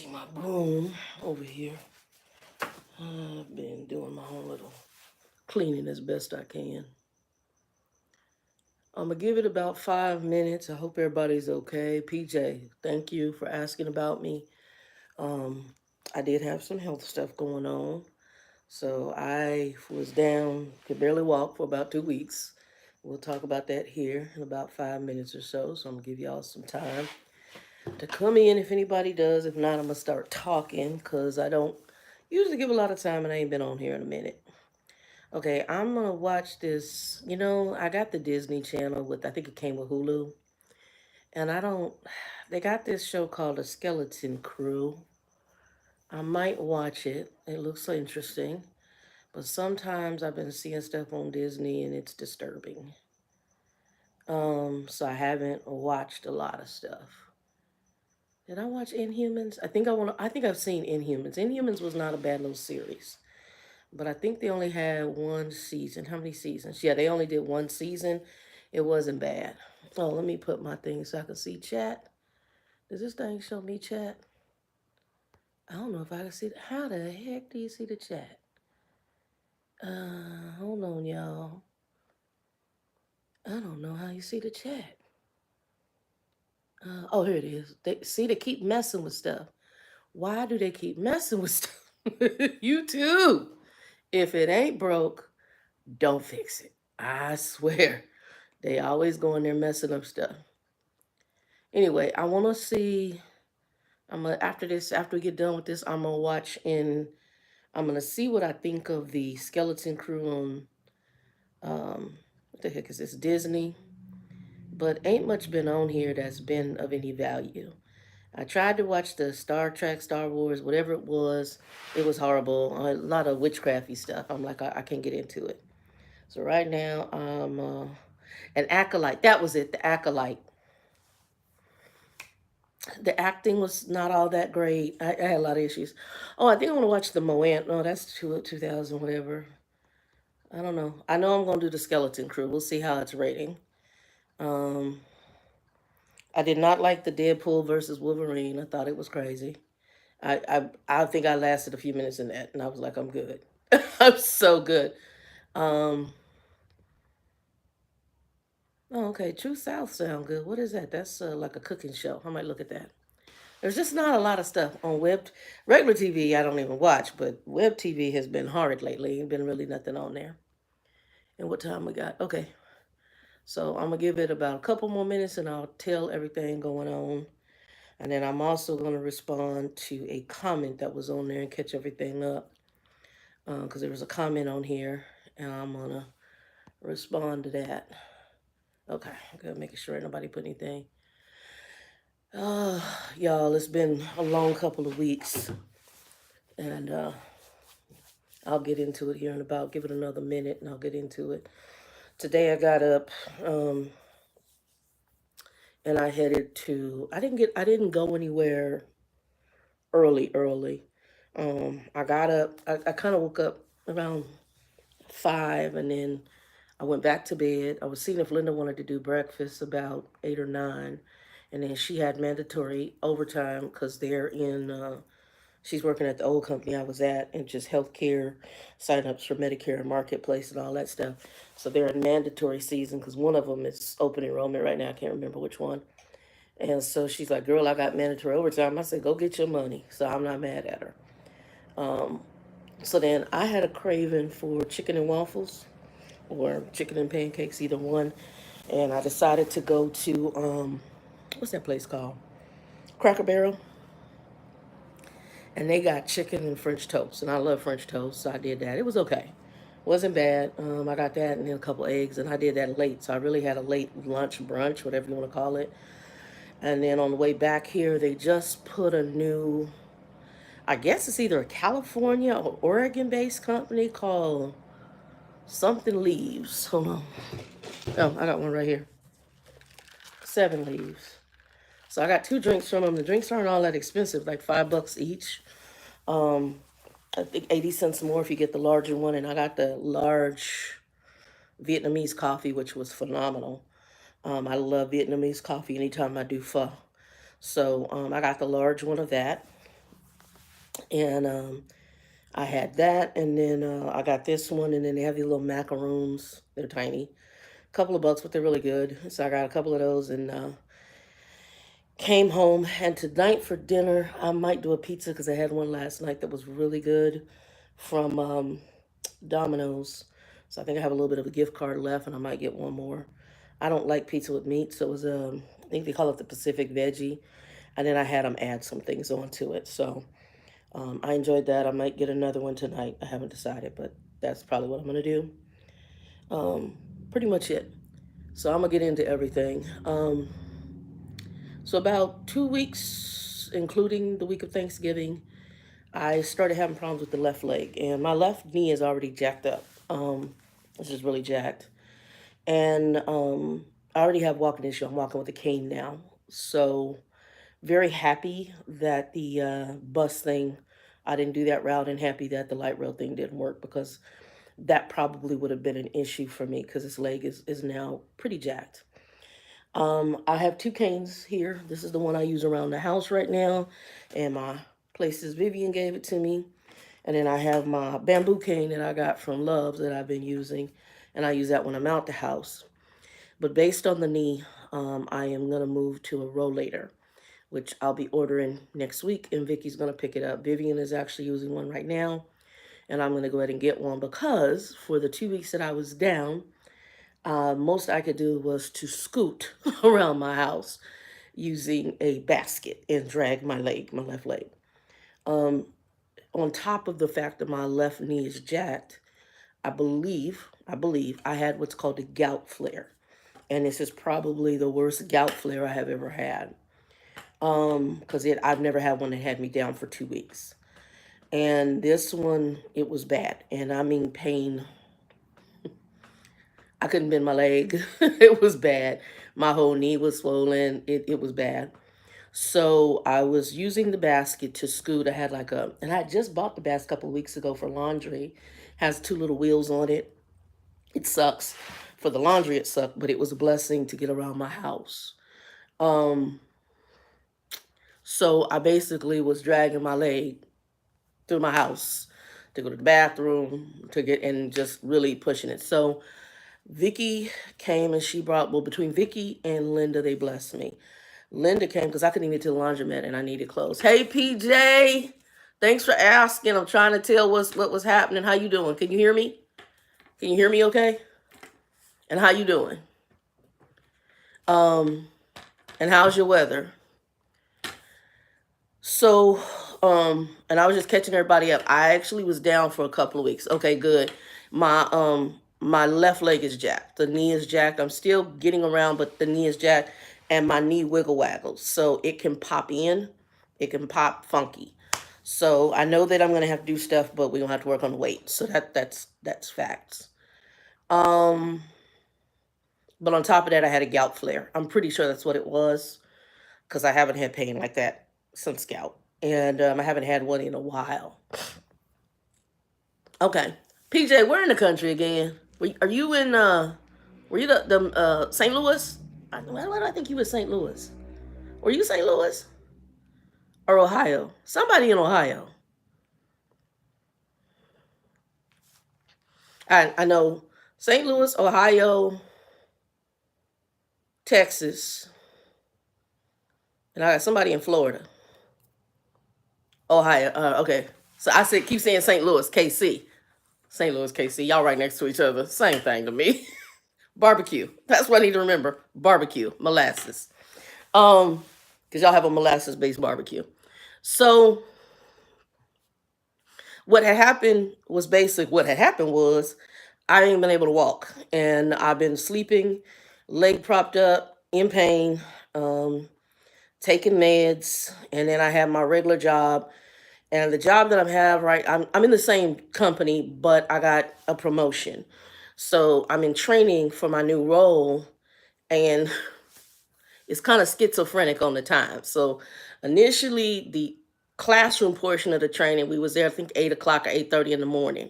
see my broom over here. I've been doing my own little cleaning as best I can. I'm gonna give it about 5 minutes. I hope everybody's okay. PJ, thank you for asking about me. Um, I did have some health stuff going on. So I was down, could barely walk for about 2 weeks. We'll talk about that here in about 5 minutes or so. So I'm gonna give y'all some time to come in if anybody does. If not, I'm gonna start talking because I don't usually give a lot of time and I ain't been on here in a minute. Okay, I'm gonna watch this. I got the Disney Channel with, I think it came with Hulu. And I don't, they got this show called The Skeleton Crew. I might watch it. It looks so interesting. But sometimes I've been seeing stuff on Disney and it's disturbing. So I haven't watched a lot of stuff. Did I watch Inhumans? I think I've seen Inhumans. Inhumans was not a bad little series. But I think they only had one season. How many seasons? Yeah, they only did one season. It wasn't bad. Oh, let me put my thing so I can see chat. Does this thing show me chat? I don't know if I can see it. How the heck do you see the chat? Hold on, y'all. I don't know how you see the chat. Oh, here it is. They keep messing with stuff. Why do they keep messing with stuff? YouTube. If it ain't broke, don't fix it. I swear. They always go in there messing up stuff. Anyway, I want to see. After we get done with this, I'm gonna watch in. I'm gonna see what I think of the Skeleton Crew on. What the heck is this? Disney. But ain't much been on here that's been of any value. I tried to watch the Star Trek, Star Wars, whatever it was. It was horrible. A lot of witchcrafty stuff. I'm like, I can't get into it. So right now, an acolyte. That was it. The acolyte. The acting was not all that great. I had a lot of issues. Oh, I think I want to watch the Moana. No, that's 2000, whatever. I don't know. I know I'm going to do the Skeleton Crew. We'll see how it's rating. Um, I did not like the Deadpool versus Wolverine. I thought it was crazy. I think I lasted a few minutes in that, and I was like, I'm good. I'm so good. Um, oh, okay. True South sound good. What is that? That's like a cooking show. I might look at that. There's just not a lot of stuff on regular TV. I don't even watch, but web TV has been hard lately. Ain't been really nothing on there. And what time we got? Okay, so I'm gonna give it about a couple more minutes, and I'll tell everything going on. And then I'm also gonna respond to a comment that was on there and catch everything up. Because there was a comment on here, and I'm gonna respond to that. Okay, good. Making sure nobody put anything. Y'all, it's been a long couple of weeks, and I'll get into it here in about, give it another minute, and I'll get into it. Today I got up, and I headed to. I didn't go anywhere early. I got up. I kind of woke up around 5, and then I went back to bed. I was seeing if Linda wanted to do breakfast about 8 or 9, and then she had mandatory overtime because they're in. She's working at the old company I was at, and just healthcare signups for Medicare and Marketplace and all that stuff. So they're in mandatory season because one of them is open enrollment right now. I can't remember which one. And so she's like, "Girl, I got mandatory overtime." I said, "Go get your money." So I'm not mad at her. Um, so then I had a craving for chicken and waffles or chicken and pancakes, either one. And I decided to go to what's that place called? Cracker Barrel. And they got chicken and French toast, and I love French toast, so I did that. It was okay, wasn't bad. I got that and then a couple eggs, and I did that late, so I really had a late lunch, brunch, whatever you want to call it. And then on the way back here, they just put a new, I guess it's either a California or Oregon-based company called something Leaves. Hold on. Oh, I got one right here. 7 Leaves. So I got 2 drinks from them. The drinks aren't all that expensive, like $5 each. Um, I think 80 cents more if you get the larger one. And I got the large Vietnamese coffee, which was phenomenal. I love Vietnamese coffee anytime I do pho. So I got the large one of that. And I had that, and then I got this one, and then they have these little macaroons. They're tiny, couple of bucks, but they're really good. So I got a couple of those, and came home. And tonight for dinner, I might do a pizza because I had one last night that was really good from Domino's. So I think I have a little bit of a gift card left, and I might get one more. I don't like pizza with meat, so it was I think they call it the Pacific Veggie, and then I had them add some things onto it. So I enjoyed that. I might get another one tonight. I haven't decided, but that's probably what I'm gonna do. Pretty much it. So I'm gonna get into everything. So about 2 weeks, including the week of Thanksgiving, I started having problems with the left leg, and my left knee is already jacked up. It's just really jacked, and I already have walking issue. I'm walking with a cane now, so very happy that the bus thing, I didn't do that route, and happy that the light rail thing didn't work because that probably would have been an issue for me because this leg is now pretty jacked. I have two canes here. This is the one I use around the house right now, and my places Vivian gave it to me. And then I have my bamboo cane that I got from Love's that I've been using, and I use that when I'm out the house. But based on the knee, I am gonna move to a rollator, which I'll be ordering next week, and Vicky's gonna pick it up. Vivian is actually using one right now, and I'm gonna go ahead and get one because for the 2 weeks that I was down, most I could do was to scoot around my house using a basket and drag my leg, my left leg. Um, on top of the fact that my left knee is jacked, I believe I had what's called a gout flare. And this is probably the worst gout flare I have ever had. Because I've never had one that had me down for 2 weeks. And this one, it was bad. And I mean pain. I couldn't bend my leg. It was bad. My whole knee was swollen. It was bad. So I was using the basket to scoot. I had and I just bought the basket a couple of weeks ago for laundry. Has two little wheels on it. It sucks. For the laundry, it sucked, but it was a blessing to get around my house. Um, so I basically was dragging my leg through my house to go to the bathroom to get and just really pushing it. So Vicky came and she brought, well, between Vicky and Linda, they blessed me. Linda came because I couldn't even get to the laundromat and I needed clothes. Hey, PJ, thanks for asking. I'm trying to tell what was happening. How you doing? Can you hear me? Can you hear me okay? And how you doing? Um, and how's your weather? So, and I was just catching everybody up. I actually was down for a couple of weeks. Okay, good. My left leg is jacked. The knee is jacked. I'm still getting around, but the knee is jacked, and my knee wiggle waggles. So it can pop in, it can pop funky. So I know that I'm gonna have to do stuff, but we're gonna have to work on the weight. So that's facts. Um, but on top of that, I had a gout flare. I'm pretty sure that's what it was because I haven't had pain like that since gout, and I haven't had one in a while. Okay, PJ, where in the country again? Are you in? Were you the St. Louis? Why do I think you were St. Louis? Were you St. Louis or Ohio? Somebody in Ohio. I know St. Louis, Ohio, Texas, and I got somebody in Florida. Ohio. Okay. So I said, keep saying St. Louis, KC. St. Louis, KC. Y'all right next to each other. Same thing to me. Barbecue. That's what I need to remember. Barbecue. Molasses. Because y'all have a molasses based barbecue. So what had happened was what had happened was I ain't been able to walk. And I've been sleeping, leg propped up, in pain, taking meds, and then I had my regular job. And the job that I have, right, I'm in the same company, but I got a promotion. So I'm in training for my new role, and it's kind of schizophrenic on the time. So initially, the classroom portion of the training, we was there, I think 8 o'clock or 8:30 in the morning.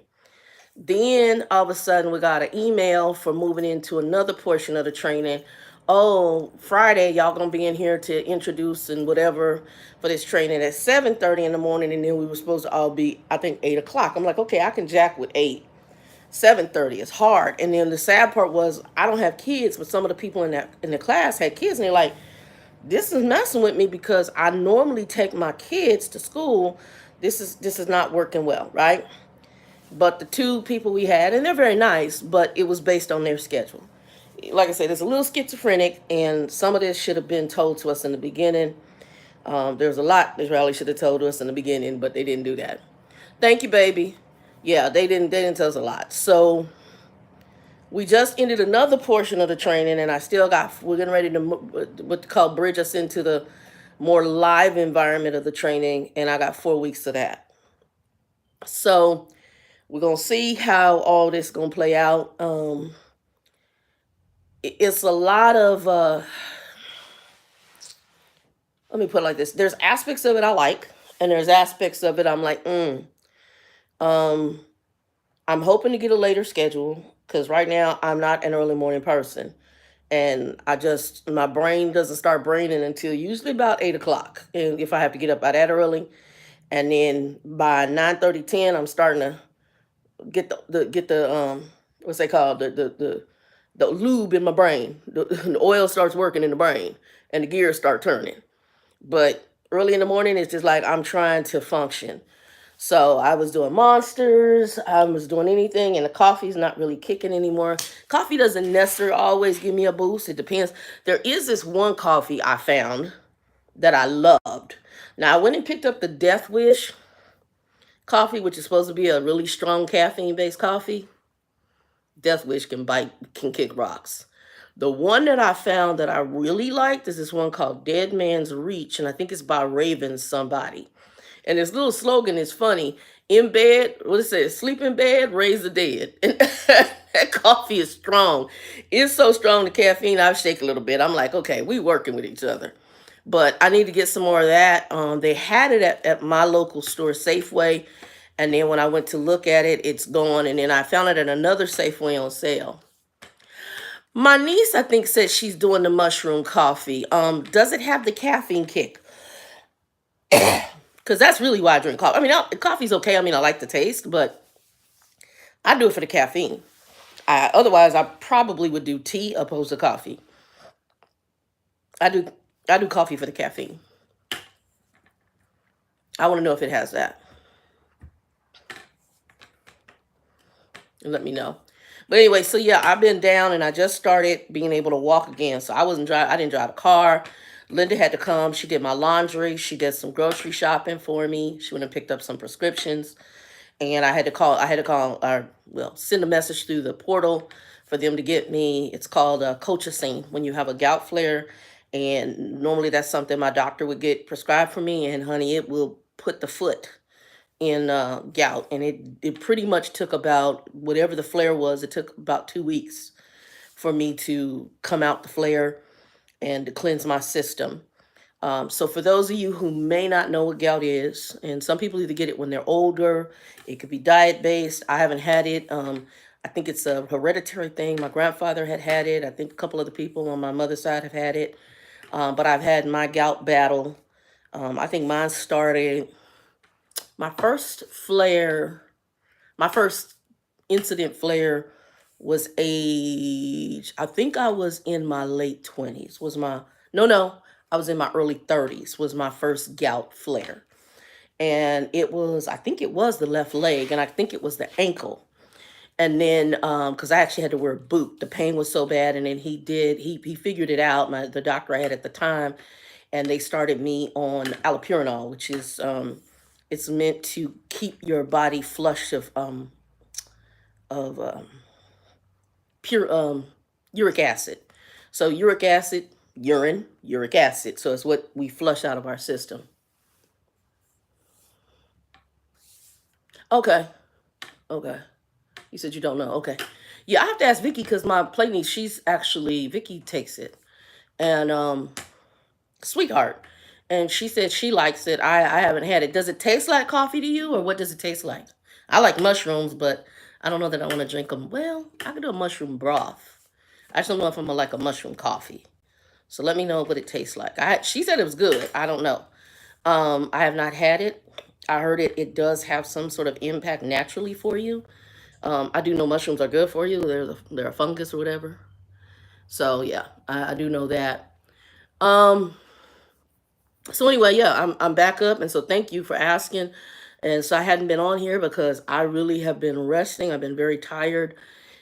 Then all of a sudden, we got an email for moving into another portion of the training oh, Friday, y'all gonna be in here to introduce and whatever for this training at 7:30 in the morning, and then we were supposed to all be, I think, 8 o'clock. I'm like, okay, I can jack with 8. 7:30 is hard. And then the sad part was I don't have kids, but some of the people in the class had kids, and they're like, this is messing with me because I normally take my kids to school. This is not working well, right? But the two people we had, and they're very nice, but it was based on their schedule. Like I said, it's a little schizophrenic, and some of this should have been told to us in the beginning. There's a lot Israeli should have told us in the beginning, but they didn't do that. Thank you, baby. Yeah, they didn't. They didn't tell us a lot. So we just ended another portion of the training, and I still got. We're getting ready to what call bridge us into the more live environment of the training, and I got 4 weeks of that. So we're gonna see how all this gonna play out. It's a lot of. Let me put it like this: there's aspects of it I like, and there's aspects of it I'm like, Um, I'm hoping to get a later schedule because right now I'm not an early morning person. And my brain doesn't start braining until usually about 8 o'clock. And if I have to get up by that early, and then by 9:30, 10, I'm starting to get the what's they called, the lube in my brain. The oil starts working in the brain and the gears start turning. But early in the morning, it's just like I'm trying to function. So I was doing monsters, I was doing anything, and the coffee's not really kicking anymore. Coffee doesn't necessarily always give me a boost. It depends. There is this one coffee I found that I loved. Now I went and picked up the Death Wish coffee, which is supposed to be a really strong caffeine-based coffee. Death Wish can kick rocks. The one that I found that I really liked is this one called Dead Man's Reach, and I think it's by Raven somebody. And this little slogan is funny. In bed, what it says, sleep in bed, raise the dead. And that coffee is strong. It's so strong, the caffeine, I shake a little bit. I'm like, okay, we working with each other. But I need to get some more of that. They had it at my local store, Safeway. And then when I went to look at it, it's gone. And then I found it at another Safeway on sale. My niece, I think, said she's doing the mushroom coffee. Does it have the caffeine kick? Because that's really why I drink coffee. I mean, coffee's okay. I mean, I like the taste, but I do it for the caffeine. Otherwise, I probably would do tea opposed to coffee. I do I do coffee for the caffeine. I want to know if it has that. And let me know. But anyway, so yeah, I've been down and I just started being able to walk again. So I didn't drive a car. Linda had to come. She did my laundry. She did some grocery shopping for me. She went and picked up some prescriptions. And send a message through the portal for them to get me. It's called colchicine when you have a gout flare. And normally that's something my doctor would get prescribed for me. And honey, it will put the foot in gout. And it pretty much took about, whatever the flare was, it took about 2 weeks for me to come out the flare and to cleanse my system. So for those of you who may not know what gout is, and some people either get it when they're older, it could be diet-based. I haven't had it. I think it's a hereditary thing. My grandfather had it. I think a couple other people on my mother's side have had it. But I've had my gout battle. I think mine started, my first flare, my first incident flare was I think I was in my late 20s. No, I was in my early 30s was my first gout flare. And I think it was the left leg, and I think it was the ankle. And then, because I actually had to wear a boot, the pain was so bad. And then he figured it out, the doctor I had at the time, and they started me on allopurinol, which is, it's meant to keep your body flush of pure uric acid. So uric acid, urine, uric acid. So it's what we flush out of our system. Okay. Okay. You said you don't know. Okay. Yeah, I have to ask Vicky because my play niece, Vicky takes it. And sweetheart. And she said she likes it. I haven't had it. Does it taste like coffee to you, or what does it taste like? I like mushrooms, but I don't know that I want to drink them. Well, I could do a mushroom broth. I just don't know if I'm gonna like a mushroom coffee. So let me know what it tastes like. She said it was good. I don't know. I have not had it. I heard it does have some sort of impact naturally for you. I do know mushrooms are good for you. They're a fungus or whatever. So yeah, I do know that. Um, so anyway, yeah, I'm back up, and so thank you for asking. And so I hadn't been on here because I really have been resting. I've been very tired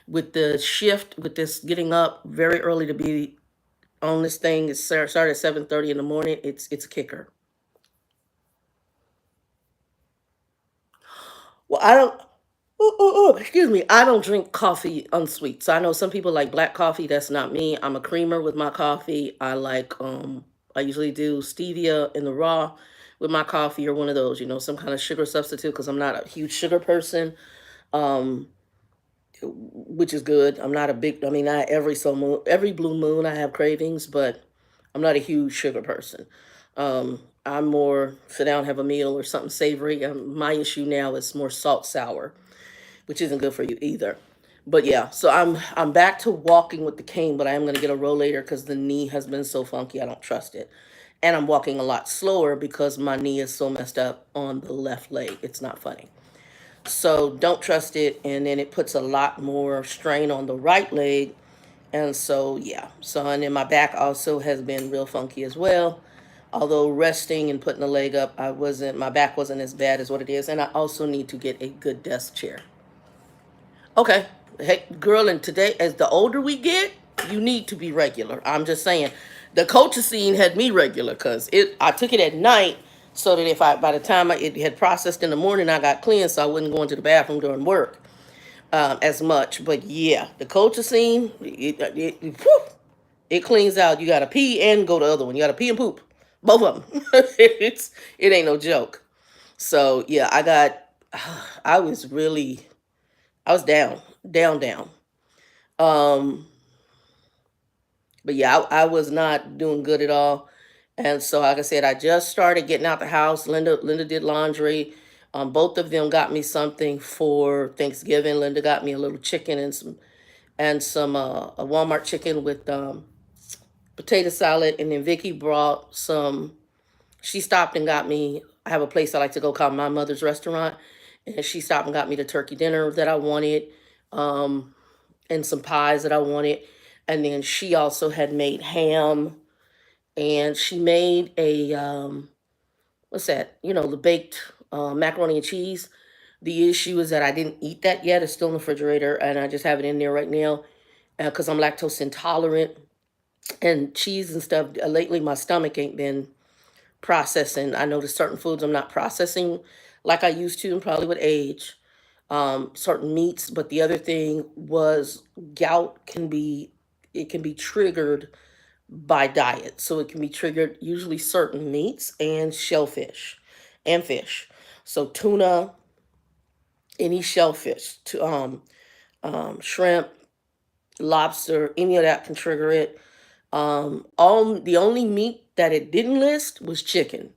with the shift, with this getting up very early to be on this thing. It started at 7:30 in the morning. It's a kicker. Well, I don't. Excuse me. I don't drink coffee unsweet. So I know some people like black coffee. That's not me. I'm a creamer with my coffee. I like. I usually do stevia in the raw with my coffee or one of those. Some kind of sugar substitute because I'm not a huge sugar person. Um, which is good. I'm not a big. I mean, not every blue moon I have cravings, but I'm not a huge sugar person. I'm more sit down, have a meal or something savory. My issue now is more salt sour, which isn't good for you either. But yeah, so I'm back to walking with the cane, but I am gonna get a rollator because the knee has been so funky. I don't trust it, and I'm walking a lot slower because my knee is so messed up on the left leg. It's not funny. So don't trust it, and then it puts a lot more strain on the right leg. And so yeah, so and then my back also has been real funky as well. Although resting and putting the leg up, my back wasn't as bad as what it is, and I also need to get a good desk chair. Okay, hey girl, and today, as the older we get, you need to be regular. I'm just saying, the coaching scene had me regular because I took it at night so that if I by the time it had processed in the morning, I got clean, so I wouldn't go into the bathroom during work as much. But yeah, the coaching scene, whew, it cleans out. You got to pee and go to the other one. You got to pee and poop, both of them. It ain't no joke. So yeah, I was really, I was down, down, down. Um, but yeah, I was not doing good at all. And so, like I said, I just started getting out the house. Linda did laundry. Both of them got me something for Thanksgiving. Linda got me a little chicken and some a Walmart chicken with potato salad, and then Vicky brought some. She stopped and got me. I have a place I like to go called My Mother's Restaurant, and she stopped and got me the turkey dinner that I wanted. Um, and some pies that I wanted. And then she also had made ham, and she made a what's that? The baked macaroni and cheese. The issue is that I didn't eat that yet. It's still in the refrigerator, and I just have it in there right now because I'm lactose intolerant and cheese and stuff. Lately, my stomach ain't been processing. I noticed certain foods I'm not processing like I used to, and probably with age. Certain meats, but the other thing was gout can be triggered by diet. So it can be triggered usually certain meats and shellfish and fish. So tuna, any shellfish, shrimp, lobster, any of that can trigger it. All the only meat that it didn't list was chicken.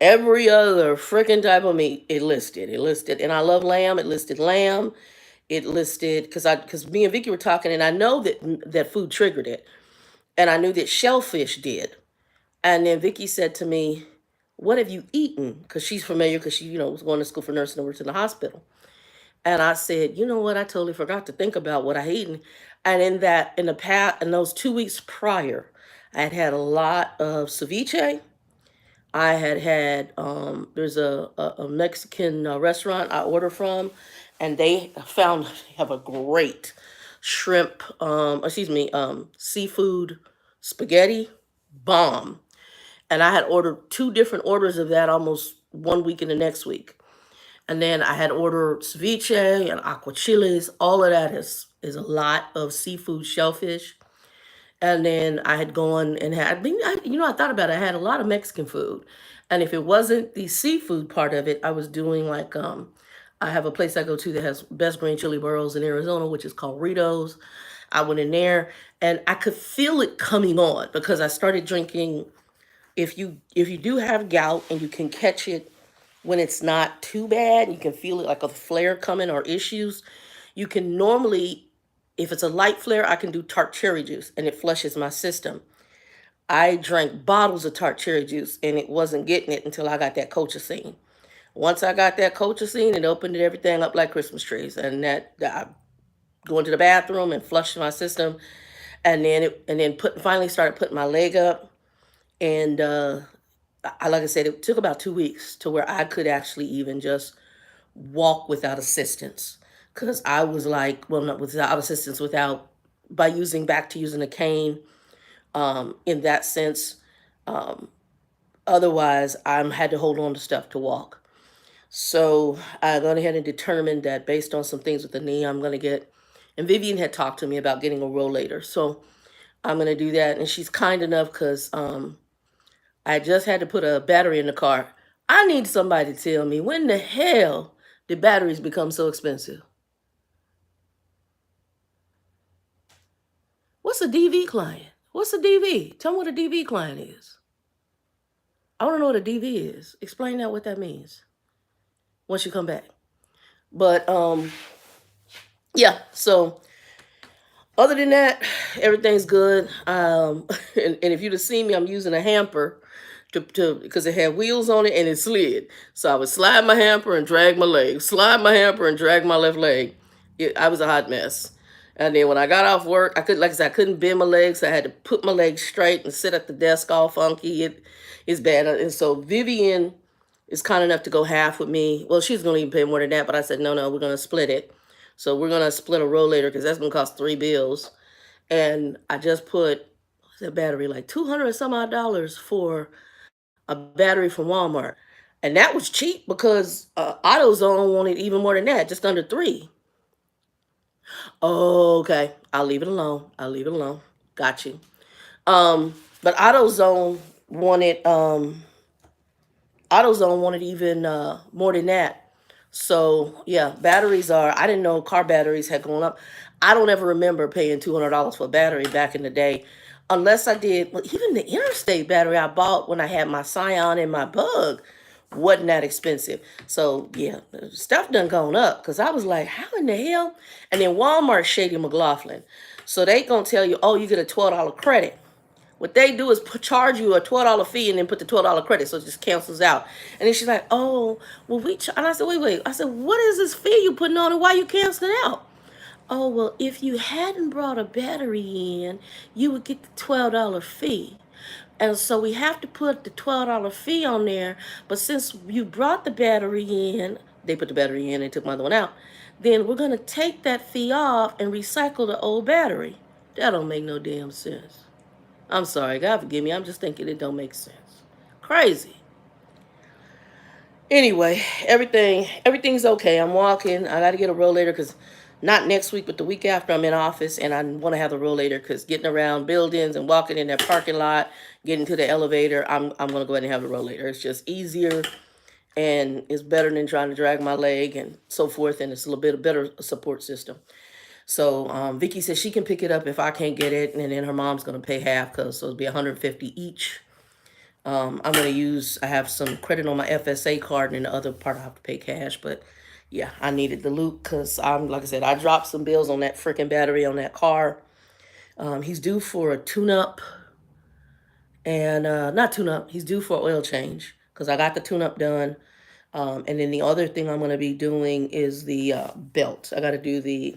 Every other freaking type of meat it listed. It listed, and I love lamb. It listed lamb. It listed because me and Vicky were talking, and I know that food triggered it, and I knew that shellfish did. And then Vicky said to me, "What have you eaten?" Because she's familiar, because she was going to school for nursing and worked in the hospital. And I said, "You know what? I totally forgot to think about what I eaten." And in those 2 weeks prior, I had had a lot of ceviche. I had had there's a Mexican restaurant I order from, and they have a great shrimp seafood spaghetti bomb. And I had ordered two different orders of that almost 1 week and the next week. And then I had ordered ceviche and aqua chiles. All of that is a lot of seafood shellfish. And then I had gone and I thought about it. I had a lot of Mexican food. And if it wasn't the seafood part of it, I was doing like, I have a place I go to that has best green chili burros in Arizona, which is called Ritos. I went in there and I could feel it coming on because I started drinking. If you do have gout and you can catch it when it's not too bad, you can feel it like a flare coming or issues, you can normally, if it's a light flare, I can do tart cherry juice and it flushes my system. I drank bottles of tart cherry juice, and it wasn't getting it until I got that colchicine. Once I got that colchicine, it opened everything up like Christmas trees, and that I go into the bathroom and flush my system, and then finally started putting my leg up, and like I said, it took about 2 weeks to where I could actually even just walk without assistance, because I was like, well, not without assistance, without by using back to using a cane, in that sense. Um, Otherwise, I had to hold on to stuff to walk. So I went ahead and determined that based on some things with the knee, I'm going to get, and Vivian had talked to me about getting a rollator. So I'm going to do that. And she's kind enough because I just had to put a battery in the car. I need somebody to tell me, when the hell did batteries become so expensive? What's a DV client? What's a DV? Tell me what a DV client is. I want to know what a DV is. Explain that, what that means once you come back. But yeah, so other than that, everything's good. And if you'd have seen me, I'm using a hamper to because it had wheels on it and it slid. So I would slide my hamper and drag my leg, slide my hamper and drag my left leg. I was a hot mess. And then when I got off work, like I said, I couldn't bend my legs. So I had to put my legs straight and sit at the desk all funky. It's bad. And so Vivian is kind enough to go half with me. Well, she's going to even pay more than that, but I said, no, we're going to split it. So we're going to split a rollator because that's going to cost $3. And I just put, what's that battery, like 200 and some odd dollars for a battery from Walmart. And that was cheap because AutoZone wanted even more than that, just under 3. Oh, okay. I'll leave it alone. I'll leave it alone. Got you. But wanted um AutoZone wanted even more than that. So yeah, batteries are. I didn't know car batteries had gone up. I don't ever remember paying $200 for a battery back in the day, unless I did. Well, even the interstate battery I bought when I had my Scion and my Bug wasn't that expensive. So yeah, stuff done gone up because I was like, how in the hell? And then Walmart shady McLaughlin, so they gonna tell you, oh, you get a $12 credit. What they do is charge you a $12 fee and then put the $12 credit, so it just cancels out. And then she's like, "Oh, well, and I said, wait." I said, "What is this fee you putting on, and why you canceling out?" "Oh, well, if you hadn't brought a battery in, you would get the $12 fee. And so we have to put the $12 fee on there. But since you brought the battery in, they put the battery in and took my other one out. Then we're gonna take that fee off and recycle the old battery." That don't make no damn sense. I'm sorry, God forgive me. I'm just thinking it don't make sense. Crazy. Anyway, everything's okay. I'm walking. I got to get a rollator because not next week, but the week after I'm in office, and I want to have the rollator because getting around buildings and walking in that parking lot, getting to the elevator, I'm gonna go ahead and have the rollator. It's just easier and it's better than trying to drag my leg and so forth, and it's a little bit better support system. So Vicky says she can pick it up if I can't get it, and then her mom's gonna pay half, because so it'll be 150 each. I have some credit on my FSA card, and the other part I have to pay cash. But yeah, I needed the loot because like I said, I dropped some bills on that freaking battery on that car. He's due for a tune-up, and not tune-up, he's due for an oil change because I got the tune-up done. And then the other thing I'm going to be doing is the belt. I got to do the,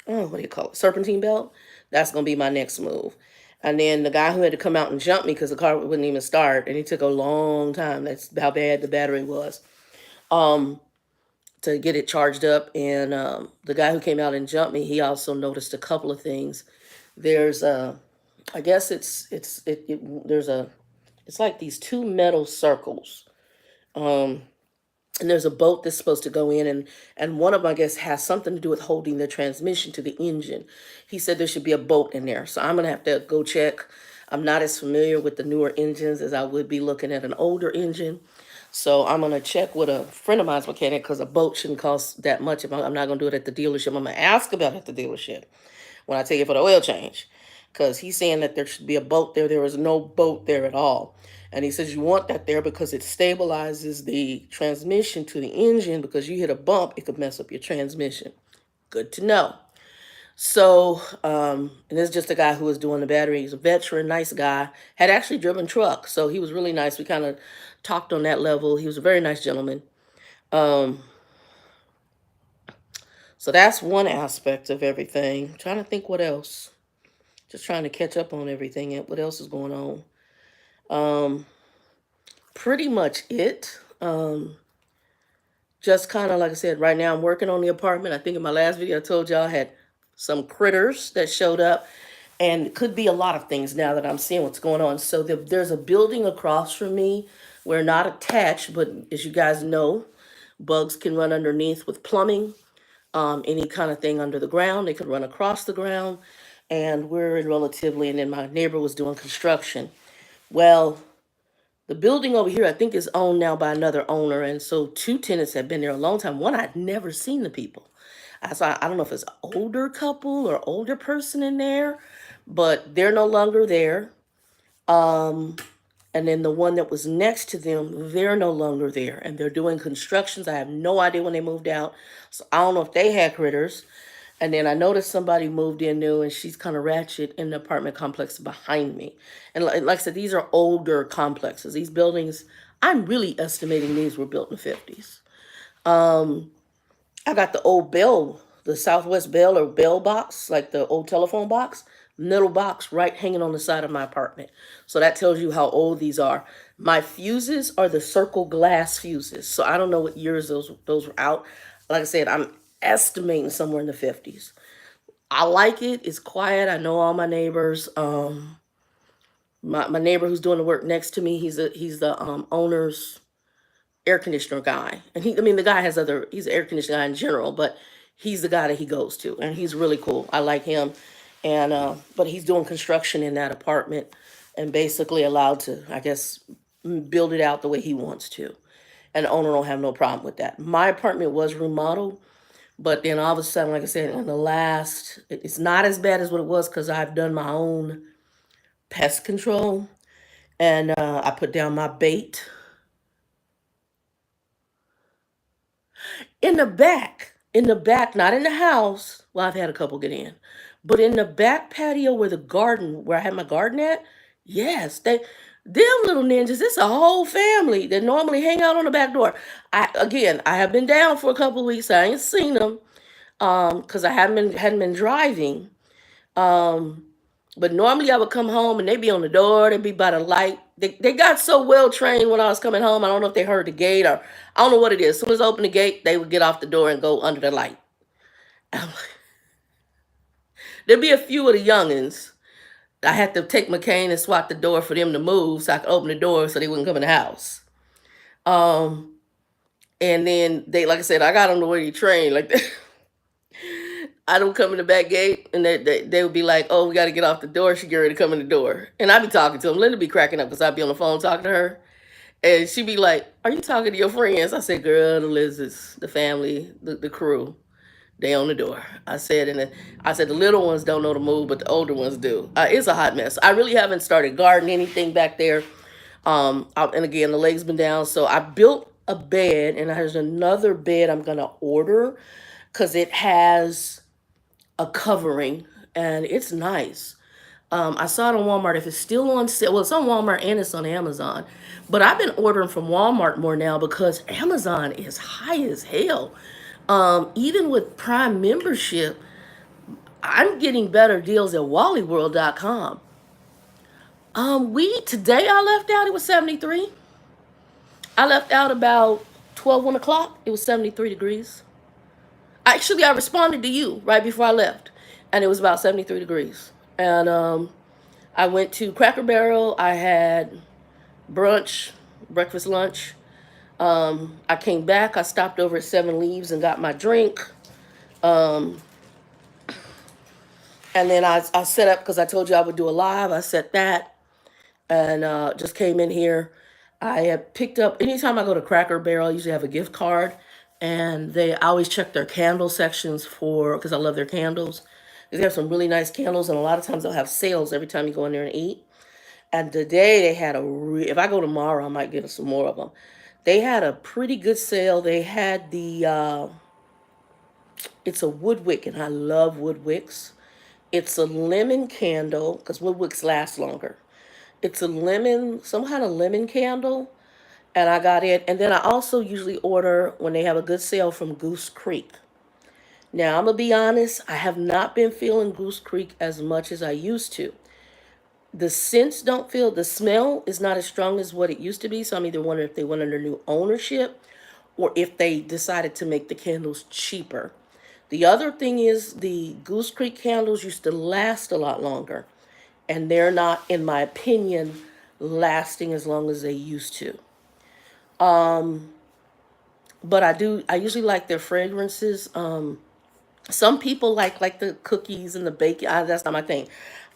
what do you call it? Serpentine belt. That's going to be my next move. And then the guy who had to come out and jump me because the car wouldn't even start, and it took a long time. That's how bad the battery was, to get it charged up. And the guy who came out and jumped me, he also noticed a couple of things. There's I guess it's like these two metal circles. Um, and there's a bolt that's supposed to go in, and one of them, I guess, has something to do with holding the transmission to the engine. He said there should be a bolt in there, so I'm gonna have to go check. I'm not as familiar with the newer engines as I would be looking at an older engine, so I'm gonna check with a friend of mine's mechanic because a bolt shouldn't cost that much. If I'm not gonna do it at the dealership, I'm gonna ask about it at the dealership when I take it for the oil change, because he's saying that there should be a bolt there. There is no bolt there at all. And he says you want that there because it stabilizes the transmission to the engine, because you hit a bump, it could mess up your transmission. Good to know. So, and this is just a guy who was doing the battery. He's a veteran, nice guy, had actually driven truck. So he was really nice. We kind of talked on that level. He was a very nice gentleman. Um, so that's one aspect of everything. Trying to think what else. Just trying to catch up on everything. What else is going on? Um, Pretty much it. Just kind of like I said, right now I'm working on the apartment. I think in my last video I told y'all I had some critters that showed up, and it could be a lot of things now that I'm seeing what's going on. So there's a building across from me. We're not attached, but as you guys know, bugs can run underneath with plumbing, any kind of thing under the ground. They could run across the ground, and we're in relatively. And then my neighbor was doing construction. Well, the building over here, I think, is owned now by another owner. And so two tenants have been there a long time. One, I'd never seen the people. I don't know if it's an older couple or older person in there, but they're no longer there. Um, and then the one that was next to them, they're no longer there. And they're doing constructions. I have no idea when they moved out. So I don't know if they had critters. And then I noticed somebody moved in new, and she's kind of ratchet in the apartment complex behind me. And like I said, these are older complexes. These buildings, I'm really estimating these were built in the 50s. I got the old bell, the Southwest bell or bell box, like the old telephone box, middle box right hanging on the side of my apartment. So that tells you how old these are. My fuses are the circle glass fuses. So I don't know what years those were out. Like I said, I'm estimating somewhere in the 50s. I like it. It's quiet. I know all my neighbors. My neighbor who's doing the work next to me, he's the owner's air conditioner guy. And the guy has he's an air conditioner guy in general, but he's the guy that he goes to, and he's really cool. I like him. And but he's doing construction in that apartment and basically allowed to, I guess, build it out the way he wants to. And the owner don't have no problem with that. My apartment was remodeled, but then all of a sudden, like I said, in the last, it's not as bad as what it was because I've done my own pest control, and I put down my bait in the back, not in the house. Well, I've had a couple get in, but in the back patio where I had my garden at, yes, them little ninjas. It's a whole family that normally hang out on the back door. I have been down for a couple of weeks. I ain't seen them because I hadn't been driving. Um, but normally I would come home and they'd be on the door, they'd be by the light. They got so well trained when I was coming home. I don't know if they heard the gate or I don't know what it is. As soon as I opened the gate, they would get off the door and go under the light. There'd be a few of the youngins. I had to take my cane and swat the door for them to move so I could open the door so they wouldn't come in the house. Um, and then like I said, I got them the way you train. Like I don't come in the back gate, and they would be like, "Oh, we got to get off the door. She get ready to come in the door," and I'd be talking to them. Linda be cracking up because I'd be on the phone talking to her, and she'd be like, "Are you talking to your friends?" I said, "Girl, the lizards, the family, the crew, they on the door." I said, I said the little ones don't know the move, but the older ones do. It's a hot mess. I really haven't started gardening anything back there. And again, the leg's been down, so I built a bed, and there's another bed I'm gonna order because it has a covering and it's nice. I saw it on Walmart. If it's still on sale, well, it's on Walmart and it's on Amazon. But I've been ordering from Walmart more now because Amazon is high as hell. Even with Prime membership, I'm getting better deals at WallyWorld.com. Today I left out, it was 73. I left out about 1 o'clock. It was 73 degrees. Actually, I responded to you right before I left, and it was about 73 degrees. And I went to Cracker Barrel. I had brunch, breakfast, lunch. I came back. I stopped over at Seven Leaves and got my drink. Um, and then I set up because I told you I would do a live. I set that and just came in here. I had picked up, anytime I go to Cracker Barrel, I usually have a gift card. And I always check their candle sections because I love their candles. They have some really nice candles, and a lot of times they'll have sales every time you go in there and eat. And today they had if I go tomorrow, I might get some more of them. They had a pretty good sale. They had the It's a wood wick, and I love wood wicks. It's a lemon candle, because wood wicks last longer. It's a lemon, some kind of lemon candle, and I got it. And then I also usually order when they have a good sale from Goose Creek. Now, I'm going to be honest, I have not been feeling Goose Creek as much as I used to. The scents don't feel, the smell is not as strong as what it used to be. So I'm either wondering if they went under new ownership or if they decided to make the candles cheaper. The other thing is the Goose Creek candles used to last a lot longer. And they're not, in my opinion, lasting as long as they used to. But I usually like their fragrances. Some people like the cookies and the baking. That's not my thing.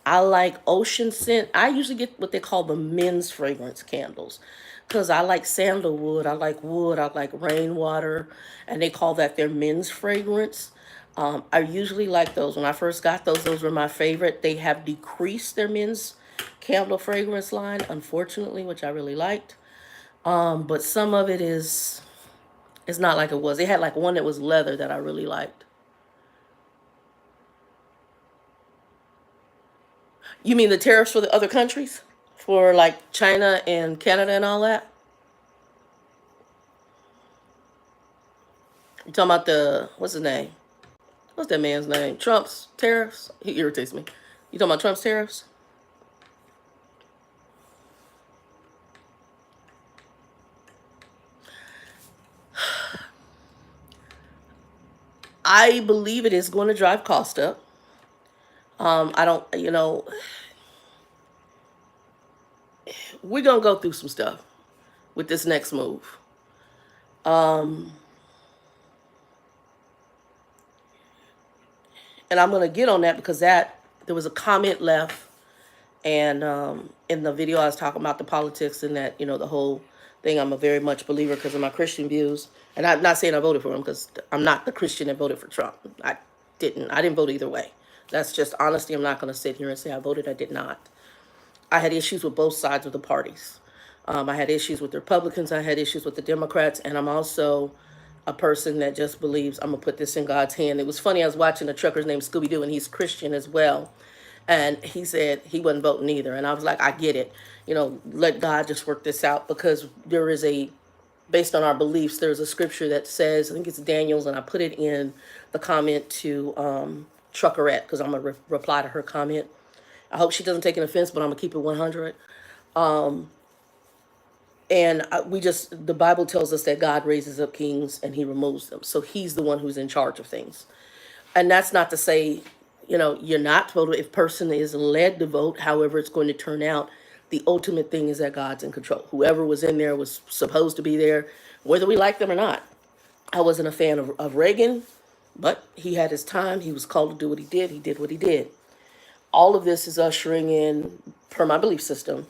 I like ocean scent. I usually get what they call the men's fragrance candles because I like sandalwood, I like wood, I like rainwater, and they call that their men's fragrance. I usually like those. When I first got those were my favorite. They have decreased their men's candle fragrance line, unfortunately, which I really liked. But some of it is, it's not like it was. They had like one that was leather that I really liked. You mean the tariffs for the other countries? For like China and Canada and all that? You talking about the, what's his name? What's that man's name? Trump's tariffs? He irritates me. You talking about Trump's tariffs? I believe it is going to drive cost up. I don't, we're going to go through some stuff with this next move. And I'm going to get on that because there was a comment left. And in the video, I was talking about the politics and that, the whole thing. I'm a very much believer because of my Christian views. And I'm not saying I voted for him because I'm not the Christian that voted for Trump. I didn't vote either way. That's just honesty. I'm not going to sit here and say I voted. I did not. I had issues with both sides of the parties. I had issues with the Republicans. I had issues with the Democrats. And I'm also a person that just believes I'm going to put this in God's hand. It was funny. I was watching a trucker named Scooby-Doo, and he's Christian as well. And he said he wasn't voting either. And I was like, I get it. Let God just work this out because there is based on our beliefs, there's a scripture that says, I think it's Daniel's, and I put it in the comment to Truckerette because I'm going to reply to her comment. I hope she doesn't take an offense, but I'm going to keep it 100. And the Bible tells us that God raises up kings and he removes them. So he's the one who's in charge of things. And that's not to say, you're not told if person is led to vote, however it's going to turn out. The ultimate thing is that God's in control. Whoever was in there was supposed to be there, whether we like them or not. I wasn't a fan of Reagan, but he had his time. He was called to do what he did. He did what he did. All of this is ushering in, per my belief system,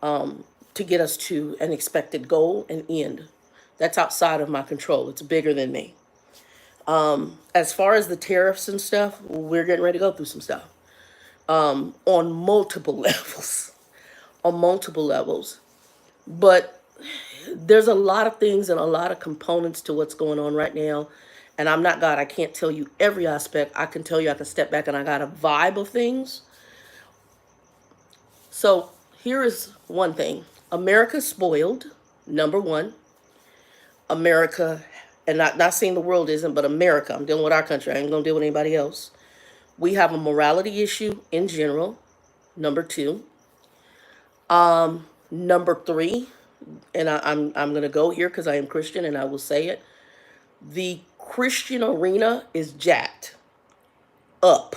to get us to an expected goal and end. That's outside of my control. It's bigger than me. As far as the tariffs and stuff, we're getting ready to go through some stuff on multiple levels. On multiple levels. But there's a lot of things and a lot of components to what's going on right now. And I'm not God. I can't tell you every aspect. I can tell you I can step back and I got a vibe of things. So here is one thing. America's spoiled, number one. America, and not saying the world isn't, but America. I'm dealing with our country. I ain't going to deal with anybody else. We have a morality issue in general, number two. Number three, and I'm going to go here because I am Christian and I will say it. The Christian arena is jacked up.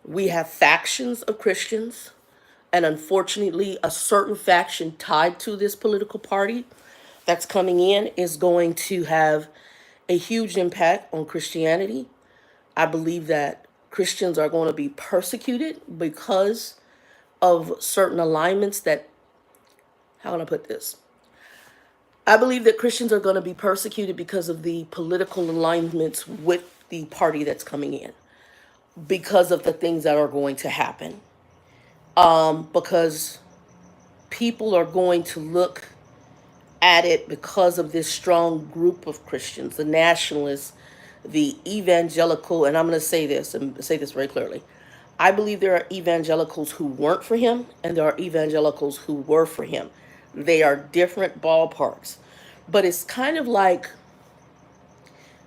We have factions of Christians, and unfortunately, a certain faction tied to this political party that's coming in is going to have a huge impact on Christianity. I believe that Christians are going to be persecuted because of certain alignments that, how can I put this? I believe that Christians are going to be persecuted because of the political alignments with the party that's coming in, because of the things that are going to happen. Because people are going to look at it because of this strong group of Christians, the nationalists, the evangelical, and I'm going to say this and say this very clearly. I believe there are evangelicals who weren't for him, and there are evangelicals who were for him. They are different ballparks. But it's kind of like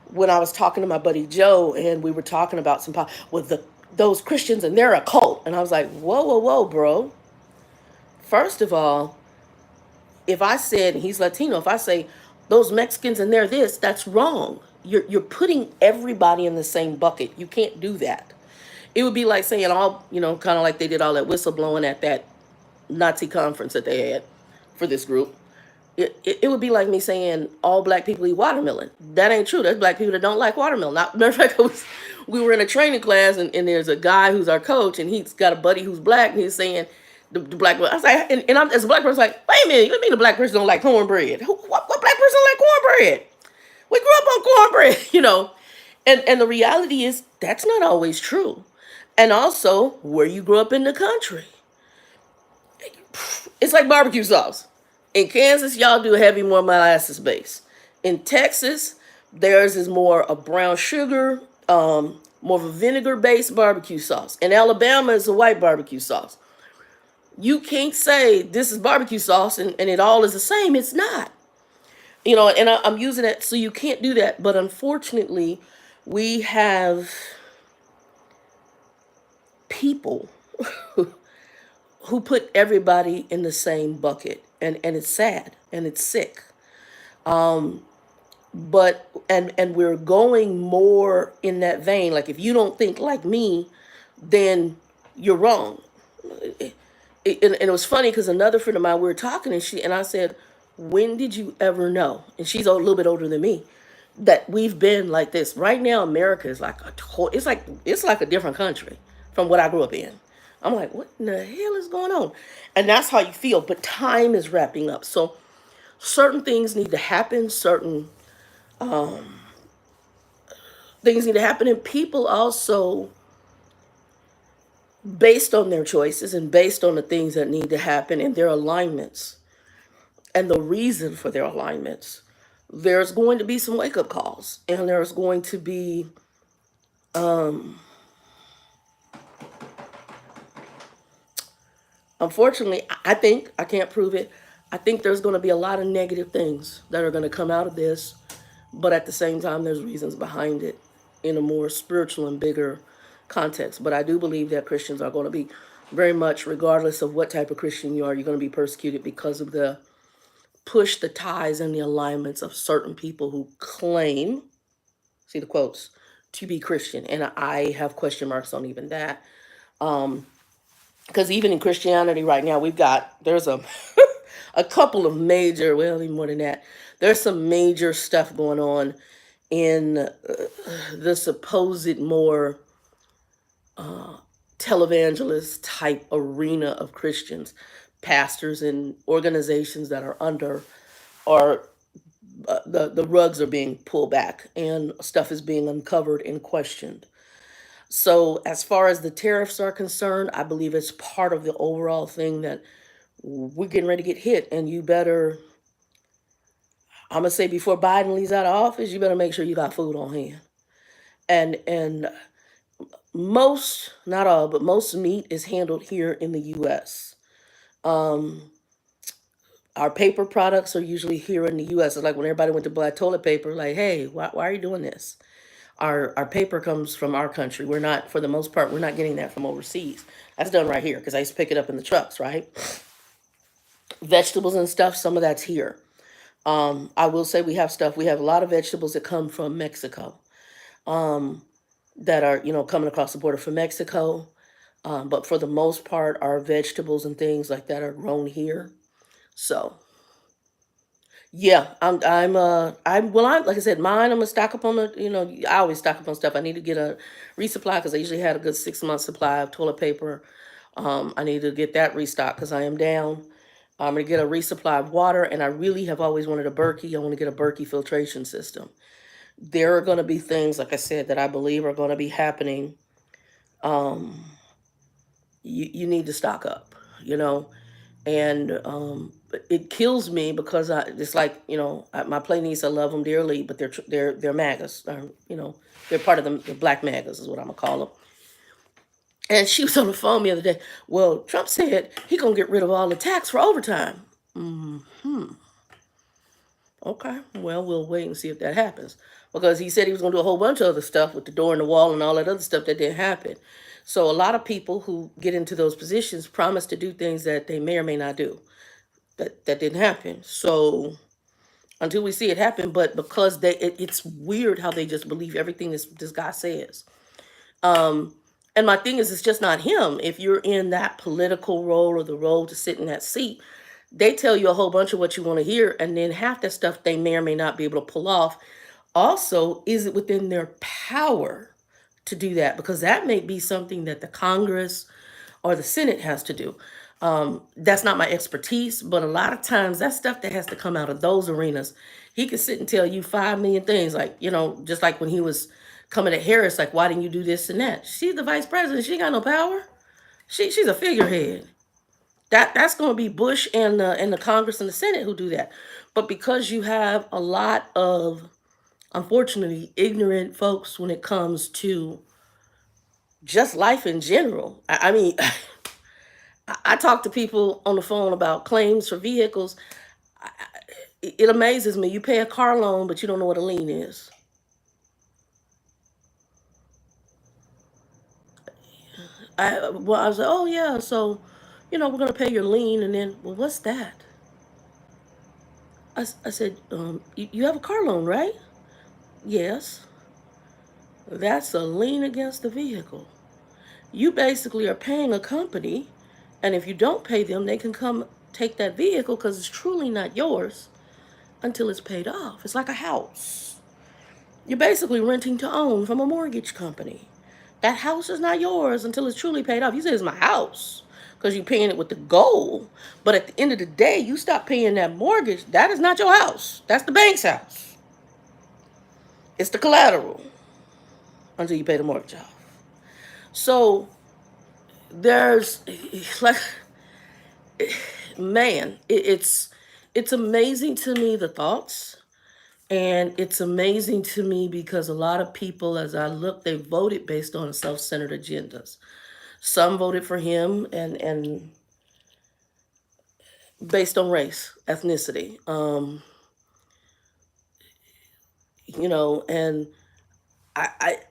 when I was talking to my buddy Joe, and we were talking about with those Christians, and they're a cult. And I was like, whoa, whoa, whoa, bro. First of all, if I said, he's Latino, if I say those Mexicans and they're this, that's wrong. You're putting everybody in the same bucket. You can't do that. It would be like saying all, kind of like they did all that whistleblowing at that Nazi conference that they had for this group. It would be like me saying all black people eat watermelon. That ain't true. There's black people that don't like watermelon. Matter of fact, we were in a training class, and there's a guy who's our coach, and he's got a buddy who's black, and he's saying the black. I was like, and I'm as a black person, like, wait a minute, you mean the black person don't like cornbread? What black person don't like cornbread? We grew up on cornbread, and the reality is that's not always true. And also, where you grew up in the country, it's like barbecue sauce. In Kansas, y'all do heavy, more molasses base. In Texas, theirs is more a brown sugar, more of a vinegar-based barbecue sauce. In Alabama, it's a white barbecue sauce. You can't say this is barbecue sauce and it all is the same. It's not. And I'm using it, so you can't do that. But unfortunately, we have people who put everybody in the same bucket, and it's sad and it's sick. But we're going more in that vein. Like, if you don't think like me, then you're wrong. And it was funny because another friend of mine, we were talking, and I said, when did you ever know? And she's a little bit older than me, that we've been like this. Right now, America is like it's like a different country from what I grew up in. I'm like, what in the hell is going on? And that's how you feel. But time is wrapping up. So certain things need to happen. Certain things need to happen. And people also, based on their choices and based on the things that need to happen and their alignments and the reason for their alignments, there's going to be some wake-up calls. And there's going to be unfortunately, I think, I can't prove it, I think there's going to be a lot of negative things that are going to come out of this, but at the same time, there's reasons behind it in a more spiritual and bigger context. But I do believe that Christians are going to be very much, regardless of what type of Christian you are, you're going to be persecuted because of the push, the ties, and the alignments of certain people who claim, see the quotes, to be Christian. And I have question marks on even that. Because even in Christianity right now, there's a a couple of major, well, even more than that, there's some major stuff going on in the supposed more televangelist type arena of Christians, pastors and organizations that are under, or the rugs are being pulled back and stuff is being uncovered and questioned. So as far as the tariffs are concerned, I believe it's part of the overall thing that we're getting ready to get hit. And you better, I'm going to say, before Biden leaves out of office, you better make sure you got food on hand. And most, not all, but most meat is handled here in the U.S. Our paper products are usually here in the U.S. It's like when everybody went to buy toilet paper, like, hey, why are you doing this? Our paper comes from our country. We're not, for the most part, we're not getting that from overseas. That's done right here because I used to pick it up in the trucks, right? Vegetables and stuff, some of that's here. I will say we have a lot of vegetables that come from Mexico, that are, coming across the border from Mexico. But for the most part, our vegetables and things like that are grown here. So yeah, like I said, mine, I'm gonna stock up on I always stock up on stuff. I need to get a resupply because I usually had a good 6 month supply of toilet paper. I need to get that restocked because I am down. I'm gonna get a resupply of water, and I really have always wanted a Berkey. I want to get a Berkey filtration system. There are going to be things, like I said, that I believe are going to be happening. You need to stock up, And it kills me because it's like, my play niece, I love them dearly, but they're MAGAs. They're part of the black MAGAs is what I'm gonna call them. And she was on the phone the other day. Well, Trump said he gonna get rid of all the tax for overtime. Hmm. Okay. Well, we'll wait and see if that happens, because he said he was gonna do a whole bunch of other stuff with the door in the wall and all that other stuff that didn't happen. So a lot of people who get into those positions promise to do things that they may or may not do. That didn't happen. So until we see it happen, but because it's weird how they just believe everything this guy says. Um, and my thing is, it's just not him. If you're in that political role or the role to sit in that seat, they tell you a whole bunch of what you want to hear, and then half that stuff they may or may not be able to pull off. Also, is it within their power to do that? Because that may be something that the Congress or the Senate has to do. That's not my expertise, but a lot of times that stuff that has to come out of those arenas. He could sit and tell you 5 million things, like, just like when he was coming at Harris, like, why didn't you do this and that? She's the vice president. She ain't got no power. She's a figurehead. That's going to be Bush and the Congress and the Senate who do that. But because you have a lot of, unfortunately, ignorant folks when it comes to just life in general. I mean, I talk to people on the phone about claims for vehicles. It amazes me. You pay a car loan, but you don't know what a lien is. I was like, oh yeah, so we're gonna pay your lien, and then, well, what's that? I said, you have a car loan, right? Yes. That's a lien against the vehicle. You basically are paying a company, and if you don't pay them, they can come take that vehicle because it's truly not yours until it's paid off. It's like a house. You're basically renting to own from a mortgage company. That house is not yours until it's truly paid off. You say it's my house because you're paying it with the goal. But at the end of the day, you stop paying that mortgage. That is not your house. That's the bank's house. It's the collateral until you pay the mortgage off. So there's like, man, it's amazing to me, the thoughts. And it's amazing to me because a lot of people, as I look, they voted based on self-centered agendas. Some voted for him and based on race, ethnicity, and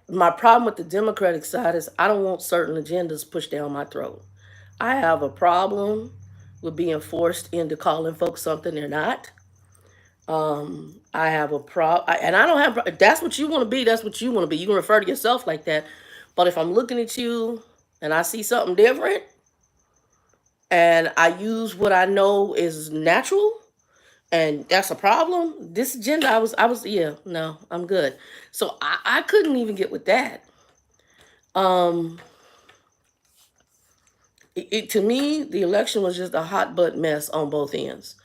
my problem with the Democratic side is I don't want certain agendas pushed down my throat. I have a problem with being forced into calling folks something they're not. I have a problem, and I don't have. That's what you want to be. That's what you want to be. You can refer to yourself like that, but if I'm looking at you and I see something different, and I use what I know is natural, and that's a problem. This agenda, yeah, no, I'm good. So I couldn't even get with that. Um, to me, the election was just a hot butt mess on both ends.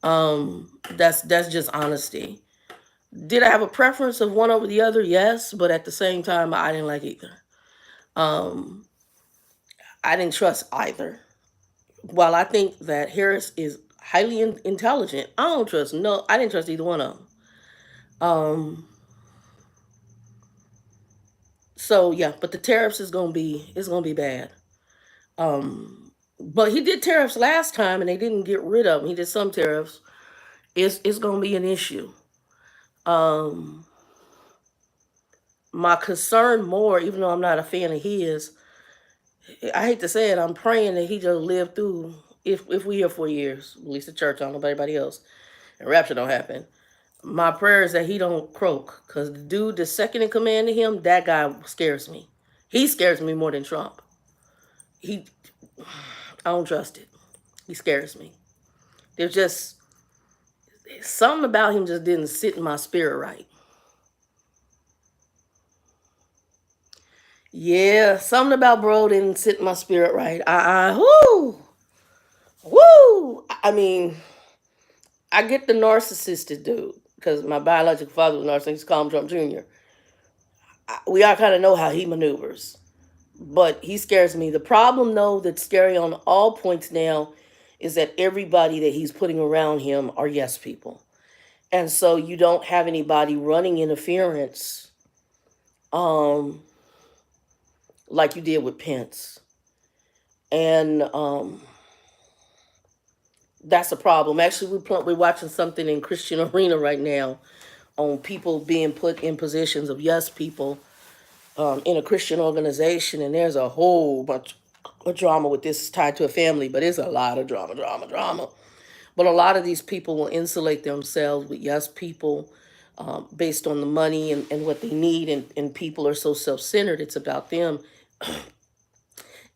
That's just honesty. Did I have a preference of one over the other? Yes, but at the same time, I didn't like either. Um, I didn't trust either. While I think that Harris is highly intelligent, I don't trust. No, I didn't trust either one of them. So yeah, but the tariffs is gonna be bad. But he did tariffs last time and they didn't get rid of them. He did some tariffs. It's gonna be an issue. Um, my concern more, even though I'm not a fan of his, I hate to say it, I'm praying that he just live through, if we here 4 years, at least the church, I don't know about everybody else, and rapture don't happen. My prayer is that he don't croak, because the dude, the second in command to him, that guy scares me. He scares me more than Trump. I don't trust it. He scares me. There's just something about him just didn't sit in my spirit right. Yeah, something about bro didn't sit in my spirit right. Whoo. I mean, I get the narcissistic dude because my biological father was narcissistic. Call him Trump Jr. We all kind of know how he maneuvers, but he scares me. The problem, though, that's scary on all points now is that everybody that he's putting around him are yes people. And so you don't have anybody running interference um, like you did with Pence. And that's a problem. Actually, we're watching something in Christian Arena right now on people being put in positions of yes people in a Christian organization, and there's a whole bunch of drama with this tied to a family, but it's a lot of drama. But a lot of these people will insulate themselves with yes people based on the money and what they need, and people are so self-centered, it's about them,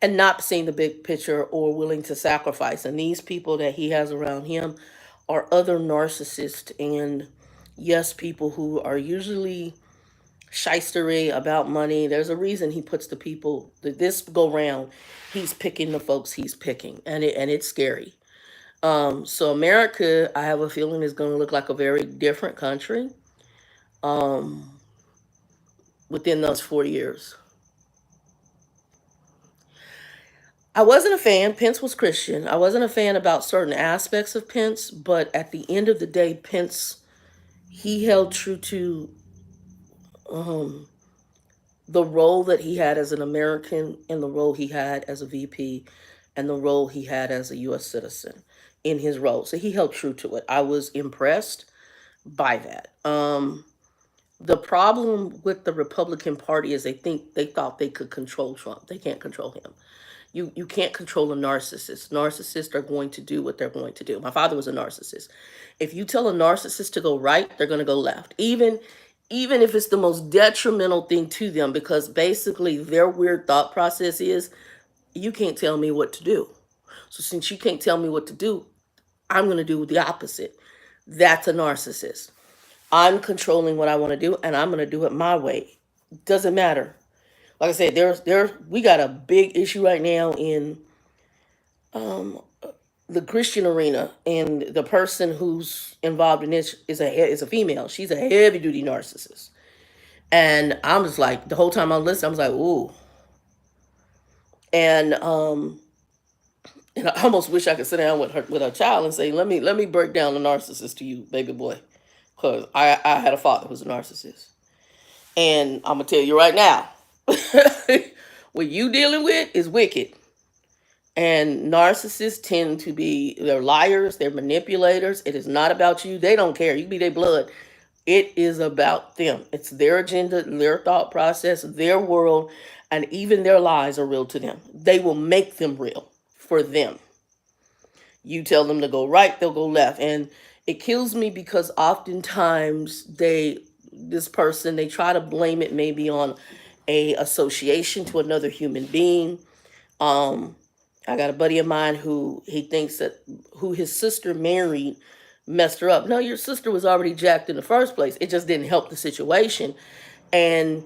and not seeing the big picture or willing to sacrifice. And these people that he has around him are other narcissists and yes people who are usually shystery about money. There's a reason he puts the people that this go round. He's picking the folks he's picking, and it's scary. So America, I have a feeling, is going to look like a very different country um, within those 4 years. I wasn't a fan. Pence was Christian. I wasn't a fan about certain aspects of Pence, but at the end of the day, Pence, he held true to um, the role that he had as an American and the role he had as a VP and the role he had as a U.S. citizen in his role. So he held true to it. I was impressed by that. The problem with the Republican Party is they thought they could control Trump. They can't control him. You can't control a narcissist. Narcissists are going to do what they're going to do. My father was a narcissist. If you tell a narcissist to go right, they're going to go left. Even if it's the most detrimental thing to them, because basically their weird thought process is, you can't tell me what to do. So since you can't tell me what to do, I'm going to do the opposite. That's a narcissist. I'm controlling what I want to do, and I'm going to do it my way. Doesn't matter. Like I said, we got a big issue right now in um, the Christian arena, and the person who's involved in this is a female. She's a heavy duty narcissist, and I'm just like, the whole time I'm listening, I was like, ooh, and and I almost wish I could sit down with her child and say, let me break down the narcissist to you, baby boy, because I had a father who's a narcissist, and I'm gonna tell you right now, what you dealing with is wicked. And narcissists tend to be, they're liars, they're manipulators. It is not about you. They don't care. You be their blood. It is about them. It's their agenda, their thought process, their world, and even their lies are real to them. They will make them real for them. You tell them to go right, they'll go left. And it kills me because oftentimes this person, they try to blame it maybe on a association to another human being. I got a buddy of mine who he thinks that who his sister married messed her up. No, your sister was already jacked in the first place. It just didn't help the situation. And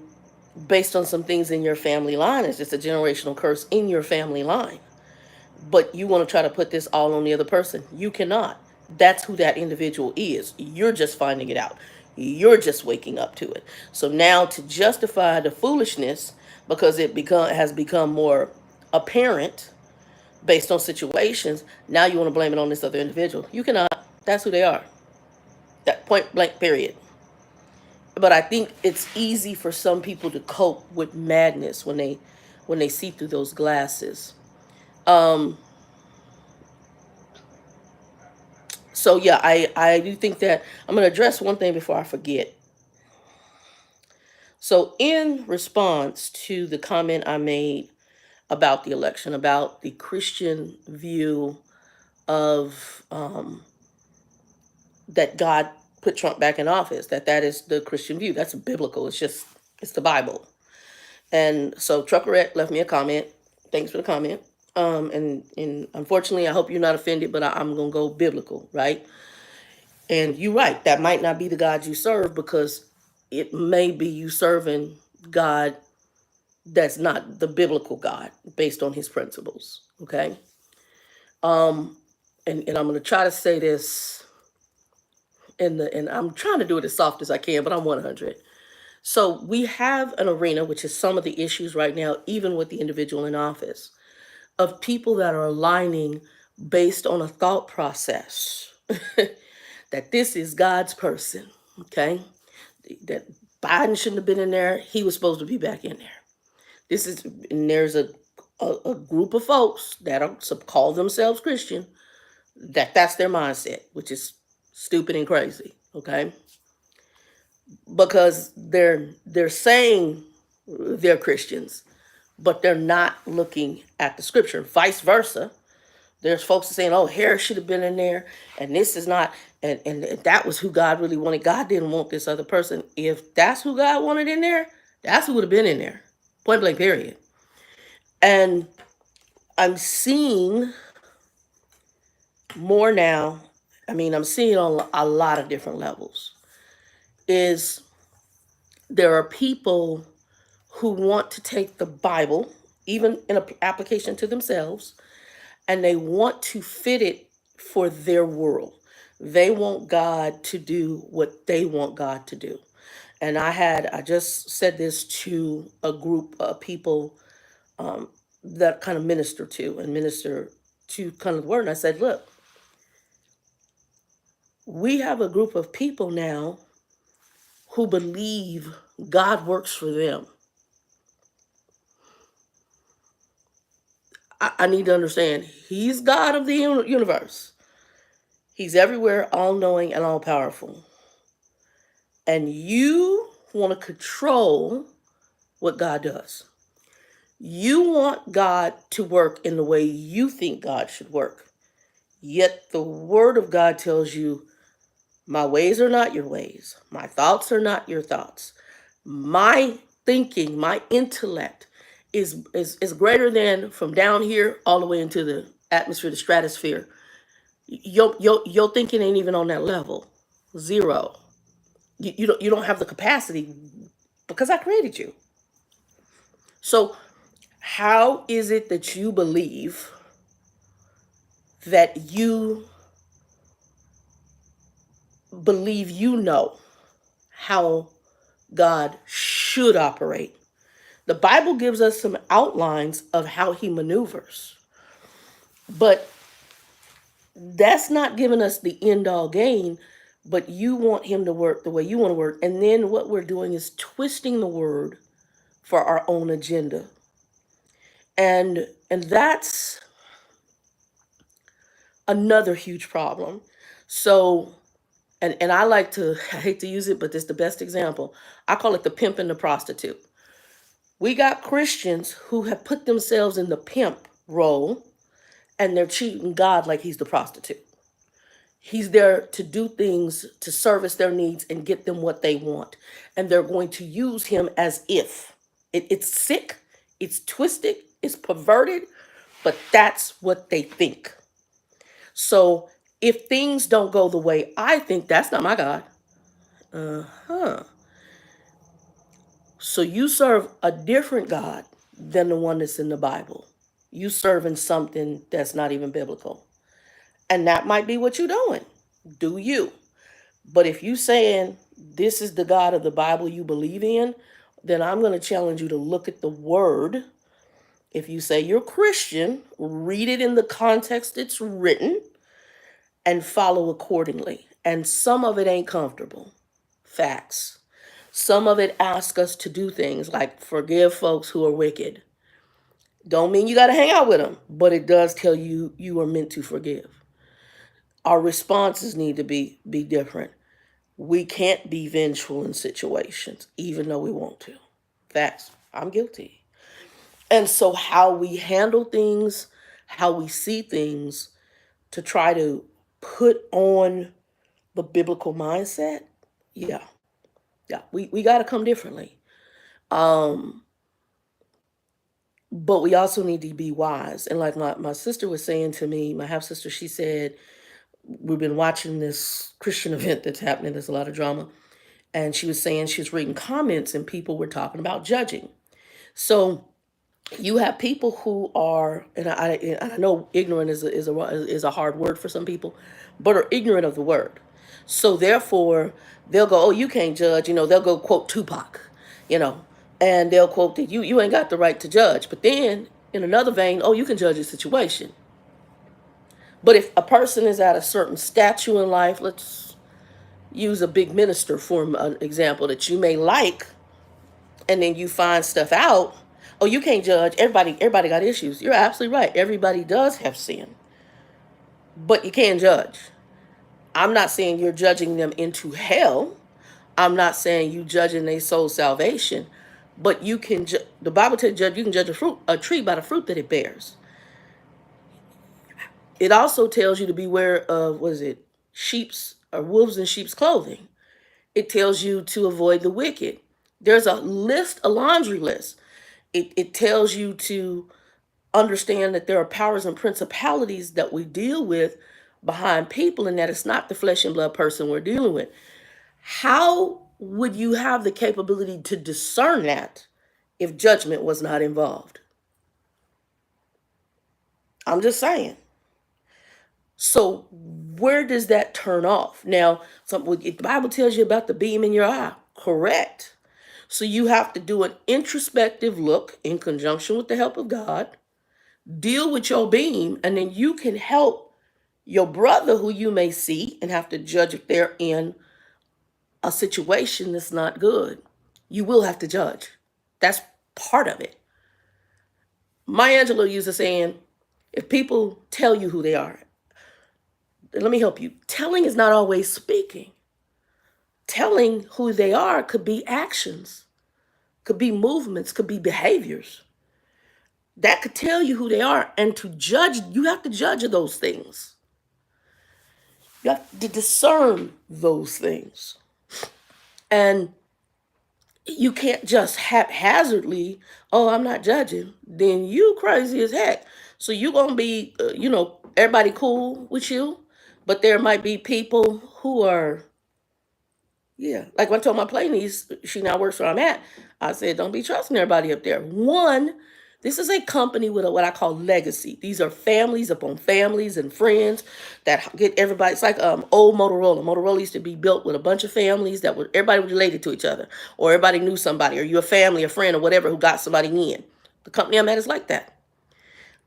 based on some things in your family line, it's just a generational curse in your family line. But you want to try to put this all on the other person. You cannot. That's who that individual is. You're just finding it out. You're just waking up to it. So now to justify the foolishness because has become more apparent based on situations, now you want to blame it on this other individual. You cannot. That's who they are. That point blank period. But I think it's easy for some people to cope with madness when they see through those glasses. Um, so yeah, I do think that I'm going to address one thing before I forget. So in response to the comment I made about the election, about the Christian view of that God put Trump back in office, that is the Christian view. That's biblical. It's the Bible. And so Truckerette left me a comment. Thanks for the comment. And unfortunately, I hope you're not offended, but I'm going to go biblical, right? And you're right. That might not be the God you serve, because it may be you serving God that's not the biblical God based on his principles. Okay. And I'm going to try to say this and I'm trying to do it as soft as I can, but I'm 100. So we have an arena, which is some of the issues right now, even with the individual in office, of people that are aligning based on a thought process that this is God's person, okay? That Biden shouldn't have been in there. He was supposed to be back in there. And there's a group of folks that call themselves Christian, that's their mindset, which is stupid and crazy, okay? Because they're saying they're Christians, but they're not looking at the scripture. Vice versa. There's folks saying, oh, Harris should have been in there, and this is not, and that was who God really wanted. God didn't want this other person. If that's who God wanted in there, that's who would have been in there. Point blank, period. And I'm seeing more now. I mean, I'm seeing on a lot of different levels. Is there are people who want to take the Bible, even in an application to themselves, and they want to fit it for their world. They want God to do what they want God to do. And I just said this to a group of people that kind of minister to kind of the word. And I said, look, we have a group of people now who believe God works for them. I need to understand, he's God of the universe. He's everywhere, all-knowing and all-powerful. And you want to control what God does. You want God to work in the way you think God should work. Yet the word of God tells you, my ways are not your ways. My thoughts are not your thoughts. My thinking, my intellect is greater than from down here all the way into the atmosphere, the stratosphere. Your thinking ain't even on that level. Zero. You don't have the capacity because I created you. So how is it that you believe that you know how God should operate? The Bible gives us some outlines of how he maneuvers, but that's not giving us the end all gain. But you want him to work the way you want to work. And then what we're doing is twisting the word for our own agenda. And that's another huge problem. So, and I like to, I hate to use it, but this is the best example. I call it the pimp and the prostitute. We got Christians who have put themselves in the pimp role and they're treating God like he's the prostitute. He's there to do things to service their needs and get them what they want. And they're going to use him as if. It's sick, it's twisted, it's perverted, but that's what they think. So if things don't go the way I think, that's not my God. So you serve a different God than the one that's in the Bible. You serving something that's not even biblical. And that might be what you're doing. Do you? But if you saying this is the God of the Bible you believe in, then I'm going to challenge you to look at the word. If you say you're Christian, read it in the context it's written and follow accordingly. And some of it ain't comfortable. Facts. Some of it asks us to do things like forgive folks who are wicked. Don't mean you got to hang out with them, but it does tell you you are meant to forgive. Our responses need to be different. We can't be vengeful in situations, even though we want to. Facts. I'm guilty. And so how we handle things, how we see things to try to put on the biblical mindset, yeah. We got to come differently. But we also need to be wise. And like my sister was saying to me, my half sister, she said, we've been watching this Christian event that's happening. There's a lot of drama. And she was saying she was reading comments and people were talking about judging. So you have people who are, and I know ignorant is a hard word for some people, but are ignorant of the word. So therefore, they'll go, oh, you can't judge. They'll go quote Tupac, and they'll quote that you ain't got the right to judge. But then in another vein, oh, you can judge a situation. But if a person is at a certain stature in life, let's use a big minister for an example that you may like, and then you find stuff out. Oh, you can't judge. Everybody got issues. You're absolutely right. Everybody does have sin. But you can't judge. I'm not saying you're judging them into hell. I'm not saying you judging their soul salvation. But you can the Bible tells you can judge a tree by the fruit that it bears. It also tells you to beware of, what is it, sheep's or wolves in sheep's clothing. It tells you to avoid the wicked. There's a list, a laundry list. It tells you to understand that there are powers and principalities that we deal with behind people, and that it's not the flesh and blood person we're dealing with. How would you have the capability to discern that if judgment was not involved? I'm just saying. So where does that turn off? Now, the Bible tells you about the beam in your eye, correct? So you have to do an introspective look in conjunction with the help of God, deal with your beam, and then you can help your brother who you may see and have to judge if they're in a situation that's not good. You will have to judge. That's part of it. Maya Angelou used to saying, if people tell you who they are, let me help you. Telling is not always speaking. Telling who they are could be actions, could be movements, could be behaviors. That could tell you who they are. And to judge, you have to judge those things. You have to discern those things. And you can't just haphazardly, oh, I'm not judging. Then you crazy as heck. So you're going to be, everybody cool with you. But there might be people who are, yeah. Like when I told my play niece, she now works where I'm at. I said, don't be trusting everybody up there. One, this is a company with what I call legacy. These are families upon families and friends that get everybody. It's like old Motorola. Motorola used to be built with a bunch of families that were everybody was related to each other, or everybody knew somebody, or you a family, a friend, or whatever who got somebody in. The company I'm at is like that.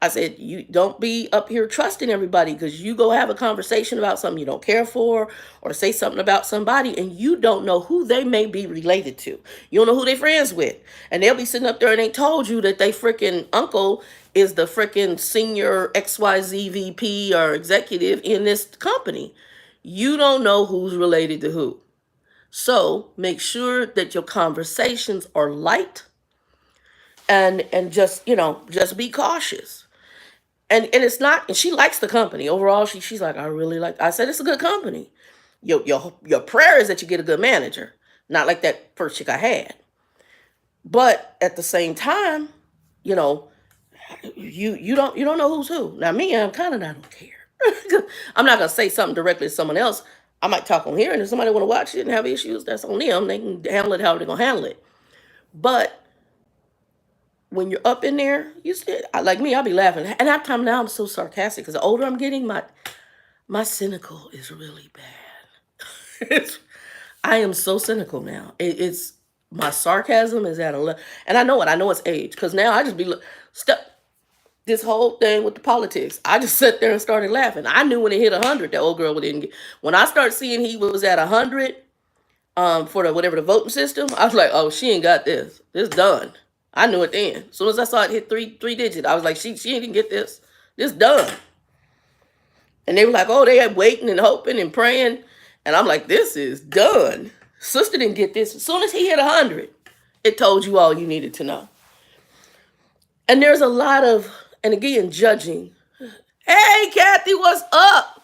I said, you don't be up here trusting everybody, because you go have a conversation about something you don't care for, or say something about somebody and you don't know who they may be related to. You don't know who they're friends with. And they'll be sitting up there and they told you that they freaking uncle is the freaking senior XYZ VP or executive in this company. You don't know who's related to who. So make sure that your conversations are light, and just be cautious. And it's not, and she likes the company. Overall, she's like, I really like, I said, it's a good company. Your prayer is that you get a good manager. Not like that first chick I had. But at the same time, you don't know who's who. Now me, I'm kind of, I don't care. I'm not gonna say something directly to someone else. I might talk on here, and if somebody want to watch it and have issues, that's on them. They can handle it however they're gonna handle it. But when you're up in there, you still, like me, I'll be laughing. And that time now I'm so sarcastic, because the older I'm getting, my cynical is really bad. I am so cynical now. It's my sarcasm is at a level, and I know it. I know it's age, because now I just be stuck. This whole thing with the politics, I just sat there and started laughing. I knew when it hit 100, that old girl didn't get. When I started seeing he was at 100, for the voting system, I was like, oh, she ain't got this. This done. I knew it then. As soon as I saw it hit three digits, I was like, she ain't even get this. This done. And they were like, oh, they had waiting and hoping and praying. And I'm like, this is done. Sister didn't get this. As soon as he hit 100, it told you all you needed to know. And there's a lot of, and again, judging. Hey, Kathy, what's up?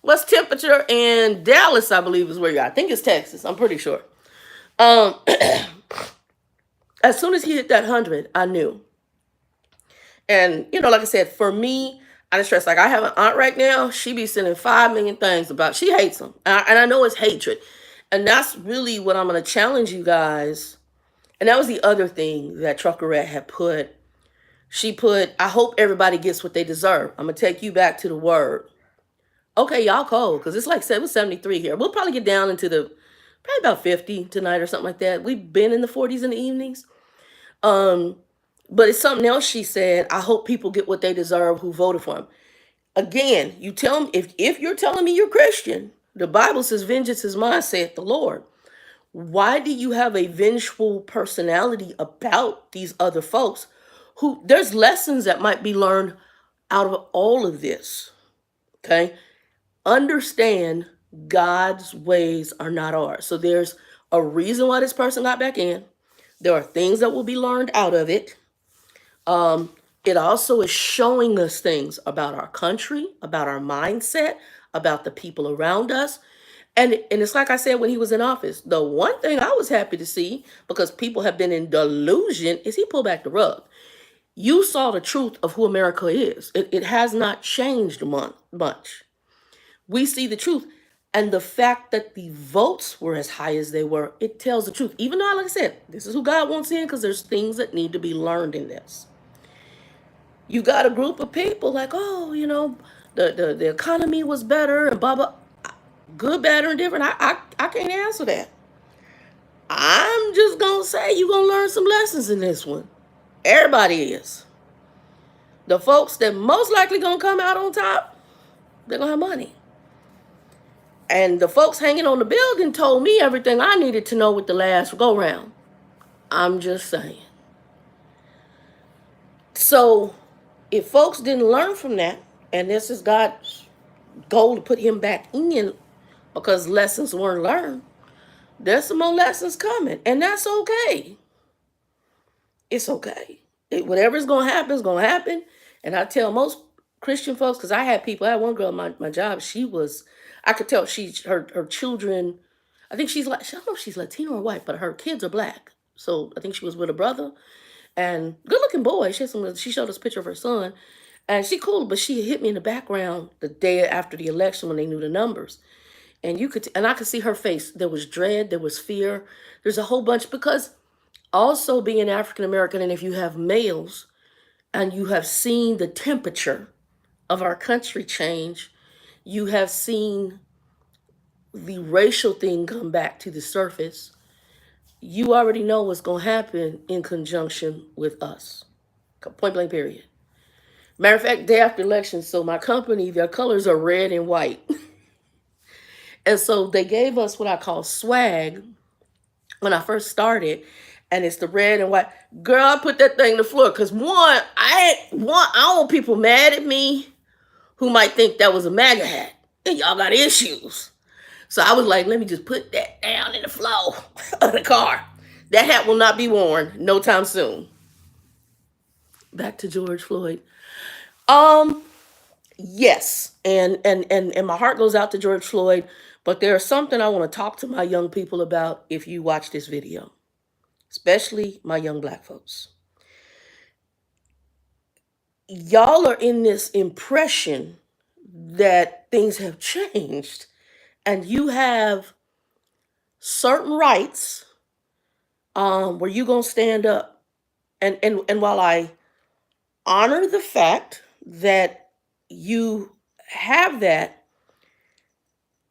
What's temperature in Dallas, I believe is where you're at. I think it's Texas. I'm pretty sure. As soon as he hit that 100, I knew. And, like I said, for me, I just stress, like I have an aunt right now. She be sending 5 million things about, she hates them. And I know it's hatred. And that's really what I'm going to challenge you guys. And that was the other thing that Truckerette had put. She put, I hope everybody gets what they deserve. I'm going to take you back to the word. Okay, y'all cold, because it's like, it was 73 here. We'll probably get down into probably about 50 tonight or something like that. We've been in the 40s in the evenings. But it's something else she said. I hope people get what they deserve who voted for him. Again, you tell me, if you're telling me you're Christian, the Bible says, vengeance is mine, saith the Lord. Why do you have a vengeful personality about these other folks who there's lessons that might be learned out of all of this? Okay. Understand God's ways are not ours. So there's a reason why this person got back in. There are things that will be learned out of it. It also is showing us things about our country, about our mindset, about the people around us. And it's like I said when he was in office, the one thing I was happy to see, because people have been in delusion, is he pulled back the rug. You saw the truth of who America is. It has not changed much. We see the truth. And the fact that the votes were as high as they were, it tells the truth. Even though, like I said, this is who God wants in, because there's things that need to be learned in this. You got a group of people like, oh, the economy was better and blah, blah. Good, better, and different. I can't answer that. I'm just going to say you're going to learn some lessons in this one. Everybody is. The folks that most likely going to come out on top, they're going to have money. And the folks hanging on the building told me everything I needed to know with the last go round. I'm just saying. So if folks didn't learn from that, and this is God's goal to put him back in because lessons weren't learned, there's some more lessons coming. And that's okay. It's okay. Whatever's going to happen is going to happen. And I tell most Christian folks, because I had one girl at my job, I could tell her children, I think I don't know if she's Latino or white, but her kids are black. So I think she was with a brother, and good looking boy. She showed us a picture of her son, and she cool, but she hit me in the background the day after the election when they knew the numbers. And I could see her face. There was dread, there was fear. There's a whole bunch, because also being African American, and if you have males and you have seen the temperature of our country change, you have seen the racial thing come back to the surface, you already know what's going to happen in conjunction with us. Point blank, period. Matter of fact, day after election, so my company, their colors are red and white. And so they gave us what I call swag when I first started, and it's the red and white. Girl, I put that thing on the floor because I don't want people mad at me who might think that was a MAGA hat, and y'all got issues. So I was like, let me just put that down in the floor of the car. That hat will not be worn no time soon. Back to George Floyd. Yes, and my heart goes out to George Floyd, but there's something I want to talk to my young people about if you watch this video, especially my young black folks. Y'all are in this impression that things have changed, and you have certain rights where you're going to stand up. And while I honor the fact that you have that,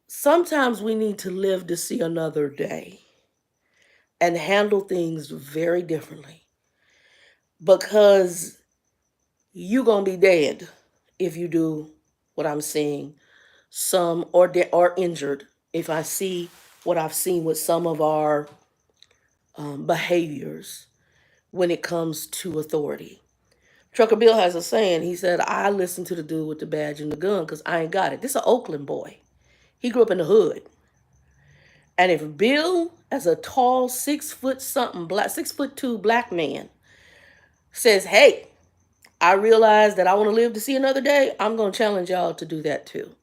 sometimes we need to live to see another day and handle things very differently, because you're going to be dead if you do what I'm seeing, some or injured, if I see what I've seen with some of our behaviors when it comes to authority. Trucker Bill has a saying. He said, I listen to the dude with the badge and the gun because I ain't got it. This is an Oakland boy. He grew up in the hood. And if Bill, as a tall 6'2" black man, says, hey, I realize that I want to live to see another day, I'm going to challenge y'all to do that too.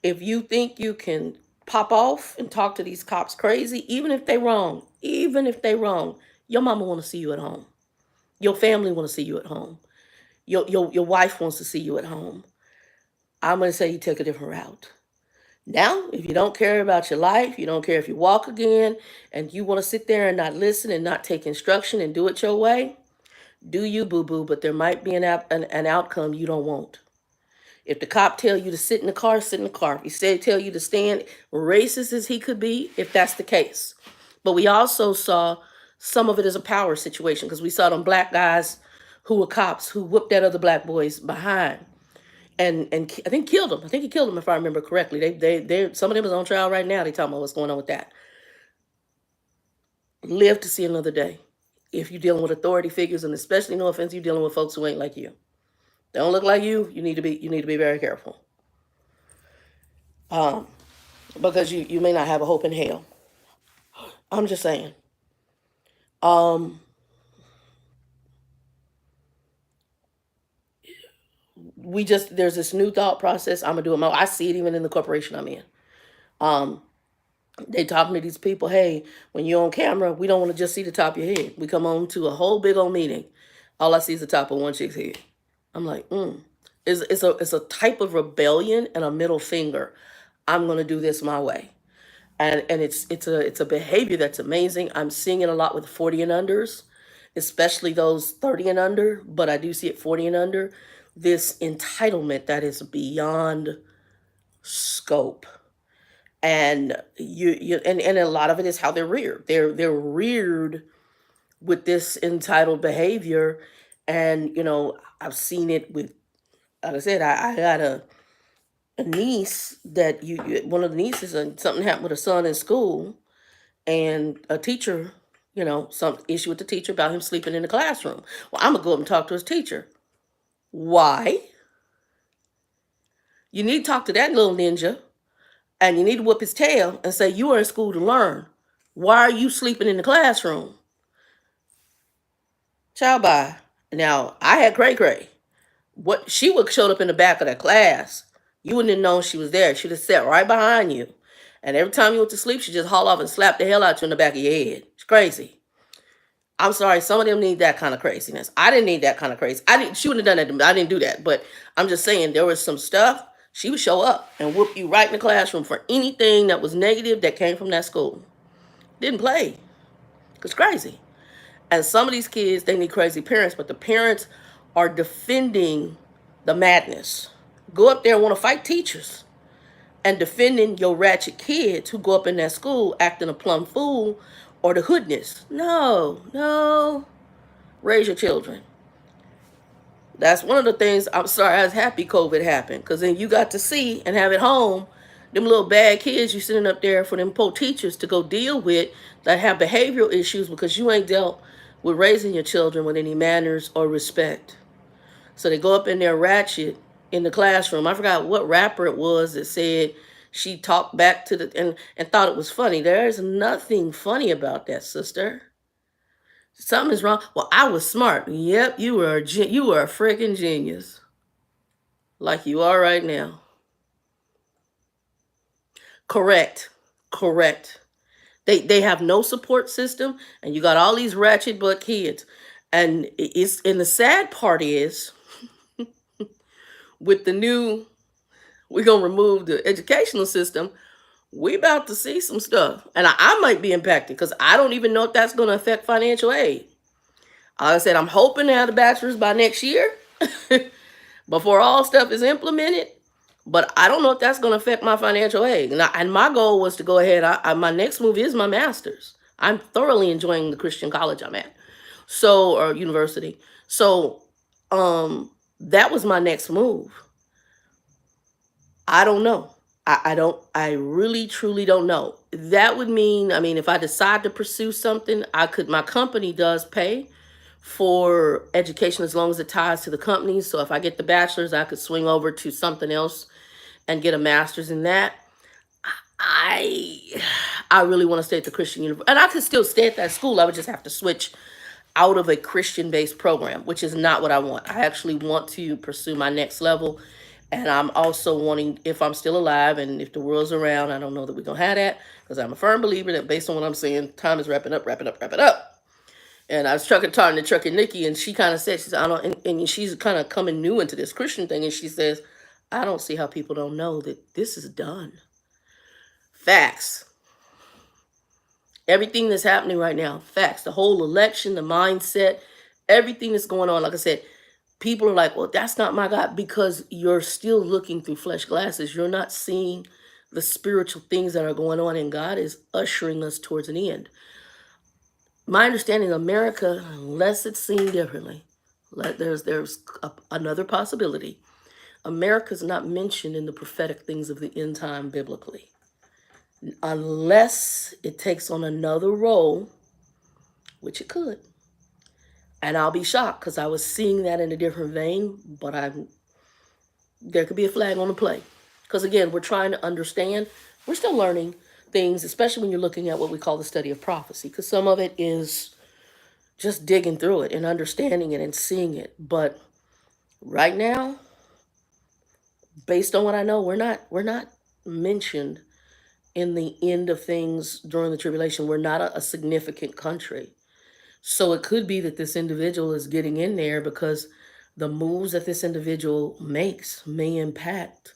If you think you can pop off and talk to these cops crazy, even if they wrong, your mama want to see you at home. Your family want to see you at home. Your wife wants to see you at home. I'm going to say you take a different route. Now, if you don't care about your life, you don't care if you walk again, and you want to sit there and not listen and not take instruction and do it your way, do you, boo-boo, but there might be an outcome you don't want. If the cop tell you to sit in the car, sit in the car. If he tell you to stand, racist as he could be, if that's the case. But we also saw some of it as a power situation, because we saw them black guys who were cops who whooped that other black boys behind. and I think killed him. I think he killed him if I remember correctly. They some of them is on trial right now. They talking about what's going on with that. Live to see another day. If you're dealing with authority figures, and especially, no offense, you're dealing with folks who ain't like you. They don't look like you. You need to be very careful. Because you may not have a hope in hell. I'm just saying. Um, there's this new thought process. I'm gonna do it. I see it even in the corporation I'm in. Um, they talking to these people. Hey, when you're on camera, we don't want to just see the top of your head. We come on to a whole big old meeting. All I see is the top of one chick's head. I'm like, it's a type of rebellion and a middle finger. I'm gonna do this my way. And it's a behavior that's amazing. I'm seeing it a lot with 40 and unders, especially those 30 and under, but I do see it 40 and under. This entitlement that is beyond scope. And and a lot of it is how they're reared. They're reared with this entitled behavior. And I've seen it with, like I said, I got a niece that one of the nieces, and something happened with her son in school, and a teacher, some issue with the teacher about him sleeping in the classroom. Well, I'm gonna go up and talk to his teacher. Why? You need to talk to that little ninja, and you need to whip his tail and say, you are in school to learn. Why are you sleeping in the classroom? Ciao, bye. Now, I had cray cray. What, she would showed up in the back of the class. You wouldn't have known she was there. She'd have sat right behind you. And every time you went to sleep, she'd just haul off and slap the hell out you in the back of your head. It's crazy. I'm sorry, some of them need that kind of craziness. I didn't need that kind of crazy. She wouldn't have done that to me. I didn't do that. But I'm just saying, there was some stuff. She would show up and whoop you right in the classroom for anything that was negative that came from that school. Didn't play. It's crazy. And some of these kids, they need crazy parents, but the parents are defending the madness. Go up there and want to fight teachers and defending your ratchet kids who go up in that school acting a plumb fool or the hoodness. No. Raise your children. That's one of the things. I'm sorry, I was happy COVID happened, because then you got to see and have at home them little bad kids you sitting up there for them poor teachers to go deal with that have behavioral issues because you ain't dealt with raising your children with any manners or respect. So they go up in there ratchet in the classroom. I forgot what rapper it was that said she talked back to and thought it was funny. There is nothing funny about that, sister. Something is wrong. Well, I was smart. Yep, you were a freaking genius. Like you are right now. Correct. They have no support system, and you got all these ratchet butt kids. And the sad part is with the new, we're gonna remove the educational system, we about to see some stuff. And I might be impacted because I don't even know if that's gonna affect financial aid. Like I said, I'm hoping to have the bachelor's by next year before all stuff is implemented. But I don't know if that's going to affect my financial aid. And my goal was to go ahead. My next move is my master's. I'm thoroughly enjoying the Christian college I'm at, or university. So that was my next move. I don't know. I really, truly don't know. That would mean, if I decide to pursue something, my company does pay for education as long as it ties to the company. So if I get the bachelor's, I could swing over to something else and get a master's in that. I really want to stay at the Christian university, and I could still stay at that school. I would just have to switch out of a Christian-based program, which is not what I want. I actually want to pursue my next level, and I'm also wanting, if I'm still alive and if the world's around, I don't know that we're going to have that, because I'm a firm believer that based on what I'm saying, time is wrapping up. And I was talking to Trucker Nikki, and she kind of said, she said, I don't, and she's kind of coming new into this Christian thing, and she says, I don't see how people don't know that this is done. Facts. Everything that's happening right now, facts. The whole election, the mindset, everything that's going on. Like I said, people are like, well, that's not my God, because you're still looking through flesh glasses. You're not seeing the spiritual things that are going on, and God is ushering us towards an end. My understanding of America, unless it's seen differently, there's another possibility. America's not mentioned in the prophetic things of the end time biblically, unless it takes on another role, which it could. And I'll be shocked because I was seeing that in a different vein, but there could be a flag on the play. Because again, we're trying to understand, we're still learning things, especially when you're looking at what we call the study of prophecy, because some of it is just digging through it and understanding it and seeing it. But right now, based on what I know, we're not mentioned in the end of things during the tribulation. We're not a significant country. So it could be that this individual is getting in there because the moves that this individual makes may impact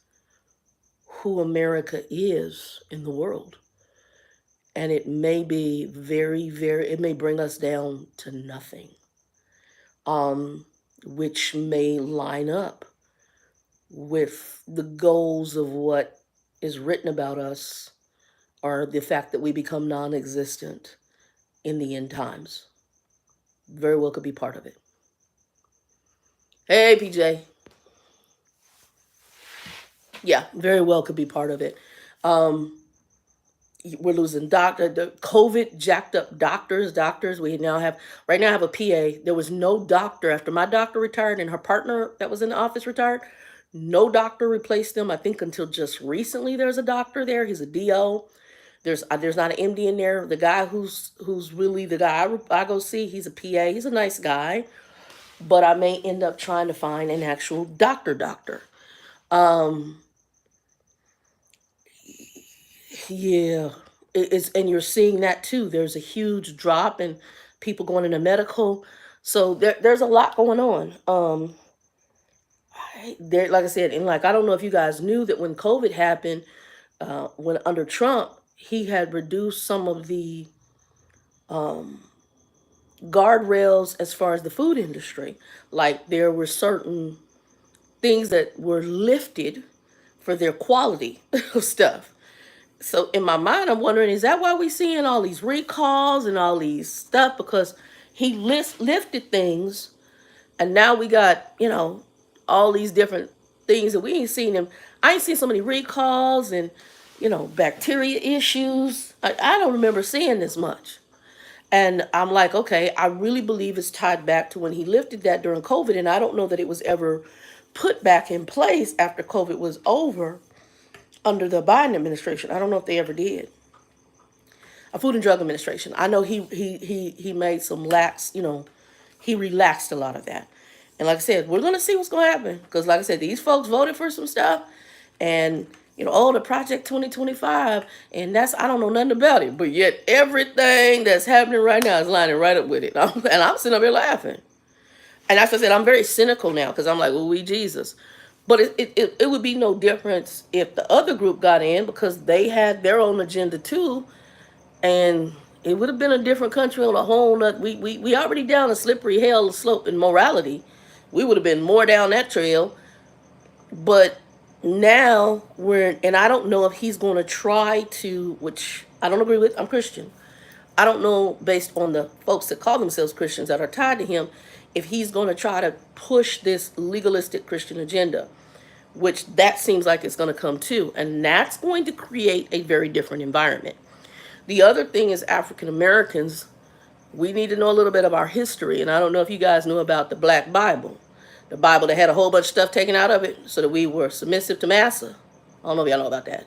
who America is in the world. And it may be it may bring us down to nothing, which may line up with the goals of what is written about us, or the fact that we become non-existent in the end times. Very well could be part of it. Hey, PJ. Yeah, very well could be part of it. We're losing the COVID jacked up doctors. We now have, right now I have a PA. There was no doctor after my doctor retired and her partner that was in the office retired. No doctor replaced them. I think until just recently there's a doctor there. He's a DO. There's not an MD in there. The guy who's really the guy I go see, he's a PA. He's a nice guy, but I may end up trying to find an actual doctor. Yeah, it's, and you're seeing that too. There's a huge drop in people going into medical. So there's a lot going on. There, like I said, and like I don't know if you guys knew that when COVID happened, when under Trump, he had reduced some of the guardrails as far as the food industry. Like there were certain things that were lifted for their quality of stuff. So in my mind, I'm wondering, is that why we seeing all these recalls and all these stuff? Because he lifted things, and now we got, all these different things that we ain't seen him. I ain't seen so many recalls and, bacteria issues. I don't remember seeing this much. And I'm like, okay, I really believe it's tied back to when he lifted that during COVID. And I don't know that it was ever put back in place after COVID was over under the Biden administration. I don't know if they ever did. A Food and Drug Administration. I know he made some he relaxed a lot of that. And like I said, we're gonna see what's gonna happen. Because like I said, these folks voted for some stuff, and the Project 2025, and I don't know nothing about it, but yet everything that's happening right now is lining right up with it. And I'm sitting up here laughing. And as I said, I'm very cynical now because I'm like, well, we Jesus. But it would be no difference if the other group got in, because they had their own agenda too, and it would have been a different country on a whole nother. We already down a slippery hell slope in morality. We would have been more down that trail. But now and I don't know if he's going to try to, which I don't agree with. I'm Christian. I don't know, based on the folks that call themselves Christians that are tied to him, if he's going to try to push this legalistic Christian agenda, which that seems like it's going to come to. And that's going to create a very different environment. The other thing is African Americans, we need to know a little bit of our history. And I don't know if you guys know about the Black Bible. The Bible that had a whole bunch of stuff taken out of it so that we were submissive to massa. I don't know if y'all know about that.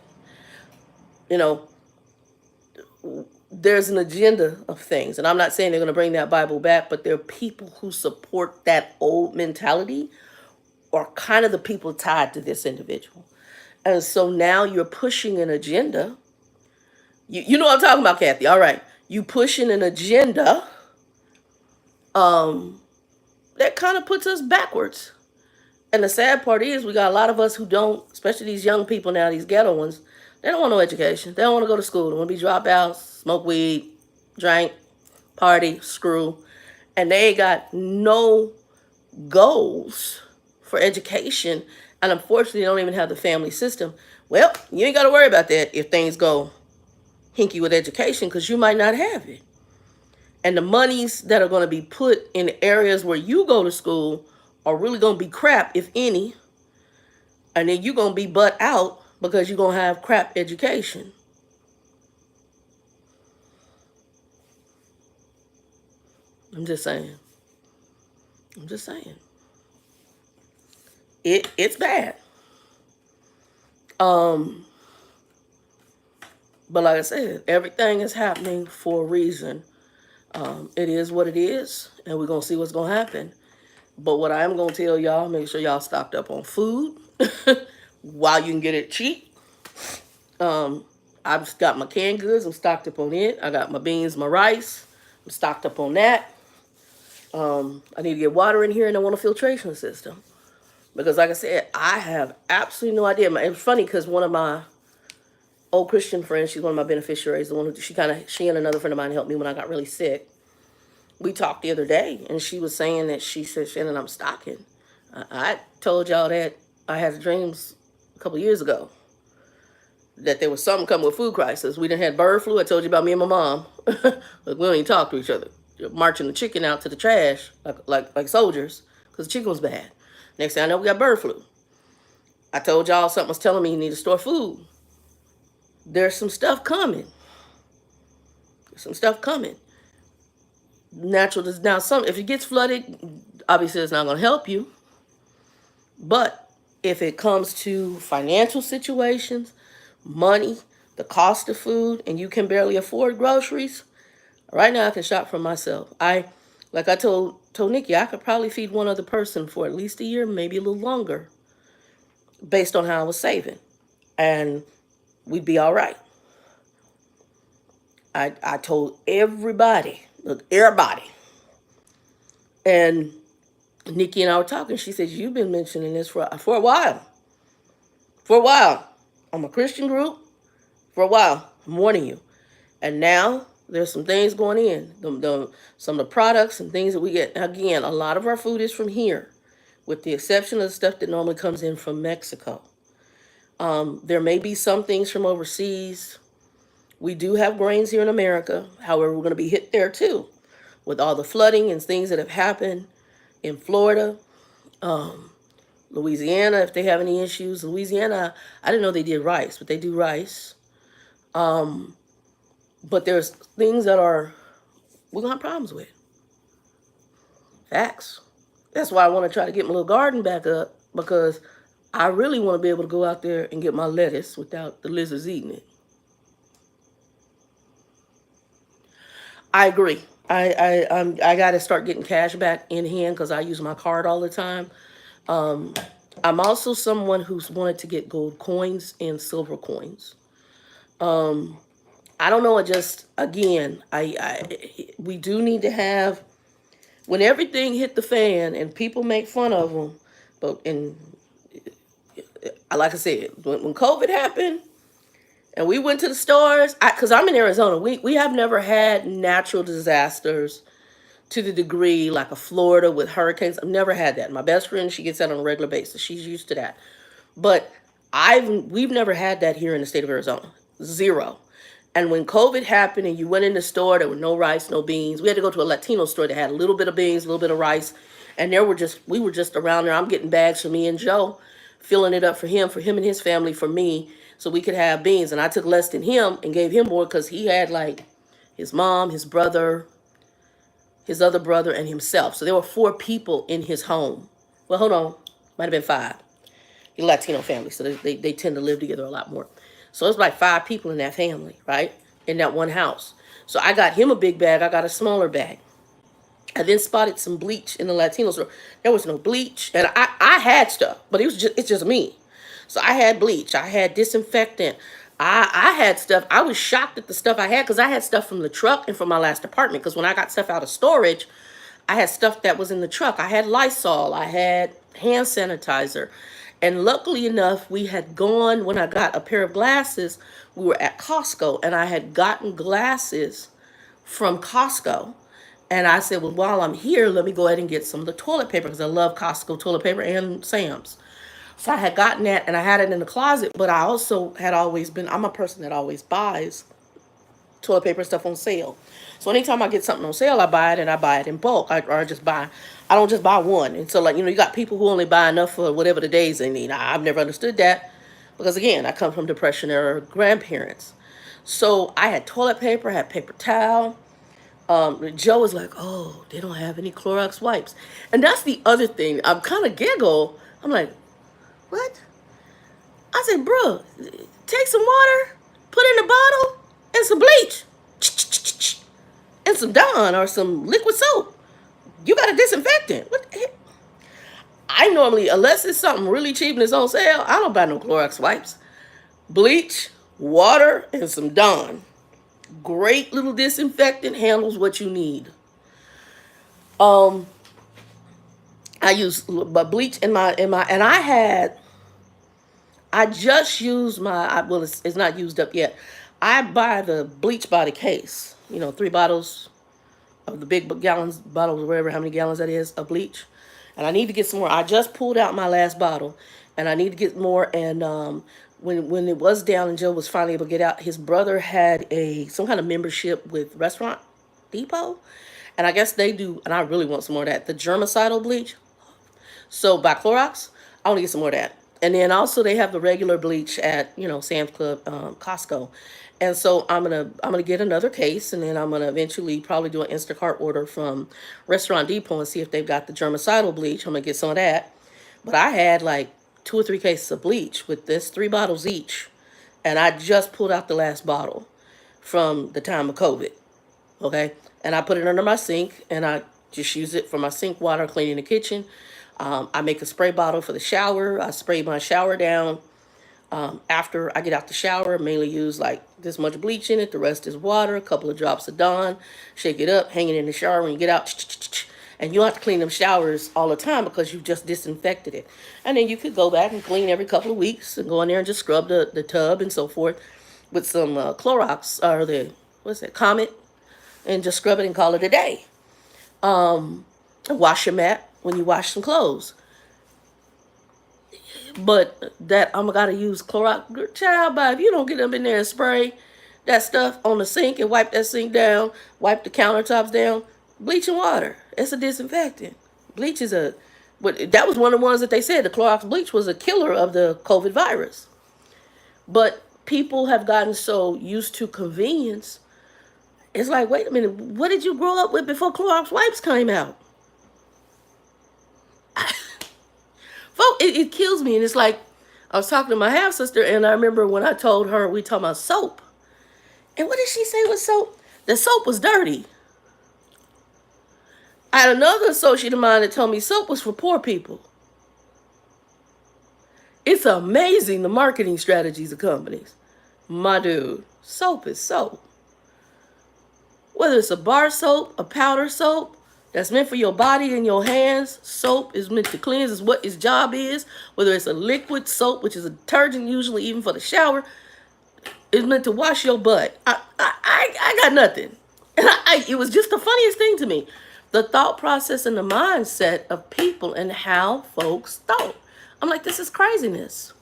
There's an agenda of things. And I'm not saying they're going to bring that Bible back, but there are people who support that old mentality, or kind of the people tied to this individual. And so now you're pushing an agenda. You know what I'm talking about, Kathy. All right. You pushing an agenda that kind of puts us backwards. And the sad part is we got a lot of us who don't, especially these young people now, these ghetto ones, they don't want no education. They don't want to go to school. They want to be dropouts, smoke weed, drink, party, screw. And they ain't got no goals for education. And unfortunately, they don't even have the family system. Well, you ain't got to worry about that if things go hinky with education, because you might not have it. And the monies that are going to be put in areas where you go to school are really going to be crap, if any. And then you're going to be butt out because you're going to have crap education. I'm just saying. I'm just saying. It's bad. Um, but like I said, everything is happening for a reason. It is what it is, and we're gonna see what's gonna happen. But what I am gonna tell y'all, make sure y'all stocked up on food while you can get it cheap. I've got my canned goods. I'm stocked up on it. I got my beans, my rice. I'm stocked up on that. I need to get water in here, and I want a filtration system. Because like I said, I have absolutely no idea. It's funny because one of my old Christian friends, she's one of my beneficiaries, the one who she and another friend of mine helped me when I got really sick. We talked the other day, and she was saying that she said, Shannon, I'm stocking. I told y'all that I had dreams a couple of years ago that there was something coming with food crisis. We done had bird flu. I told you about me and my mom. Look, we don't even talk to each other. You're marching the chicken out to the trash like soldiers because the chicken was bad. Next thing I know, we got bird flu. I told y'all something was telling me you need to store food. There's some stuff coming. There's some stuff coming. Natural now some if it gets flooded, obviously it's not going to help you. But if it comes to financial situations, money, the cost of food, and you can barely afford groceries, right now I can shop for myself. Like I told Nikki, I could probably feed one other person for at least a year, maybe a little longer, based on how I was saving. And we'd be all right. I told everybody, look, everybody. And Nikki and I were talking. She said, you've been mentioning this for a while. For a while. On my Christian group, for a while. I'm warning you. And now there's some things going in. Some of the products and things that we get. Again, a lot of our food is from here, with the exception of the stuff that normally comes in from Mexico. There may be some things from overseas. We do have grains here in America. However, we're going to be hit there too, with all the flooding and things that have happened in Florida, Louisiana, if they have any issues. Louisiana, I didn't know they did rice, but they do rice. But there's things that we're going to have problems with. Facts. That's why I want to try to get my little garden back up, because I really want to be able to go out there and get my lettuce without the lizards eating it. I agree. I got to start getting cash back in hand because I use my card all the time. I'm also someone who's wanted to get gold coins and silver coins. I don't know. It just, again, we do need to have, when everything hit the fan and people make fun of them, like I said, when COVID happened and we went to the stores, because I'm in Arizona, we have never had natural disasters to the degree like a Florida with hurricanes. I've never had that. My best friend, she gets that on a regular basis. She's used to that. But we've never had that here in the state of Arizona. Zero. And when COVID happened and you went in the store, there were no rice, no beans. We had to go to a Latino store that had a little bit of beans, a little bit of rice. And we were just around there. I'm getting bags for me and Joe, filling it up for him and his family, for me, so we could have beans. And I took less than him and gave him more because he had like his mom, his brother, his other brother, and himself. So there were 4 people in his home. Well, hold on. Might have been 5. He's a Latino family, so they tend to live together a lot more. So it's like 5 people in that family, right? In that one house. So I got him a big bag. I got a smaller bag. I then spotted some bleach in the Latino store. There was no bleach. And I had stuff, but it's just me. So I had bleach. I had disinfectant. I had stuff. I was shocked at the stuff I had because I had stuff from the truck and from my last apartment. Because when I got stuff out of storage, I had stuff that was in the truck. I had Lysol. I had hand sanitizer. And luckily enough, we had gone, when I got a pair of glasses, we were at Costco, and I had gotten glasses from Costco. And I said, well, while I'm here, let me go ahead and get some of the toilet paper, because I love Costco toilet paper and Sam's. So I had gotten that, and I had it in the closet, but I also had always been, I'm a person that always buys toilet paper and stuff on sale. So anytime I get something on sale, I buy it, and I buy it in bulk. I just buy. I don't just buy one. And so, like, you got people who only buy enough for whatever the days they need. I've never understood that because, again, I come from Depression era grandparents. So I had toilet paper, I had paper towel. Joe was like, "Oh, they don't have any Clorox wipes," and that's the other thing. I'm kind of giggle. I'm like, "What?" I said, "Bro, take some water, put it in a bottle, and some bleach, and some Dawn or some liquid soap. You got a disinfectant." What the heck? I normally, unless it's something really cheap and it's on sale, I don't buy no Clorox wipes. Bleach, water, and some Dawn. Great little disinfectant, handles what you need. I use bleach in my, and I just used my, well, it's not used up yet. I buy the bleach by the case, 3 bottles of the big gallons, bottles, whatever, how many gallons that is, of bleach. And I need to get some more. I just pulled out my last bottle, and I need to get more. And when it was down and Joe was finally able to get out, his brother had some kind of membership with Restaurant Depot. And I guess they do, and I really want some more of that, the germicidal bleach. So by Clorox, I want to get some more of that. And then also they have the regular bleach at, Sam's Club, Costco. And so I'm gonna get another case, and then I'm gonna eventually probably do an Instacart order from Restaurant Depot and see if they've got the germicidal bleach. I'm gonna get some of that. But I had like 2 or 3 cases of bleach with this 3 bottles each, and I just pulled out the last bottle from the time of COVID. Okay, and I put it under my sink, and I just use it for my sink water, cleaning the kitchen. I make a spray bottle for the shower. I spray my shower down. After I get out the shower, I mainly use like this much bleach in it. The rest is water, a couple of drops of Dawn. Shake it up, hang it in the shower when you get out. And you don't have to clean them showers all the time because you just disinfected it. And then you could go back and clean every couple of weeks and go in there and just scrub the tub and so forth with some Clorox or Comet, and just scrub it and call it a day. Wash your mat when you wash some clothes. But that I'm gotta use Clorox, child, but if you don't get up in there and spray that stuff on the sink and wipe that sink down, wipe the countertops down, bleach and water. It's a disinfectant. Bleach is but that was one of the ones that they said the Clorox bleach was a killer of the COVID virus. But people have gotten so used to convenience. It's like, wait a minute, what did you grow up with before Clorox wipes came out? Folks, it kills me. And it's like, I was talking to my half-sister, and I remember when I told her, we talking about soap. And what did she say with soap? The soap was dirty. I had another associate of mine that told me soap was for poor people. It's amazing the marketing strategies of companies. My dude, soap is soap. Whether it's a bar soap, a powder soap, that's meant for your body and your hands. Soap is meant to cleanse, is what its job is. Whether it's a liquid soap, which is a detergent usually even for the shower, it's meant to wash your butt. I got nothing. And it was just the funniest thing to me. The thought process and the mindset of people and how folks thought. I'm like, this is craziness.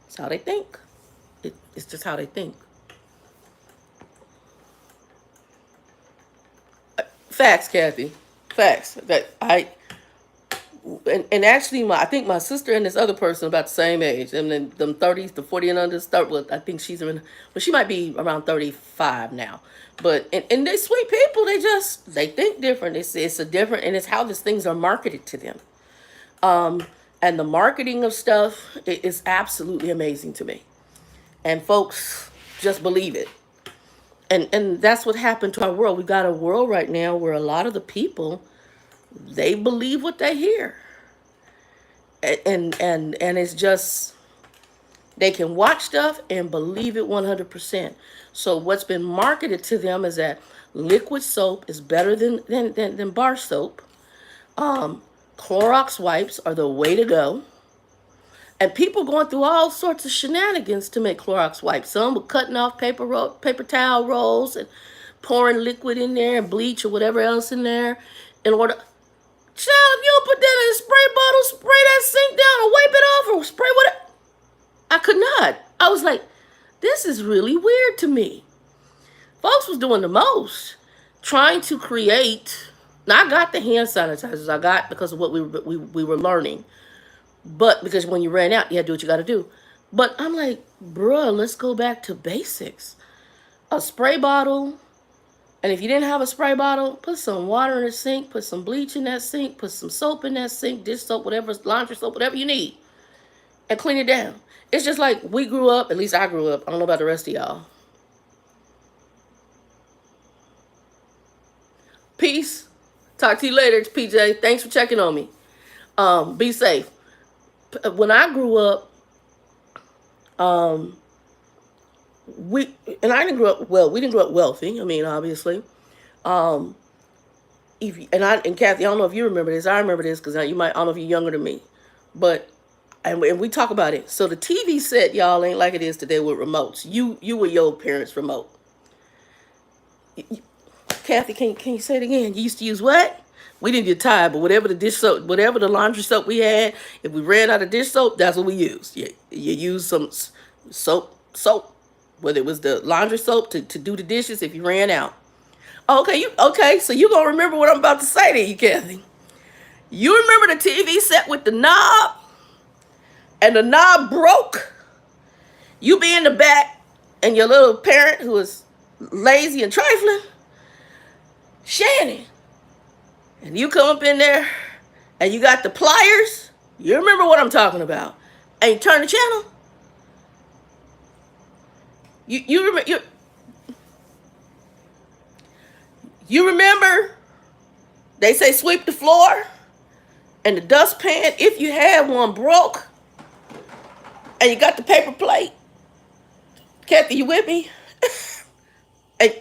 It's how they think. It's just how they think. Facts, Kathy. Facts. That and actually, I think my sister and this other person about the same age, and then them 30s to 40 and under start. Well, I think she might be around 35 now. But and they sweet people. They think different. It's a different, and it's how these things are marketed to them. And the marketing of stuff is absolutely amazing to me. And folks just believe it. And that's what happened to our world. We got a world right now where a lot of the people, they believe what they hear. And it's just, they can watch stuff and believe it 100%. So what's been marketed to them is that liquid soap is better than bar soap. Clorox wipes are the way to go. And people going through all sorts of shenanigans to make Clorox wipes. Some were cutting off paper towel rolls and pouring liquid in there and bleach or whatever else in there in order. Child, if you don't put that in a spray bottle, spray that sink down or wipe it off or spray whatever. I could not. I was like, this is really weird to me. Folks was doing the most, trying to create. Now I got the hand sanitizers. I got because of what we were learning. But because when you ran out, you had to do what you got to do. But I'm like, bruh, let's go back to basics. A spray bottle. And if you didn't have a spray bottle, put some water in the sink, put some bleach in that sink, put some soap in that sink, dish soap, whatever, laundry soap, whatever you need, and clean it down. It's just like we grew up, at least I grew up. I don't know about the rest of y'all. Peace. Talk to you later, PJ. Thanks for checking on me. Be safe. When I grew up, we didn't grow up well. We didn't grow up wealthy. I mean, obviously. And Kathy, I don't know if you remember this. I remember this because I don't know if you're younger than me, but and we talk about it. So the TV set, y'all, ain't like it is today with remotes. You were your parents' remote. Kathy, can you say it again? You used to use what? We didn't get Tide, but whatever the dish soap, whatever the laundry soap we had, if we ran out of dish soap, that's what we used. You use some soap, whether it was the laundry soap to do the dishes if you ran out. Okay, so you gonna remember what I'm about to say to you, Kathy. You remember the TV set with the knob, and the knob broke? You be in the back, and your little parent who is lazy and trifling, Shannon, and you come up in there, and you got the pliers. You remember what I'm talking about? And you turn the channel. You remember? They say sweep the floor, and the dustpan, if you had one, broke, and you got the paper plate. Kathy, you with me? And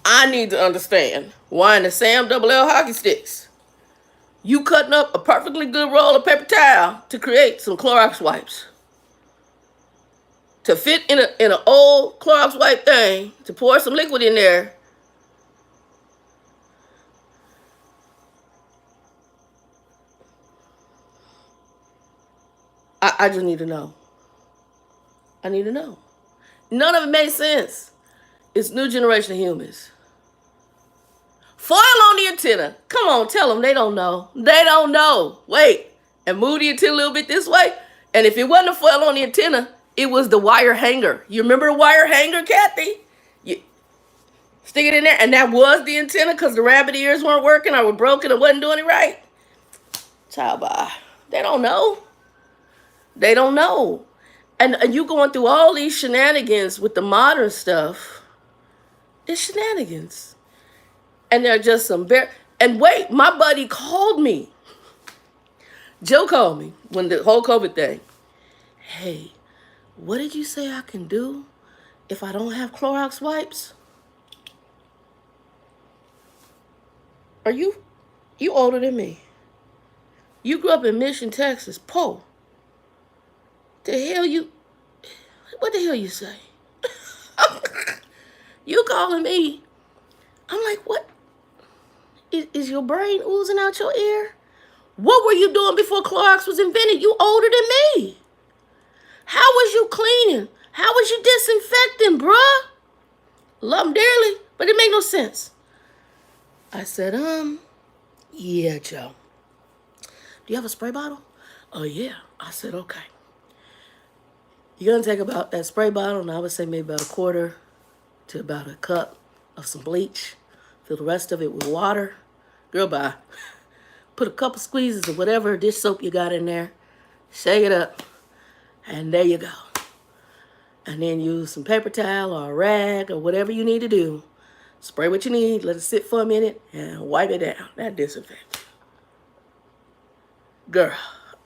I need to understand why in the Sam Double L hockey sticks, you cutting up a perfectly good roll of paper towel to create some Clorox wipes. To fit in an old Clorox wipe thing, to pour some liquid in there. I just need to know. I need to know. None of it made sense. It's new generation of humans. Foil on the antenna. Come on, tell them they don't know. They don't know. Wait. And move the antenna a little bit this way. And if it wasn't a foil on the antenna, it was the wire hanger. You remember the wire hanger, Kathy? You stick it in there, and that was the antenna because the rabbit ears weren't working or were broken or wasn't doing it right. Child, bye. They don't know. They don't know. And you going through all these shenanigans with the modern stuff. It's shenanigans. And they're just some and wait, my buddy called me. Joe called me when the whole COVID thing. Hey, what did you say I can do if I don't have Clorox wipes? Are you older than me? You grew up in Mission, Texas. What the hell you say? You calling me? I'm like, what? Is your brain oozing out your ear? What were you doing before Clorox was invented? You older than me. How was you cleaning? How was you disinfecting, bruh? Love them dearly, but it made no sense. I said, yeah, Joe. Do you have a spray bottle? Oh, yeah. I said, okay. You're going to take about that spray bottle, and I would say maybe about a quarter to about a cup of some bleach. Fill the rest of it with water. Girl, bye. Put a couple squeezes of whatever dish soap you got in there. Shake it up. And there you go. And then use some paper towel or a rag or whatever you need to do. Spray what you need. Let it sit for a minute. And wipe it down. That disinfects. Girl,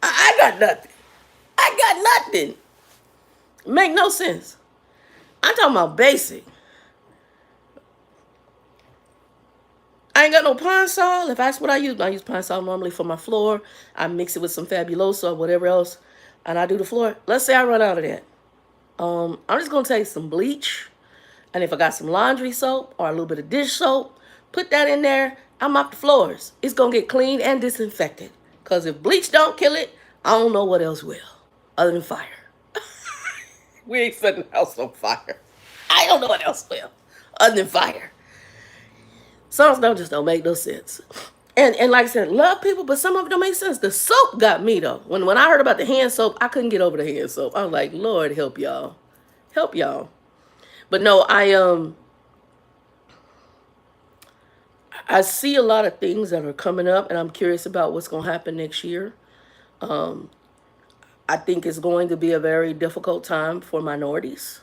I got nothing. I got nothing. Make no sense. I'm talking about basic. I ain't got no Pine Sol. If that's what I use Pine Sol normally for my floor. I mix it with some Fabuloso or whatever else, and I do the floor. Let's say I run out of that. I'm just going to take some bleach, and if I got some laundry soap or a little bit of dish soap, put that in there. I mop the floors. It's going to get clean and disinfected, because if bleach don't kill it, I don't know what else will, other than fire. We ain't setting the house on fire. I don't know what else will, other than fire. Songs don't make no sense. And like I said, love people, but some of it don't make sense. The soap got me though. When I heard about the hand soap, I couldn't get over the hand soap. I was like, Lord help y'all. Help y'all. But no, I see a lot of things that are coming up, and I'm curious about what's going to happen next year. I think it's going to be a very difficult time for minorities.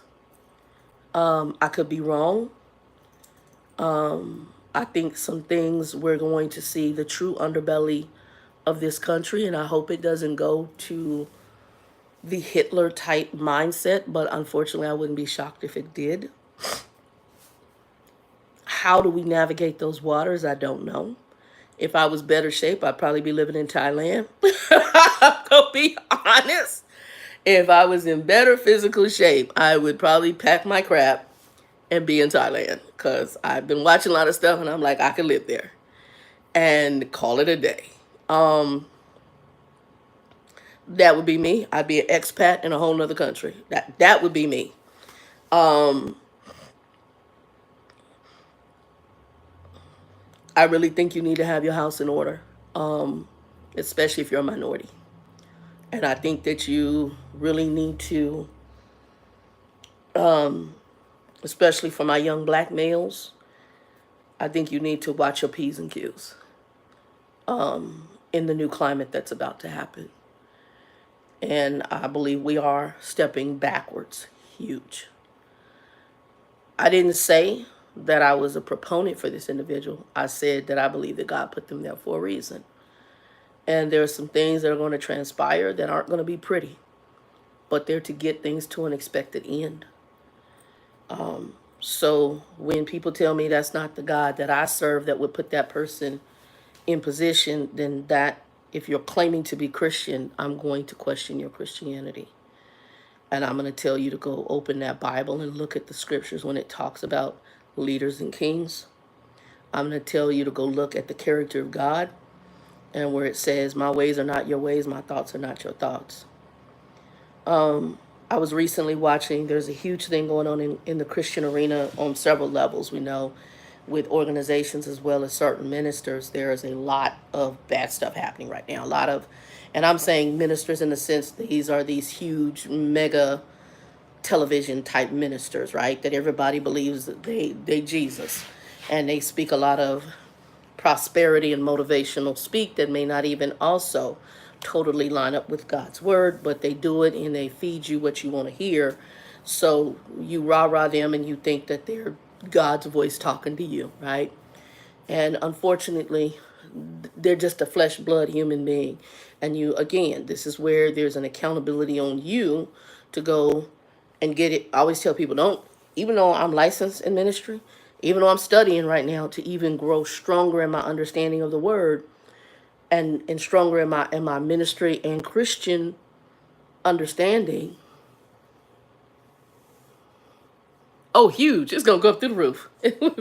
I could be wrong. I think some things we're going to see the true underbelly of this country, and I hope it doesn't go to the Hitler type mindset, but unfortunately I wouldn't be shocked if it did. How do we navigate those waters? I don't know. If I was better shape, I'd probably be living in Thailand. I'm gonna be honest. If I was in better physical shape, I would probably pack my crap and be in Thailand, because I've been watching a lot of stuff and I'm like, I could live there and call it a day. That would be me. I'd be an expat in a whole nother country. That would be me. I really think you need to have your house in order, especially if you're a minority. And I think that you really need to, especially for my young black males, I think you need to watch your P's and Q's in the new climate that's about to happen. And I believe we are stepping backwards, huge. I didn't say that I was a proponent for this individual. I said that I believe that God put them there for a reason. And there are some things that are going to transpire that aren't going to be pretty, but they're to get things to an expected end. So when people tell me that's not the God that I serve that would put that person in position, then that, if you're claiming to be Christian, I'm going to question your Christianity. And I'm going to tell you to go open that Bible and look at the scriptures when it talks about leaders and kings. I'm going to tell you to go look at the character of God, and where it says, my ways are not your ways, my thoughts are not your thoughts. I was recently watching, there's a huge thing going on in the Christian arena on several levels. We know with organizations as well as certain ministers, there is a lot of bad stuff happening right now. A lot of, and I'm saying ministers in the sense that these are these huge mega television type ministers, right? That everybody believes that they Jesus. And they speak a lot of prosperity and motivational speak that may not even also totally line up with God's word, but they do it and they feed you what you want to hear. So you rah-rah them and you think that they're God's voice talking to you, right? And unfortunately, they're just a flesh blood human being. And you, again, this is where there's an accountability on you to go and get it. I always tell people, don't, even though I'm licensed in ministry, even though I'm studying right now to even grow stronger in my understanding of the word, and stronger in my ministry and Christian understanding. Oh, huge. It's going to go up through the roof.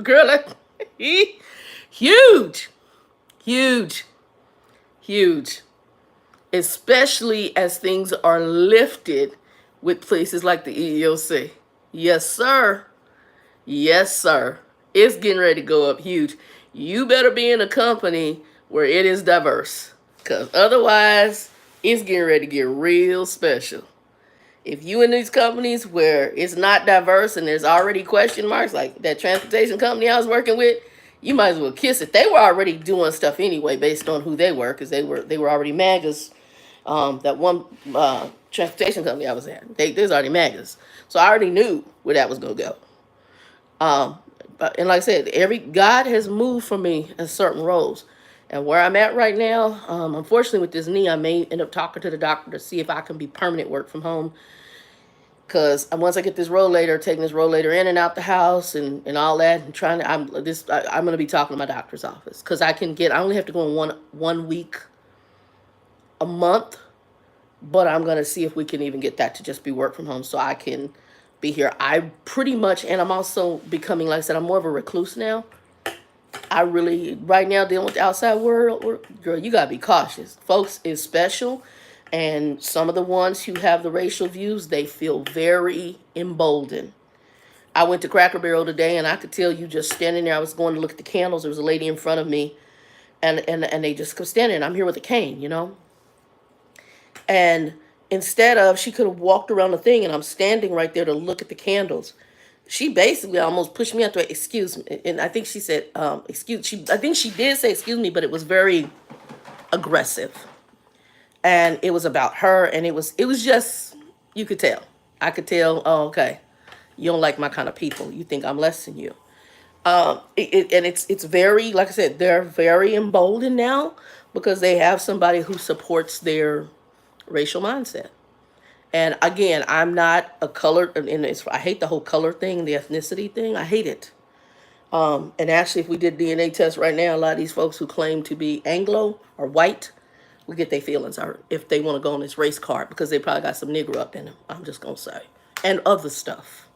Girl, huge. Huge. Huge. Especially as things are lifted with places like the EEOC. Yes, sir. Yes, sir. It's getting ready to go up huge. You better be in a company where it is diverse, because otherwise it's getting ready to get real special. If you in these companies where it's not diverse and there's already question marks, like that transportation company I was working with, you might as well kiss it. They were already doing stuff anyway based on who they were, because they were already MAGAs. That one transportation company I was at, there's already MAGAs, so I already knew where that was gonna go. And like I said, God has moved for me in certain roles. And where I'm at right now, unfortunately with this knee, I may end up talking to the doctor to see if I can be permanent work from home. Because once I get this rollator, taking this rollator in and out the house and all that, and I'm going to be talking to my doctor's office. Because I only have to go in one week a month. But I'm going to see if we can even get that to just be work from home so I can be here. I pretty much, and I'm also becoming, like I said, I'm more of a recluse now. I really, right now, dealing with the outside world, girl, you got to be cautious. Folks is special. And some of the ones who have the racial views, they feel very emboldened. I went to Cracker Barrel today, and I could tell you just standing there. I was going to look at the candles. There was a lady in front of me, and they just kept standing. I'm here with a cane, you know. And instead of, she could have walked around the thing, and I'm standing right there to look at the candles. She basically almost pushed me out to excuse me, and I think she said excuse. I think she did say excuse me, but it was very aggressive, and it was about her, and it was just, you could tell. I could tell. Oh, okay, you don't like my kind of people. You think I'm less than you. And it's very, like I said, they're very emboldened now because they have somebody who supports their racial mindset. And again, I'm not a color, and I hate the whole color thing, the ethnicity thing. I hate it. And actually, if we did DNA tests right now, a lot of these folks who claim to be Anglo or white will get their feelings hurt if they want to go on this race card because they probably got some nigger up in them. I'm just gonna say, and other stuff.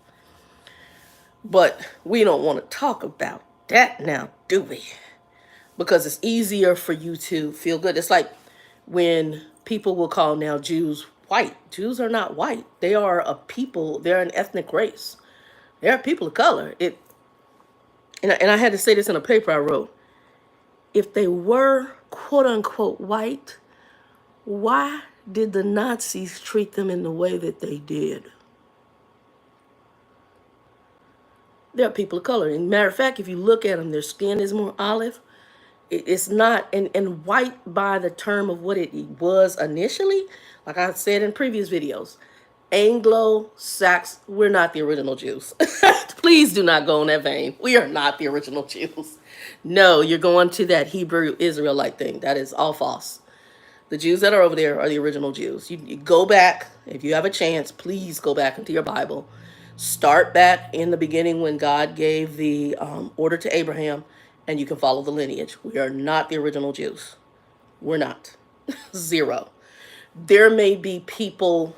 But we don't want to talk about that now, do we? Because it's easier for you to feel good. It's like when people will call now Jews white. Jews are not white. They are a people. They're an ethnic race. They're people of color. And I had to say this in a paper I wrote. If they were quote unquote white, why did the Nazis treat them in the way that they did? They're people of color. And matter of fact, if you look at them, their skin is more olive. It's not, and white by the term of what it was initially, like I said in previous videos, Anglo-Saxon, we're not the original Jews. Please do not go in that vein. We are not the original Jews. No, you're going to that Hebrew Israelite thing. That is all false. The Jews that are over there are the original Jews. You go back, if you have a chance, please go back into your Bible. Start back in the beginning when God gave the order to Abraham, and you can follow the lineage. We are not the original Jews. We're not. Zero. There may be people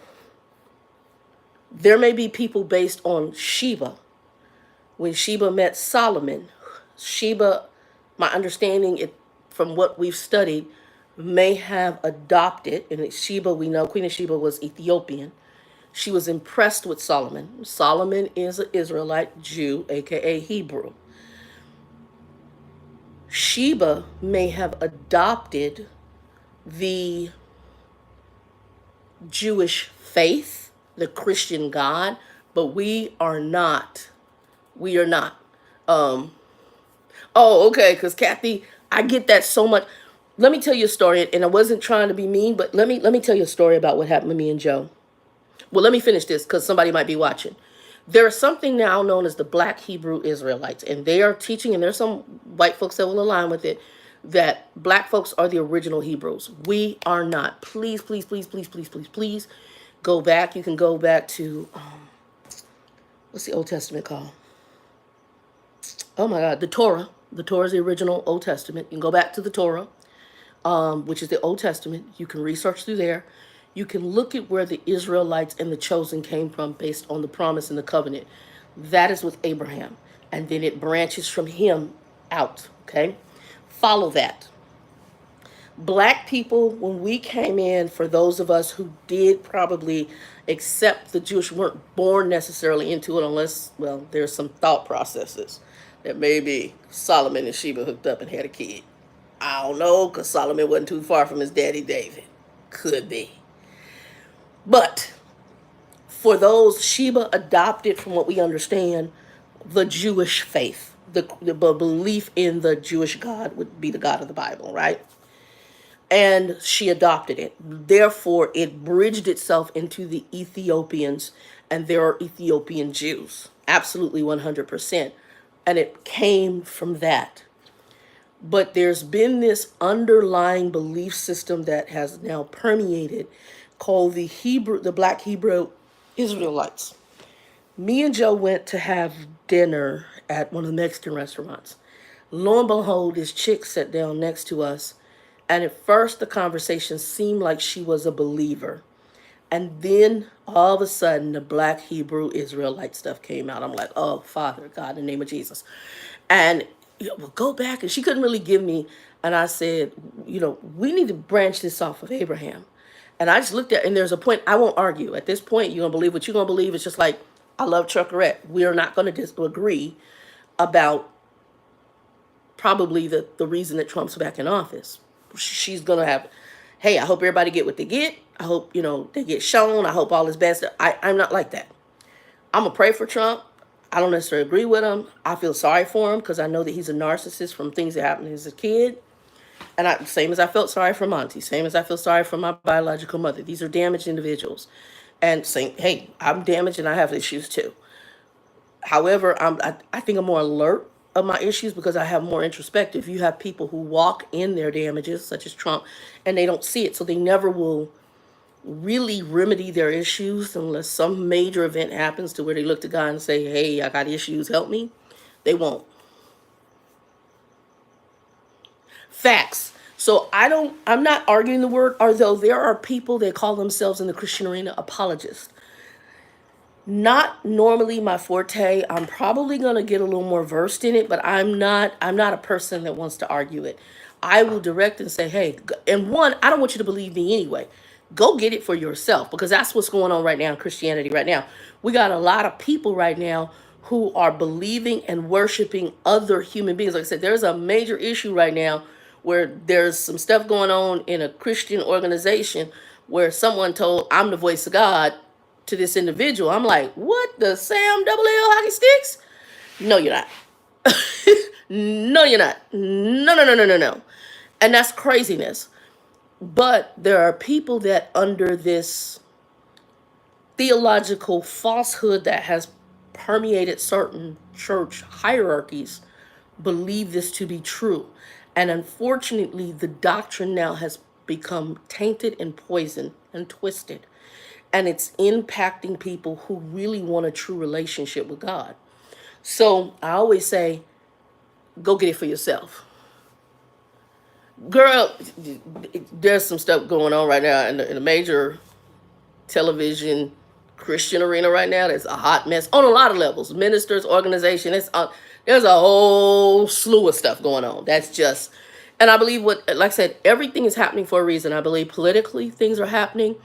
based on Sheba. When Sheba met Solomon, Sheba, my understanding it from what we've studied, may have adopted, and Sheba, we know Queen of Sheba was Ethiopian. She was impressed with Solomon. Solomon is an Israelite Jew, aka Hebrew. Sheba may have adopted the Jewish faith, the Christian God, but we are not. We are not. Oh, okay, because Kathy, I get that so much. Let me tell you a story, and I wasn't trying to be mean, but let me tell you a story about what happened to me and Joe. Well, let me finish this because somebody might be watching. There is something now known as the Black Hebrew Israelites, and they are teaching, and there's some white folks that will align with it, that black folks are the original Hebrews. We are not. Please, please, please, please, please, please, please go back. You can go back to, what's the Old Testament called? Oh my God, the Torah. The Torah is the original Old Testament. You can go back to the Torah, which is the Old Testament. You can research through there. You can look at where the Israelites and the chosen came from based on the promise and the covenant. That is with Abraham. And then it branches from him out, okay? Follow that. Black people, when we came in, for those of us who did probably accept the Jewish, weren't born necessarily into it unless, well, there's some thought processes that maybe Solomon and Sheba hooked up and had a kid. I don't know, because Solomon wasn't too far from his daddy David. Could be. But for those, Sheba adopted, from what we understand, the Jewish faith. The belief in the Jewish God would be the God of the Bible, right? And she adopted it. Therefore, it bridged itself into the Ethiopians, and there are Ethiopian Jews. Absolutely 100%. And it came from that. But there's been this underlying belief system that has now permeated called the Black Hebrew Israelites. Me and Joe went to have dinner at one of the Mexican restaurants. Lo and behold, this chick sat down next to us. And at first, the conversation seemed like she was a believer. And then all of a sudden, the Black Hebrew Israelite stuff came out. I'm like, oh, Father, God, in the name of Jesus. And well, go back. And she couldn't really give me. And I said, we need to branch this off of Abraham. And I just looked at, and there's a point, I won't argue. At this point, you're going to believe what you're going to believe. It's just like, I love Truckerette. We are not going to disagree about probably the reason that Trump's back in office. She's going to have, hey, I hope everybody get what they get. I hope, they get shown. I hope all is best. I'm not like that. I'm going to pray for Trump. I don't necessarily agree with him. I feel sorry for him because I know that he's a narcissist from things that happened as a kid. And same as I felt sorry for Monty, same as I feel sorry for my biological mother. These are damaged individuals. And saying, hey, I'm damaged and I have issues too. However, I think I'm more alert of my issues because I have more introspective. You have people who walk in their damages, such as Trump, and they don't see it. So they never will really remedy their issues unless some major event happens to where they look to God and say, hey, I got issues, help me. They won't. Facts. So I'm not arguing the word, although there are people that call themselves in the Christian arena apologists. Not normally my forte. I'm probably going to get a little more versed in it, but I'm not a person that wants to argue it. I will direct and say, hey, and one, I don't want you to believe me anyway. Go get it for yourself, because that's what's going on right now in Christianity right now. We got a lot of people right now who are believing and worshiping other human beings. Like I said, there's a major issue right now where there's some stuff going on in a Christian organization where someone told, I'm the voice of God to this individual. I'm like, what, the Sam Double L hockey sticks? No, you're not. No, you're not. No, no, no, no, no, no. And that's craziness. But there are people that under this theological falsehood that has permeated certain church hierarchies believe this to be true. And unfortunately, the doctrine now has become tainted and poisoned and twisted. And it's impacting people who really want a true relationship with God. So I always say, go get it for yourself. Girl, there's some stuff going on right now in the major television Christian arena right now. There's a hot mess on a lot of levels. Ministers, organization, there's a whole slew of stuff going on. That's just, and I believe like I said, everything is happening for a reason. I believe politically things are happening,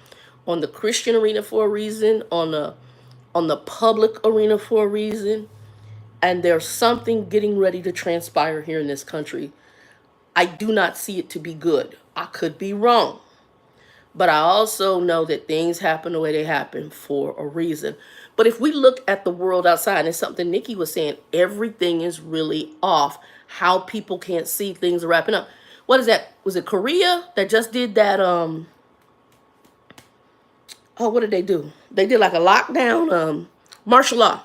on the Christian arena for a reason, on the public arena for a reason, and there's something getting ready to transpire here in this country. I do not see it to be good. I could be wrong. But I also know that things happen the way they happen for a reason. But if we look at the world outside, and it's something Nikki was saying, everything is really off. How people can't see things are wrapping up. What is that? Was it Korea that just did that? What did they do? They did like a lockdown, martial law.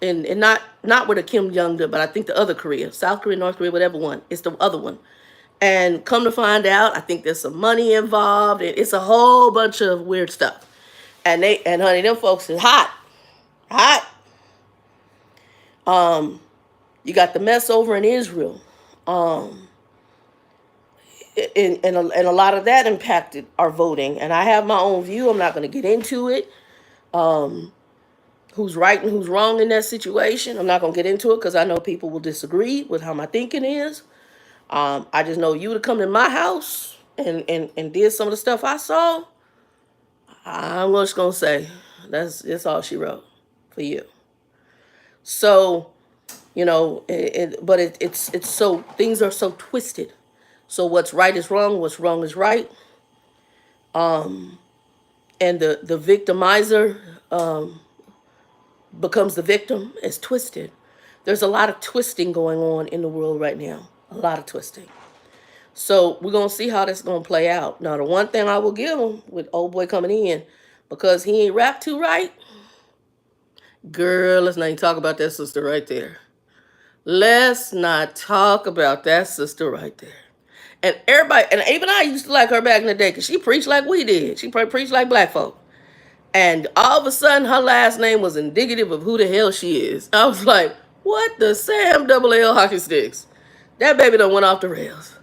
And not with a Kim Jong did, but I think the other Korea, South Korea, North Korea, whatever one. It's the other one. And come to find out, I think there's some money involved. And it's a whole bunch of weird stuff. And honey, them folks is hot. You got the mess over in Israel. And a lot of that impacted our voting. And I have my own view. I'm not going to get into it. Who's right and who's wrong in that situation. I'm not going to get into it because I know people will disagree with how my thinking is. I just know you would have come to my house and did some of the stuff I saw. I'm just going to say that's all she wrote for you. So, but it's so, things are so twisted. So what's right is wrong, what's wrong is right. And the victimizer becomes the victim. Is twisted. There's a lot of twisting going on in the world right now. A lot of twisting. So we're going to see how this is going to play out. Now, the one thing I will give him with old boy coming in, because he ain't rapped too right, girl, let's not even talk about that sister right there. Let's not talk about that sister right there. And everybody, and even I used to like her back in the day because she preached like we did. She preached like black folk. And all of a sudden, her last name was indicative of who the hell she is. I was like, what the Sam Double L hockey sticks? That baby done went off the rails.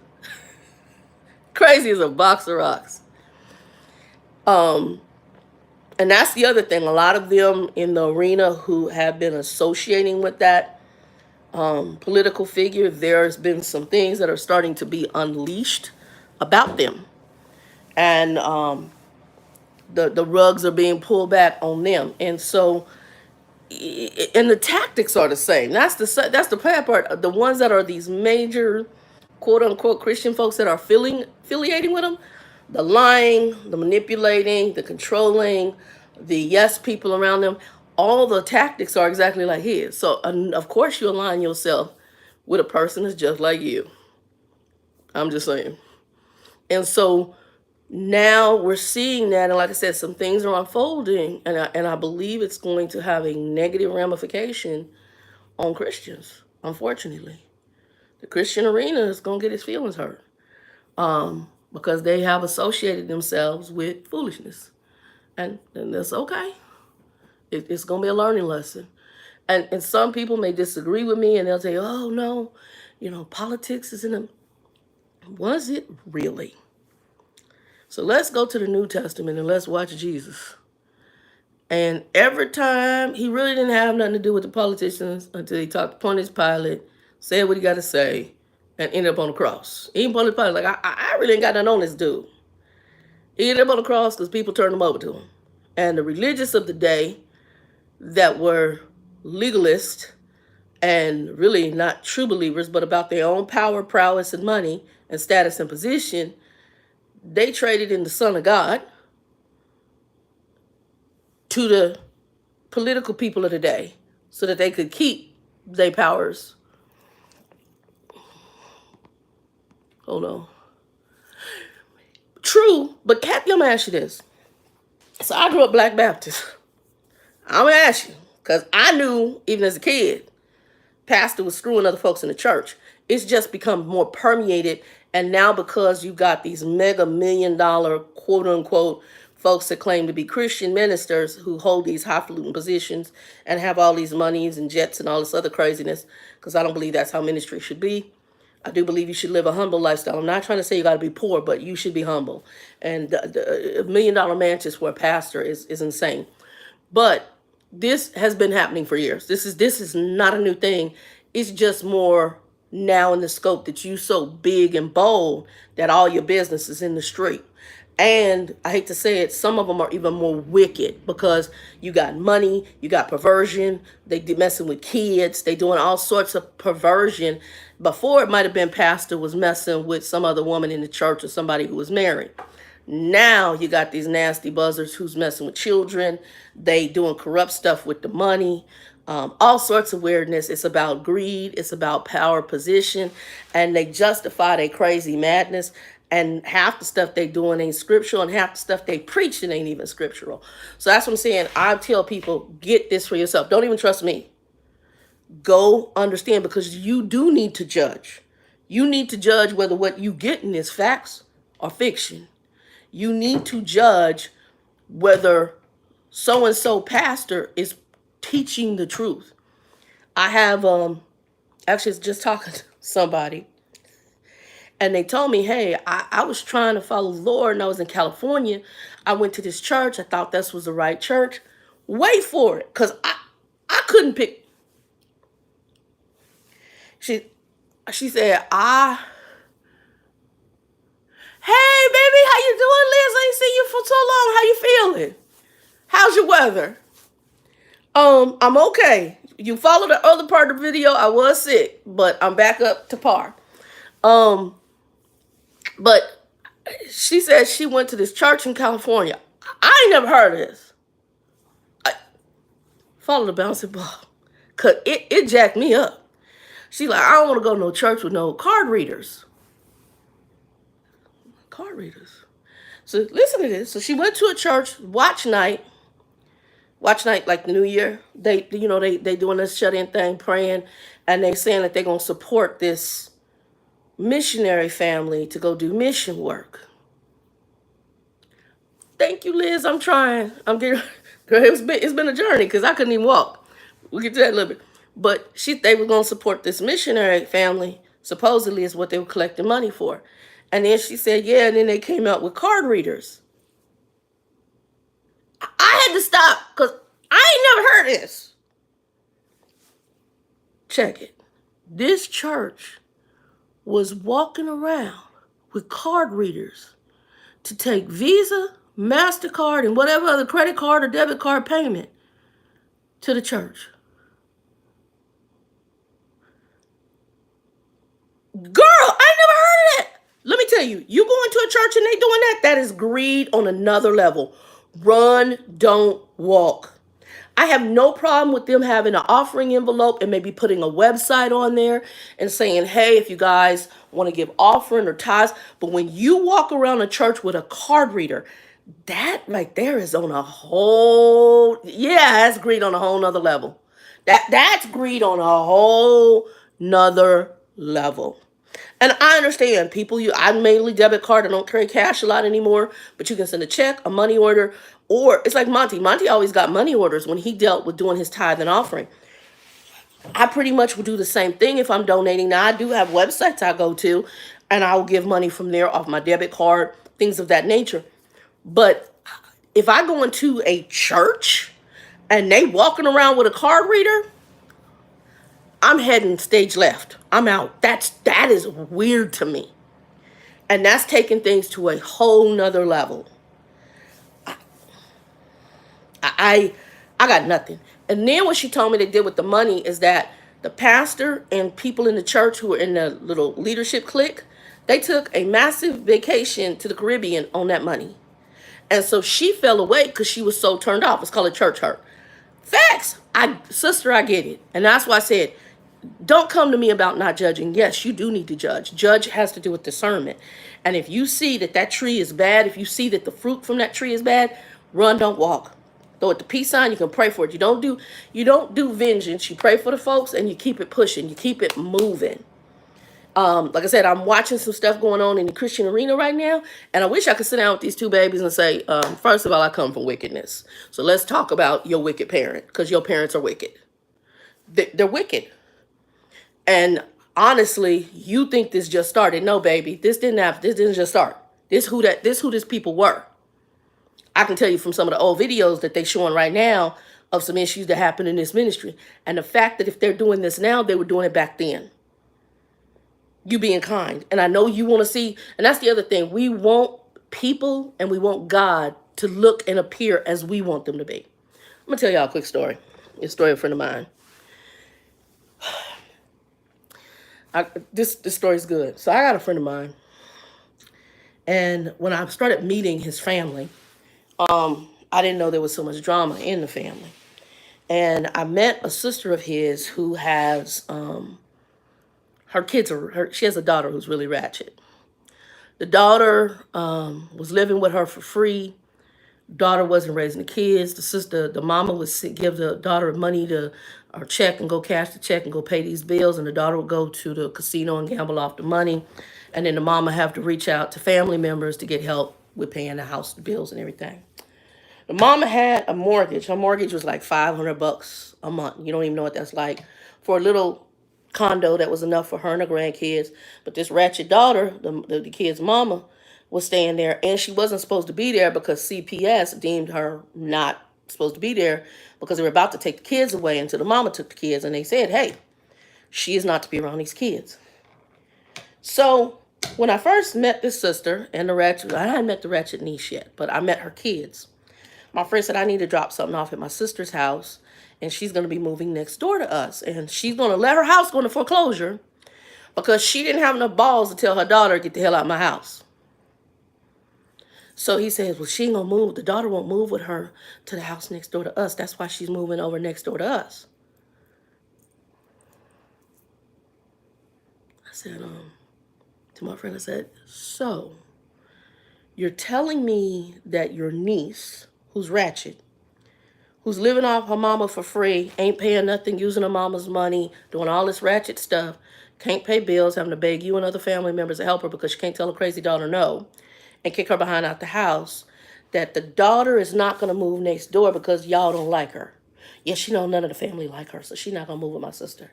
Crazy as a box of rocks. And that's the other thing. A lot of them in the arena who have been associating with that political figure, there's been some things that are starting to be unleashed about them. and the rugs are being pulled back on them. And so, and the tactics are the same. That's the bad part. The ones that are these major, quote unquote, Christian folks that are affiliating with them, the lying, the manipulating, the controlling, the yes people around them, all the tactics are exactly like his. So of course you align yourself with a person that's just like you. I'm just saying. And so now we're seeing that, and like I said, some things are unfolding, and I believe it's going to have a negative ramification on Christians. Unfortunately, the Christian arena is going to get its feelings hurt, because they have associated themselves with foolishness, and that's okay. It's going to be a learning lesson, and some people may disagree with me, and they'll say, "Oh no, politics is in a." Was it really? So let's go to the New Testament and let's watch Jesus. And every time, he really didn't have nothing to do with the politicians until he talked to Pontius Pilate, said what he got to say, and ended up on the cross. Even Pontius Pilate, like, I really ain't got nothing on this dude. He ended up on the cross because people turned him over to him. And the religious of the day that were legalists and really not true believers, but about their own power, prowess, and money, and status and position, they traded in the Son of God to the political people of the day so that they could keep their powers. Hold on. True, but Kathy, I'm gonna ask you this. So I grew up Black Baptist. I'm gonna ask you, because I knew, even as a kid, pastor was screwing other folks in the church. It's just become more permeated, and now because you got these mega $1 million, quote unquote, folks that claim to be Christian ministers who hold these highfalutin positions and have all these monies and jets and all this other craziness, because I don't believe that's how ministry should be. I do believe you should live a humble lifestyle. I'm not trying to say you got to be poor, but you should be humble. And the $1 million mansions for a pastor is insane. But this has been happening for years. This is not a new thing. It's just more now in the scope that you so big and bold that all your business is in the street. And I hate to say it, some of them are even more wicked because you got money, you got perversion, they messing with kids, they doing all sorts of perversion. Before, it might have been pastor was messing with some other woman in the church or somebody who was married. Now you got these nasty buzzers who's messing with children. They doing corrupt stuff with the money. All sorts of weirdness. It's about greed. It's about power, position, and they justify their crazy madness. And half the stuff they doing ain't scriptural, and half the stuff they preaching ain't even scriptural. So that's what I'm saying. I tell people, get this for yourself. Don't even trust me. Go understand, because you do need to judge. You need to judge whether what you getting is facts or fiction. You need to judge whether so-and-so pastor is teaching the truth. I have actually just talking to somebody, and they told me, hey, I was trying to follow the Lord, and I was in California. I went to this church. I thought this was the right church. Wait for it, because I couldn't pick. She said, hey, baby, how you doing, Liz? I ain't seen you for so long. How you feeling? How's your weather? I'm okay. You followed the other part of the video. I was sick, but I'm back up to par. But she said she went to this church in California. I ain't never heard of this. I follow the bouncing ball, cause it jacked me up. She like, I don't want to go to no church with no card readers. Card readers. So listen to this. So she went to a church watch night like the New Year. They doing this shut-in thing, praying, and they saying that they're gonna support this missionary family to go do mission work. Thank you, Liz. I'm trying. I'm getting. Girl, it's been a journey because I couldn't even walk. We'll get to that in a little bit. But they were gonna support this missionary family. Supposedly is what they were collecting money for. And then she said, yeah. And then they came out with card readers. I had to stop because I ain't never heard this. Check it. This church was walking around with card readers to take Visa, MasterCard, and whatever other credit card or debit card payment to the church. Girl, I never heard of that. Let me tell you, you go into a church and they doing that, that is greed on another level. Run, don't walk. I have no problem with them having an offering envelope and maybe putting a website on there and saying, hey, if you guys want to give offering or tithes. But when you walk around a church with a card reader, that right there is on a whole, yeah, that's greed on a whole nother level. That's greed on a whole nother level. And I understand people, I mainly debit card. I don't carry cash a lot anymore, but you can send a check, a money order, or it's like Monty. Monty always got money orders when he dealt with doing his tithe and offering. I pretty much would do the same thing if I'm donating. Now, I do have websites I go to, and I'll give money from there off my debit card, things of that nature. But if I go into a church and they walking around with a card reader, I'm heading stage left. I'm out. That is weird to me. And that's taking things to a whole nother level. I got nothing. And then what she told me they did with the money is that the pastor and people in the church who were in the little leadership clique, they took a massive vacation to the Caribbean on that money. And so she fell away because she was so turned off. It's called a church hurt. Facts. Sister, I get it. And that's why I said, don't come to me about not judging. Yes, you do need to judge. Judge has to do with discernment. And if you see that that tree is bad, if you see that the fruit from that tree is bad, run, don't walk. Throw it the peace sign. You can pray for it. You don't do vengeance. You pray for the folks and you keep it pushing. You keep it moving. Like I said, I'm watching some stuff going on in the Christian arena right now, and I wish I could sit down with these two babies and say, first of all, I come from wickedness. So let's talk about your wicked parent, because your parents are wicked. They're wicked. And honestly, you think this just started. No, baby, this didn't just start. This who these people were. I can tell you from some of the old videos that they're showing right now of some issues that happened in this ministry. And the fact that if they're doing this now, they were doing it back then. You being kind. And I know you want to see, and that's the other thing. We want people and we want God to look and appear as we want them to be. I'm going to tell y'all a quick story. It's a story of a friend of mine. This story is good. So I got a friend of mine. And when I started meeting his family, I didn't know there was so much drama in the family. And I met a sister of his who has, her kids she has a daughter who's really ratchet. The daughter was living with her for free. Daughter wasn't raising the kids. The mama would give the daughter money or check and go cash the check and go pay these bills. And the daughter would go to the casino and gamble off the money. And then the mama have to reach out to family members to get help with paying the house bills and everything. The mama had a mortgage. Her mortgage was like $500 a month. You don't even know what that's like for a little condo that was enough for her and her grandkids. But this ratchet daughter, the kid's mama, was staying there, and she wasn't supposed to be there because CPS deemed her not supposed to be there because they were about to take the kids away. And so the mama took the kids, and they said, hey, she is not to be around these kids. So when I first met this sister and the ratchet, I hadn't met the ratchet niece yet, but I met her kids. My friend said, I need to drop something off at my sister's house, and she's going to be moving next door to us. And she's going to let her house go into foreclosure because she didn't have enough balls to tell her daughter, get the hell out of my house. So he says, well, she ain't going to move. The daughter won't move with her to the house next door to us. That's why she's moving over next door to us. I said, to my friend, I said, so you're telling me that your niece, who's ratchet, who's living off her mama for free, ain't paying nothing, using her mama's money, doing all this ratchet stuff, can't pay bills, having to beg you and other family members to help her because she can't tell her crazy daughter no, and kick her behind out the house, that the daughter is not going to move next door because y'all don't like her. Yeah, she know none of the family like her, so she's not going to move with my sister.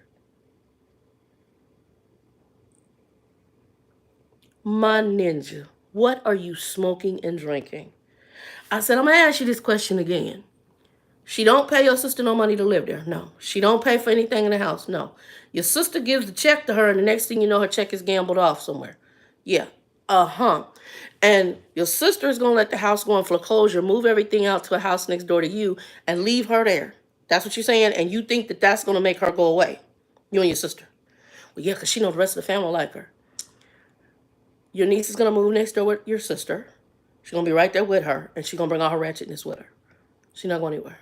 My ninja, what are you smoking and drinking? I said, I'm going to ask you this question again. She don't pay your sister no money to live there. No. She don't pay for anything in the house. No. Your sister gives the check to her, and the next thing you know, her check is gambled off somewhere. Yeah. Uh-huh. And your sister is going to let the house go in foreclosure, move everything out to a house next door to you, and leave her there. That's what you're saying? And you think that that's going to make her go away? You and your sister. Well, yeah, because she knows the rest of the family like her. Your niece is going to move next door with your sister. She's going to be right there with her, and she's going to bring all her ratchetness with her. She's not going anywhere.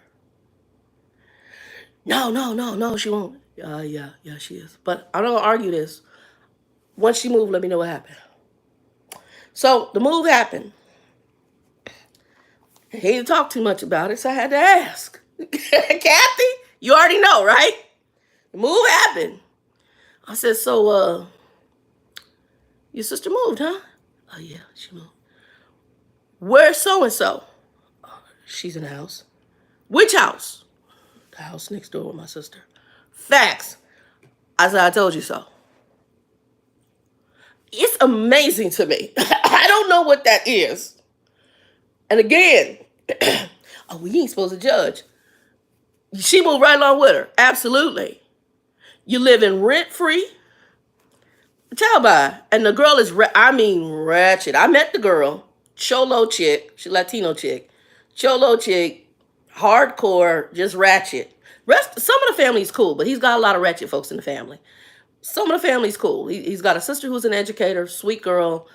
No, she won't. Yeah, she is. But I'm not going to argue this. Once she moved, let me know what happened. So the move happened. He didn't talk too much about it, so I had to ask. Kathy, you already know, right? The move happened. I said, so, your sister moved, huh? Oh, yeah, she moved. Where's so-and-so? She's in the house. Which house? The house next door with my sister. Facts. I said, I told you so. It's amazing to me. I don't know what that is. And again, oh, we ain't supposed to judge. She moved right along with her. Absolutely. You live in rent-free. Child by. And the girl is, ratchet. I met the girl. Cholo chick. She Latino chick. Cholo chick. Hardcore. Just ratchet. Some of the family's cool, but he's got a lot of ratchet folks in the family. Some of the family's cool. He's got a sister who's an educator, sweet girl.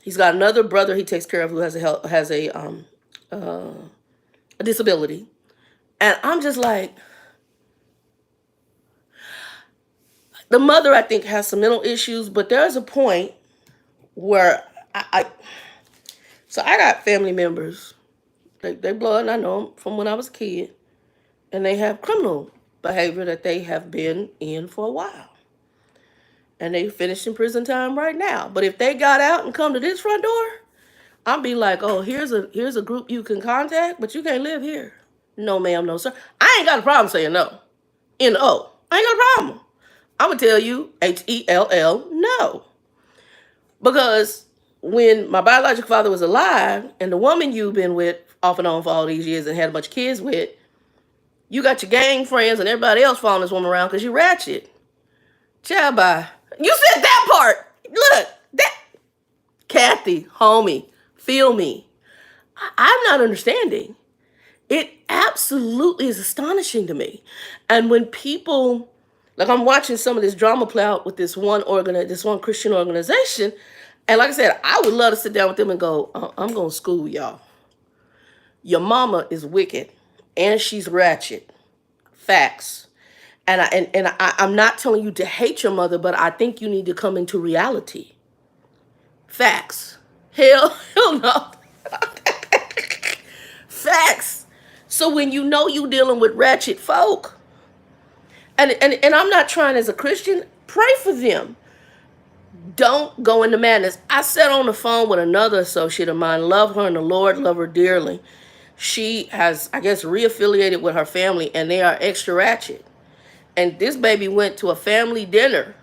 He's got another brother he takes care of who has a disability. And I'm just like, the mother, I think, has some mental issues, but there's a point where so I got family members. They blood, and I know them from when I was a kid, and they have criminal behavior that they have been in for a while. And they finished in prison time right now. But if they got out and come to this front door, I'll be like, oh, here's a group you can contact, but you can't live here. No, ma'am, no, sir. I ain't got a problem saying no. N-O. I ain't got a problem. I'm going to tell you, H-E-L-L, no. Because when my biological father was alive, and the woman you've been with off and on for all these years and had a bunch of kids with, you got your gang friends and everybody else following this woman around because you ratchet. Child bye. You said that part. Look, that. Kathy, homie, feel me. I'm not understanding. It absolutely is astonishing to me. And when people, like I'm watching some of this drama play out with this one Christian organization, and like I said, I would love to sit down with them and go, I'm going to school y'all. Your mama is wicked, and she's ratchet. Facts. And I'm not telling you to hate your mother, but I think you need to come into reality. Facts. Hell no. Facts. So when you know you dealing with ratchet folk, and I'm not trying as a Christian, pray for them. Don't go into madness. I sat on the phone with another associate of mine, love her in the Lord, love her dearly. She has, I guess, reaffiliated with her family, and they are extra ratchet. And this baby went to a family dinner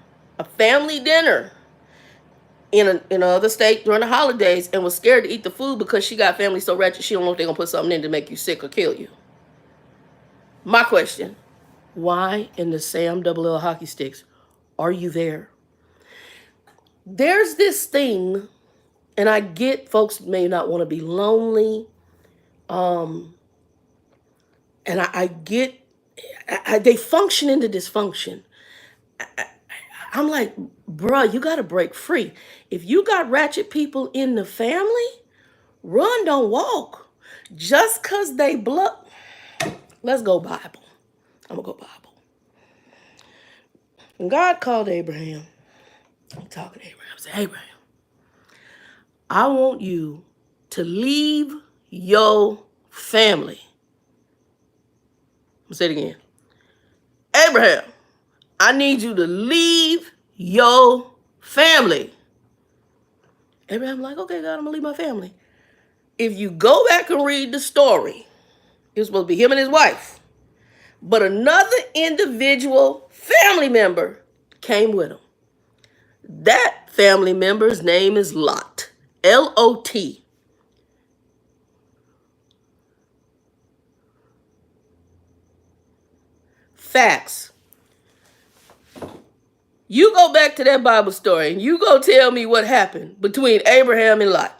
in another state during the holidays and was scared to eat the food because she got family so ratchet she don't know if they're going to put something in to make you sick or kill you. My question, why in the Sam Double L hockey sticks are you there? There's this thing, and I get folks may not want to be lonely, and I get they function into dysfunction. I'm like, bruh, you got to break free. If you got ratchet people in the family, run, don't walk. Just because they bluff. Let's go Bible. I'm going to go Bible. When God called Abraham, I'm talking to Abraham. I said, Abraham, I want you to leave your family. I'm going to say it again. Abraham, I need you to leave your family. Abraham like, okay, God, I'm going to leave my family. If you go back and read the story, it was supposed to be him and his wife. But another individual family member came with him. That family member's name is Lot. L-O-T. Facts. You go back to that Bible story and you go tell me what happened between Abraham and Lot.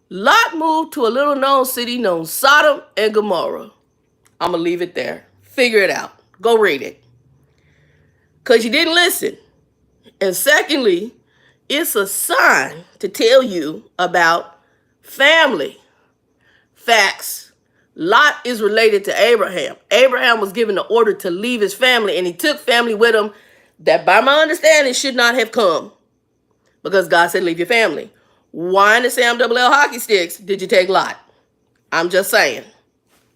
Lot moved to a little known city known Sodom and Gomorrah. I'm going to leave it there. Figure it out. Go read it. Because you didn't listen. And secondly, it's a sign to tell you about family. Facts. Lot is related to Abraham. Abraham was given the order to leave his family, and he took family with him that, by my understanding, should not have come because God said, leave your family. Why in the Sam Double L hockey sticks did you take Lot? I'm just saying.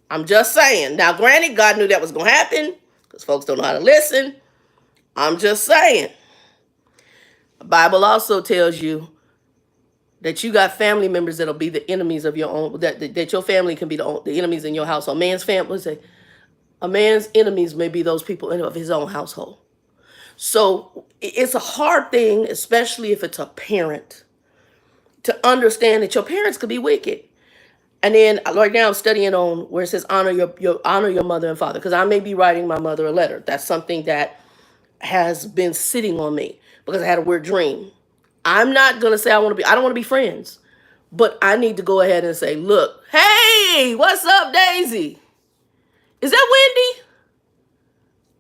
I'm just saying. Now, granted, God knew that was going to happen because folks don't know how to listen. I'm just saying. The Bible also tells you that you got family members that'll be the enemies of your own, that your family can be the enemies in your household. A man's enemies may be those people of his own household. So it's a hard thing, especially if it's a parent, to understand that your parents could be wicked. And then right now I'm studying on where it says honor your mother and father, because I may be writing my mother a letter. That's something that has been sitting on me because I had a weird dream. I'm not going to say I don't want to be friends, but I need to go ahead and say, look, hey, what's up, Daisy? Is that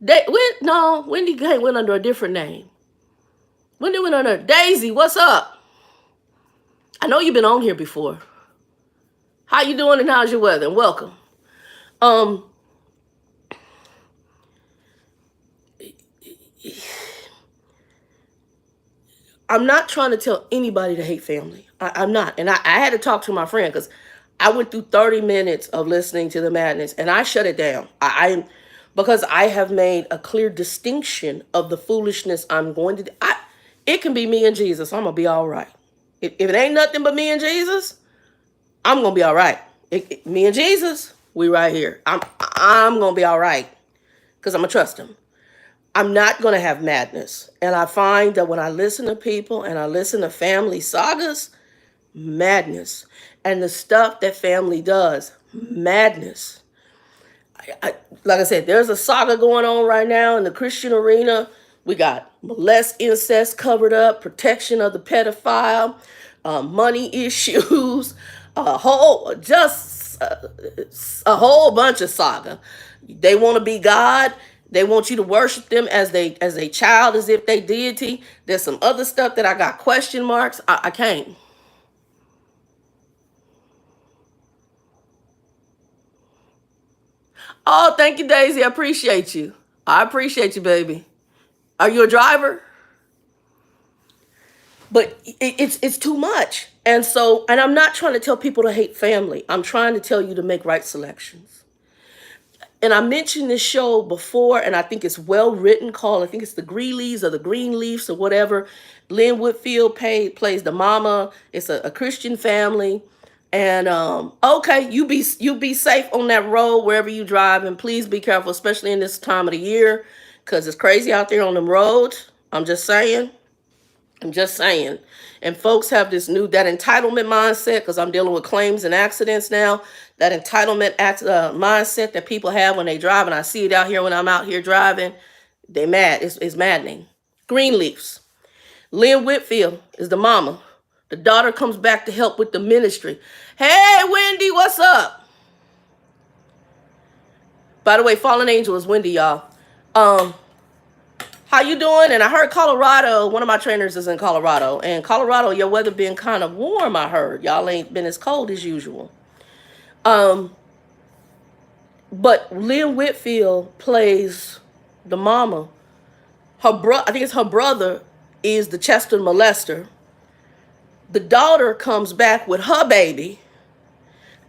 Wendy? No, Wendy went under a different name. Wendy went under Daisy. What's up? I know you've been on here before. How you doing and how's your weather? And welcome. I'm not trying to tell anybody to hate family. I'm not. And I had to talk to my friend because I went through 30 minutes of listening to the madness and I shut it down. Because I have made a clear distinction of the foolishness I'm going to do. It can be me and Jesus. I'm going to be all right. If it ain't nothing but me and Jesus, I'm going to be all right. Me and Jesus, we right here. I'm going to be all right because I'm going to trust him. I'm not going to have madness. And I find that when I listen to people and I listen to family sagas, madness. And the stuff that family does, madness. Like I said, there's a saga going on right now in the Christian arena. We got molest, incest covered up, protection of the pedophile, money issues, a whole bunch of saga. They want to be God. They want you to worship them as a child, as if they deity. There's some other stuff that I got question marks. I can't. Oh, thank you, Daisy. I appreciate you. I appreciate you, baby. Are you a driver? But it's too much. And I'm not trying to tell people to hate family. I'm trying to tell you to make right selections. And I mentioned this show before, and I think it's well written, I think it's the Greeleys or the Greenleafs or whatever. Lynn Whitfield plays the mama. It's a Christian family. And okay, you be safe on that road wherever you drive, and please be careful, especially in this time of the year, because it's crazy out there on them roads. I'm just saying. And folks have that entitlement mindset, because I'm dealing with claims and accidents now. That entitlement mindset that people have when they drive, and I see it out here when I'm out here driving. They mad. It's maddening. Greenleafs. Lynn Whitfield is the mama. The daughter comes back to help with the ministry. Hey, Wendy, what's up? By the way, Fallen Angel is Wendy, y'all. How you doing? And I heard Colorado, one of my trainers is in Colorado. And Colorado, your weather been kind of warm, I heard. Y'all ain't been as cold as usual. But Lynn Whitfield plays the mama. I think it's her brother is the Chester molester. The daughter comes back with her baby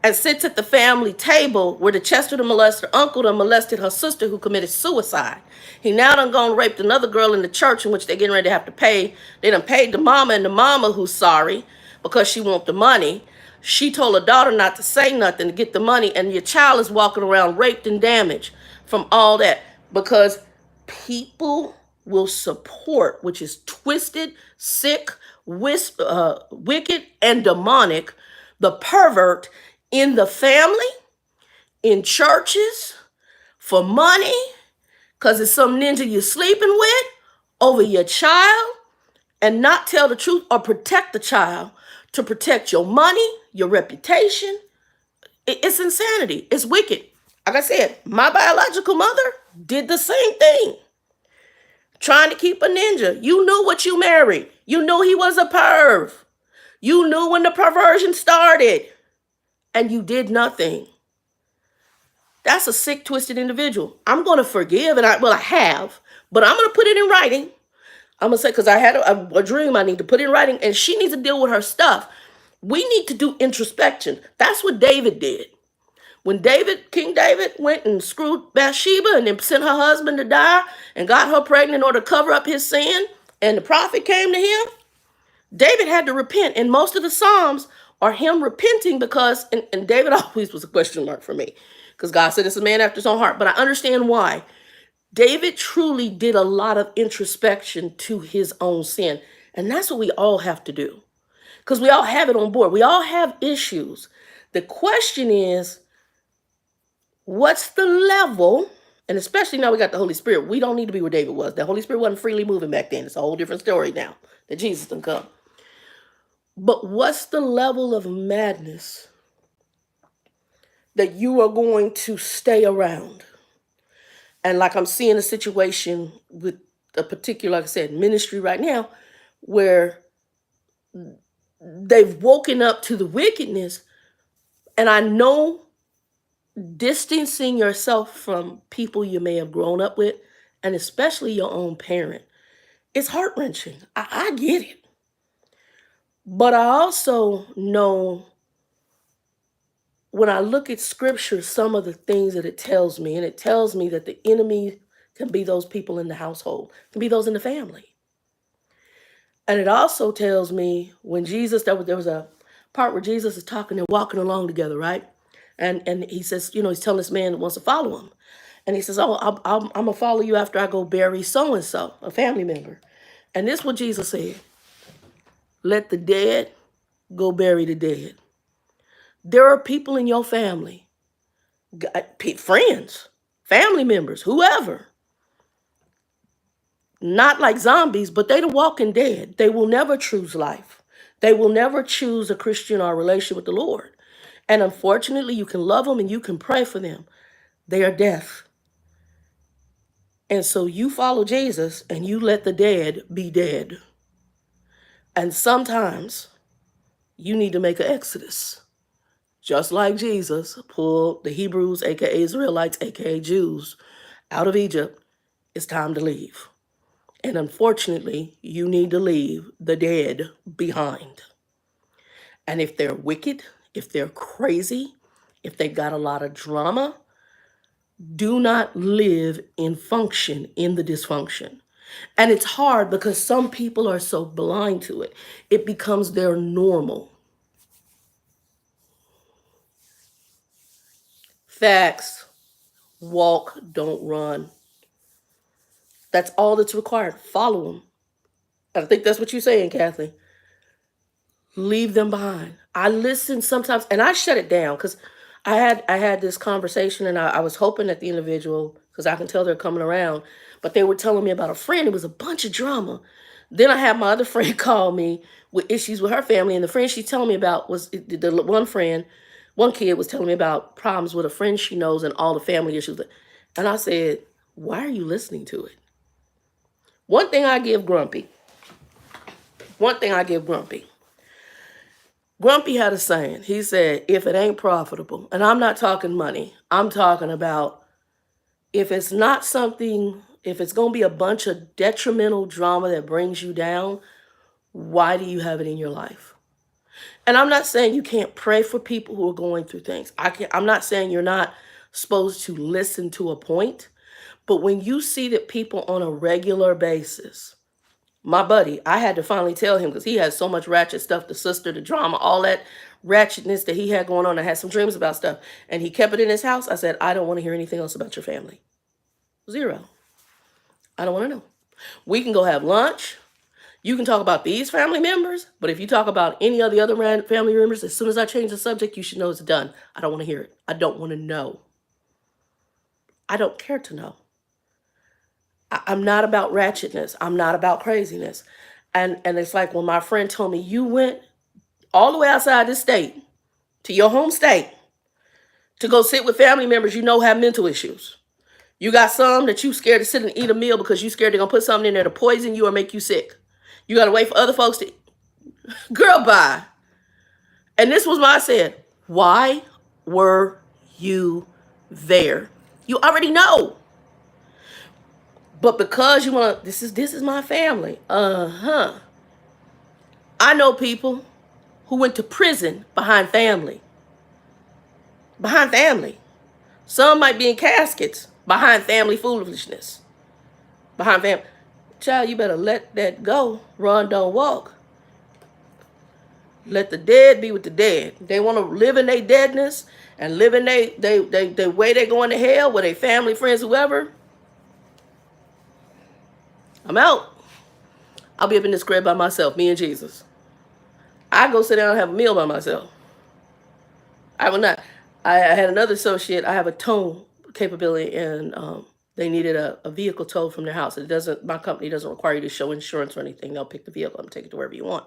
and sits at the family table where the Chester the molester uncle done molested her sister who committed suicide. He now done gone raped another girl in the church in which they're getting ready to have to pay. They done paid the mama, and the mama, who's sorry because she want the money, she told her daughter not to say nothing to get the money, and your child is walking around raped and damaged from all that because people will support, which is twisted, sick, wicked, and demonic, the pervert in the family, in churches, for money, Because it's some ninja you're sleeping with over your child and not tell the truth or protect the child to protect your money, your reputation. It's insanity. It's wicked. Like I said, my biological mother did the same thing. Trying to keep a ninja. You knew what you married. You knew he was a perv. You knew when the perversion started. And you did nothing. That's a sick, twisted individual. I'm going to forgive, and I have, but I'm going to put it in writing. I'm going to say, because I had a dream I need to put in writing, and she needs to deal with her stuff. We need to do introspection. That's what David did. When King David went and screwed Bathsheba and then sent her husband to die and got her pregnant in order to cover up his sin, and the prophet came to him, David had to repent. And most of the Psalms are him repenting because, and David always was a question mark for me, because God said it's a man after his own heart. But I understand why. David truly did a lot of introspection to his own sin. And that's what we all have to do, because we all have it on board. We all have issues. The question is, what's the level? And especially now we got the Holy Spirit. We don't need to be where David was. The Holy Spirit wasn't freely moving back then. It's a whole different story now that Jesus done come. But what's the level of madness that you are going to stay around? And like I'm seeing a situation with a particular, like I said, ministry right now, where they've woken up to the wickedness. And I know distancing yourself from people you may have grown up with, and especially your own parent, it's heart-wrenching. I get it. But I also know when I look at scripture, some of the things that it tells me, and it tells me that the enemy can be those people in the household, can be those in the family. And it also tells me when Jesus, there was a part where Jesus is talking and walking along together, right? And he says, he's telling this man that wants to follow him. And he says, oh, I'm going to follow you after I go bury so-and-so, a family member. And this is what Jesus said: let the dead go bury the dead. There are people in your family, friends, family members, whoever, not like zombies, but they the walking dead. They will never choose life. They will never choose a Christian or a relation with the Lord. And unfortunately, you can love them and you can pray for them. They are deaf. And so you follow Jesus and you let the dead be dead. And sometimes you need to make an exodus. Just like Jesus pulled the Hebrews, aka Israelites, aka Jews, out of Egypt, it's time to leave. And unfortunately, you need to leave the dead behind. And if they're wicked, if they're crazy, if they got a lot of drama, do not live in function in the dysfunction. And it's hard because some people are so blind to it. It becomes their normal. Facts. Walk, don't run. That's all that's required. Follow them. I think that's what you're saying, Kathy. Leave them behind. I listen sometimes, and I shut it down because I had this conversation, and I was hoping that the individual, because I can tell they're coming around, but they were telling me about a friend. It was a bunch of drama. Then I had my other friend call me with issues with her family, and the friend she's telling me about was the one kid was telling me about problems with a friend she knows and all the family issues. And I said, why are you listening to it? One thing I give Grumpy. Grumpy had a saying. He said, if it ain't profitable, and I'm not talking money, I'm talking about if it's not something, if it's going to be a bunch of detrimental drama that brings you down, why do you have it in your life? And I'm not saying you can't pray for people who are going through things. I'm not saying you're not supposed to listen to a point, but when you see that people on a regular basis, my buddy, I had to finally tell him because he has so much ratchet stuff, the sister, the drama, all that ratchetness that he had going on. I had some dreams about stuff, and he kept it in his house. I said, I don't want to hear anything else about your family. Zero. I don't want to know. We can go have lunch. You can talk about these family members, but if you talk about any of the other family members, as soon as I change the subject, you should know it's done. I don't want to hear it. I don't want to know. I don't care to know. I'm not about ratchetness. I'm not about craziness. And it's like when my friend told me, you went all the way outside this state to your home state to go sit with family members you know have mental issues. You got some that you scared to sit and eat a meal because you scared they're gonna put something in there to poison you or make you sick. You gotta wait for other folks to girl bye. And this was what I said. Why were you there? You already know. But because you want to, this is my family. I know people who went to prison behind family. Behind family. Some might be in caskets behind family foolishness. Behind family. Child, you better let that go. Run, don't walk. Let the dead be with the dead. They want to live in their deadness and live in they way they going to hell with their family, friends, whoever. I'm out. I'll be up in this crib by myself, me and Jesus. I go sit down and have a meal by myself. I will not. I had another associate. I have a tow capability, and they needed a vehicle towed from their house. It doesn't. My company doesn't require you to show insurance or anything. They'll pick the vehicle and take it to wherever you want.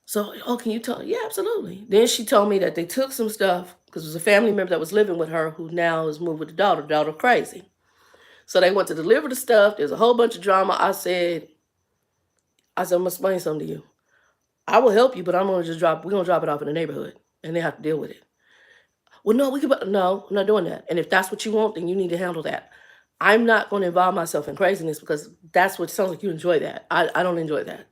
So, oh, can you tell? Yeah, absolutely. Then she told me that they took some stuff because it was a family member that was living with her who now is moved with the daughter. The daughter crazy. So they went to deliver the stuff. There's a whole bunch of drama. I said, I'm gonna explain something to you. I will help you, but we're gonna drop it off in the neighborhood and they have to deal with it. Well, no, no, I'm not doing that. And if that's what you want, then you need to handle that. I'm not going to involve myself in craziness because that's what sounds like you enjoy that. I don't enjoy that.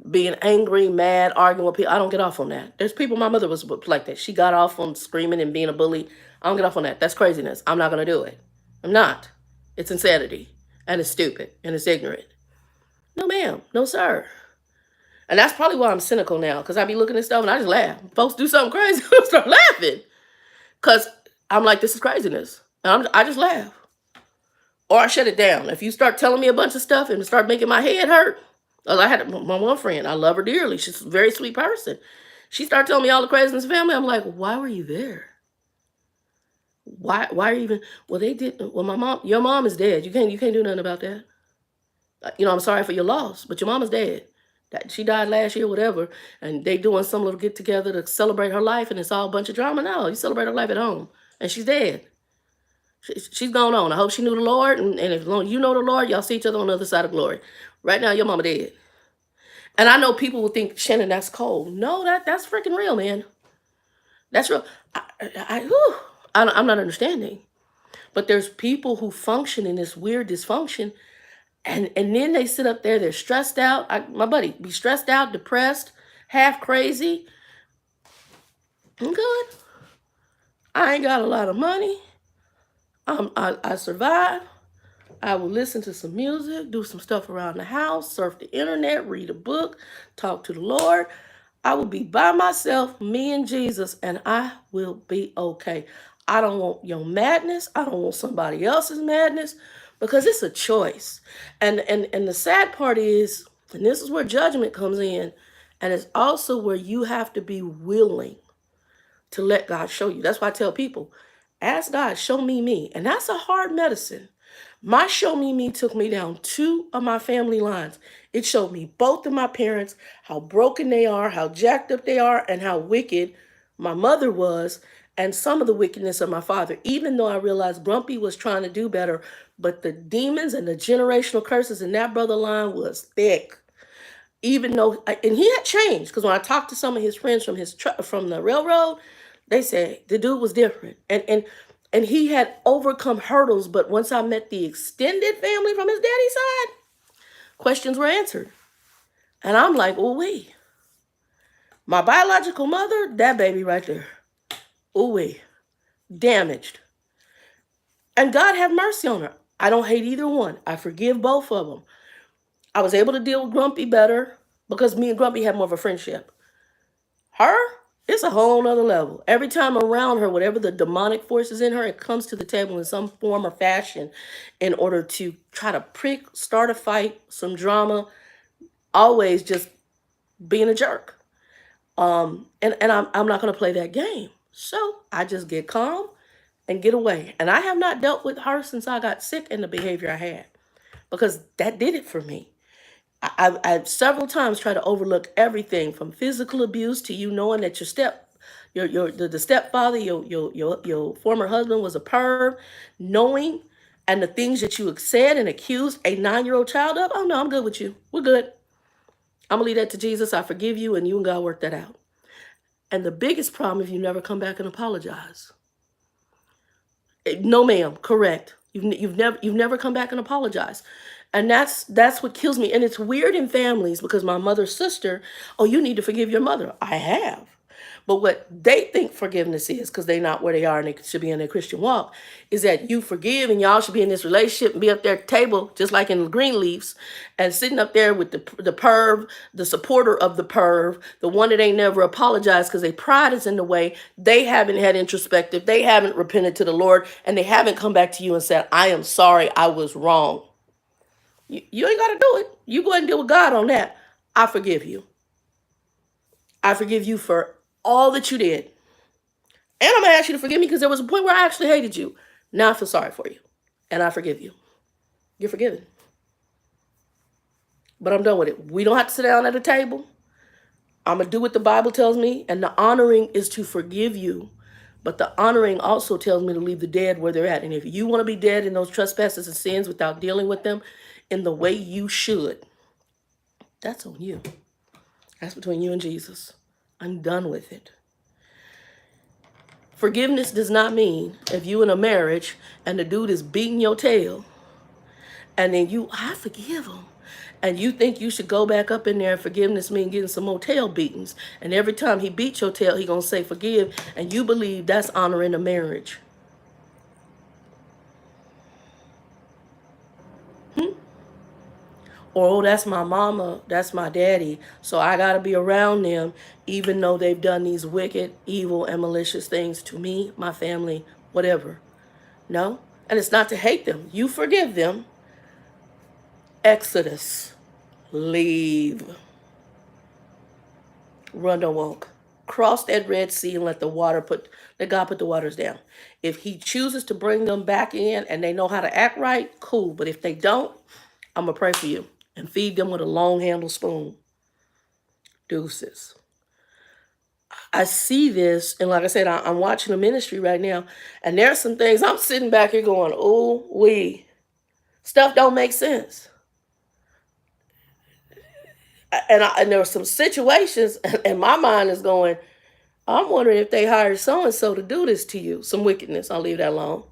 Being angry, mad, arguing with people, I don't get off on that. There's people, my mother was like that. She got off on screaming and being a bully. I don't get off on that. That's craziness. I'm not going to do it. I'm not. It's insanity. And it's stupid. And it's ignorant. No, ma'am. No, sir. And that's probably why I'm cynical now, because I be looking at stuff and I just laugh. Folks do something crazy, I start laughing. Because I'm like, this is craziness. And I just laugh. Or I shut it down. If you start telling me a bunch of stuff and start making my head hurt. I had my one friend. I love her dearly. She's a very sweet person. She started telling me all the craziness in the family. I'm like, why were you there? Why are you even? Well, they did. Well, your mom is dead. You can't do nothing about that. I'm sorry for your loss, but your mom is dead. She died last year, whatever, and they doing some little get together to celebrate her life, and it's all a bunch of drama. No, you celebrate her life at home, and she's dead. She's gone on. I hope she knew the Lord, and if you know the Lord, y'all see each other on the other side of glory. Right now, your mama dead. And I know people will think, Shannon, that's cold. No, that's freaking real, man. That's real. I'm not understanding. But there's people who function in this weird dysfunction, and then they sit up there, they're stressed out. My buddy, be stressed out, depressed, half crazy. I'm good. I ain't got a lot of money. I survive. I will listen to some music, do some stuff around the house, surf the internet, read a book, talk to the Lord. I will be by myself, me and Jesus, and I will be okay. I don't want your madness. I don't want somebody else's madness because it's a choice. And the sad part is, and this is where judgment comes in, and it's also where you have to be willing to let God show you. That's why I tell people, ask God, show me me. And that's a hard medicine. My show me took me down 2 of my family lines. It showed me both of my parents, how broken they are, how jacked up they are, and how wicked my mother was, and some of the wickedness of my father, even though I realized Grumpy was trying to do better, but the demons and the generational curses in that brother line was thick. Even though, and he had changed, because when I talked to some of his friends from the railroad, they said the dude was different. And he had overcome hurdles, but once I met the extended family from his daddy's side, questions were answered. And I'm like, oh, wait. My biological mother, that baby right there. Oh, wait. Damaged. And God have mercy on her. I don't hate either one. I forgive both of them. I was able to deal with Grumpy better because me and Grumpy had more of a friendship. Her, it's a whole nother level. Every time around her, whatever the demonic force is in her, it comes to the table in some form or fashion in order to try to start a fight, some drama, always just being a jerk. And I'm not going to play that game. So I just get calm and get away. And I have not dealt with her since I got sick and the behavior I had. because that did it for me. I've several times tried to overlook everything from physical abuse to you knowing that the stepfather, your former husband was a perv, knowing, and the things that you said and accused a 9-year-old child of. Oh no, I'm good with you. We're good. I'm gonna leave that to Jesus. I forgive you, and you and God work that out. And the biggest problem is you never come back and apologize. No, ma'am. Correct. You've never come back and apologized. And that's what kills me. And it's weird in families because my mother's sister, oh, you need to forgive your mother. I have. But what they think forgiveness is, because they're not where they are and they should be in their Christian walk, is that you forgive and y'all should be in this relationship and be up there at the table, just like in the Greenleafs, and sitting up there with the perv, the supporter of the perv, the one that ain't never apologized because their pride is in the way. They haven't had introspective. They haven't repented to the Lord, and they haven't come back to you and said, I am sorry, I was wrong. You ain't got to do it. You go ahead and deal with God on that. I forgive you. I forgive you for all that you did. And I'm going to ask you to forgive me because there was a point where I actually hated you. Now I feel sorry for you. And I forgive you. You're forgiven. But I'm done with it. We don't have to sit down at a table. I'm going to do what the Bible tells me. And the honoring is to forgive you. But the honoring also tells me to leave the dead where they're at. And if you want to be dead in those trespasses and sins without dealing with them in the way you should, that's on you. That's between you and Jesus. I'm done with it. Forgiveness does not mean if you in a marriage and the dude is beating your tail and then I forgive him. And you think you should go back up in there and forgiveness mean getting some more tail beatings. And every time he beats your tail, he going to say forgive. And you believe that's honoring a marriage. Or, oh, that's my mama, that's my daddy, so I got to be around them even though they've done these wicked, evil, and malicious things to me, my family, whatever. No. And it's not to hate them. You forgive them. Exodus. Leave. Run, don't walk. Cross that Red Sea and let God put the waters down. If he chooses to bring them back in and they know how to act right, cool. But if they don't, I'm going to pray for you and feed them with a long handle spoon. Deuces. I see this, and like I said, I'm watching a ministry right now, and there's some things I'm sitting back here going, oh, stuff don't make sense. And there were some situations, and my mind is going, I'm wondering if they hired so-and-so to do this to you, some wickedness. I'll leave that alone.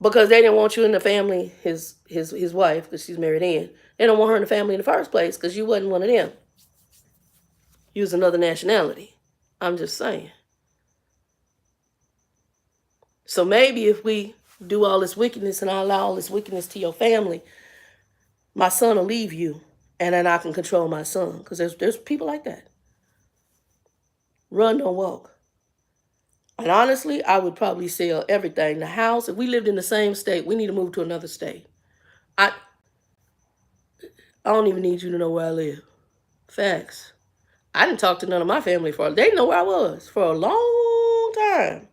Because they didn't want you in the family, his wife, because she's married in. They don't want her in the family in the first place because you wasn't one of them. You was another nationality. I'm just saying. So maybe if we do all this wickedness and I allow all this wickedness to your family, my son will leave you and then I can control my son. Because there's people like that. Run, don't walk. And honestly, I would probably sell everything. The house, if we lived in the same state, we need to move to another state. I don't even need you to know where I live. Facts. I didn't talk to none of my family they didn't know where I was for a long time.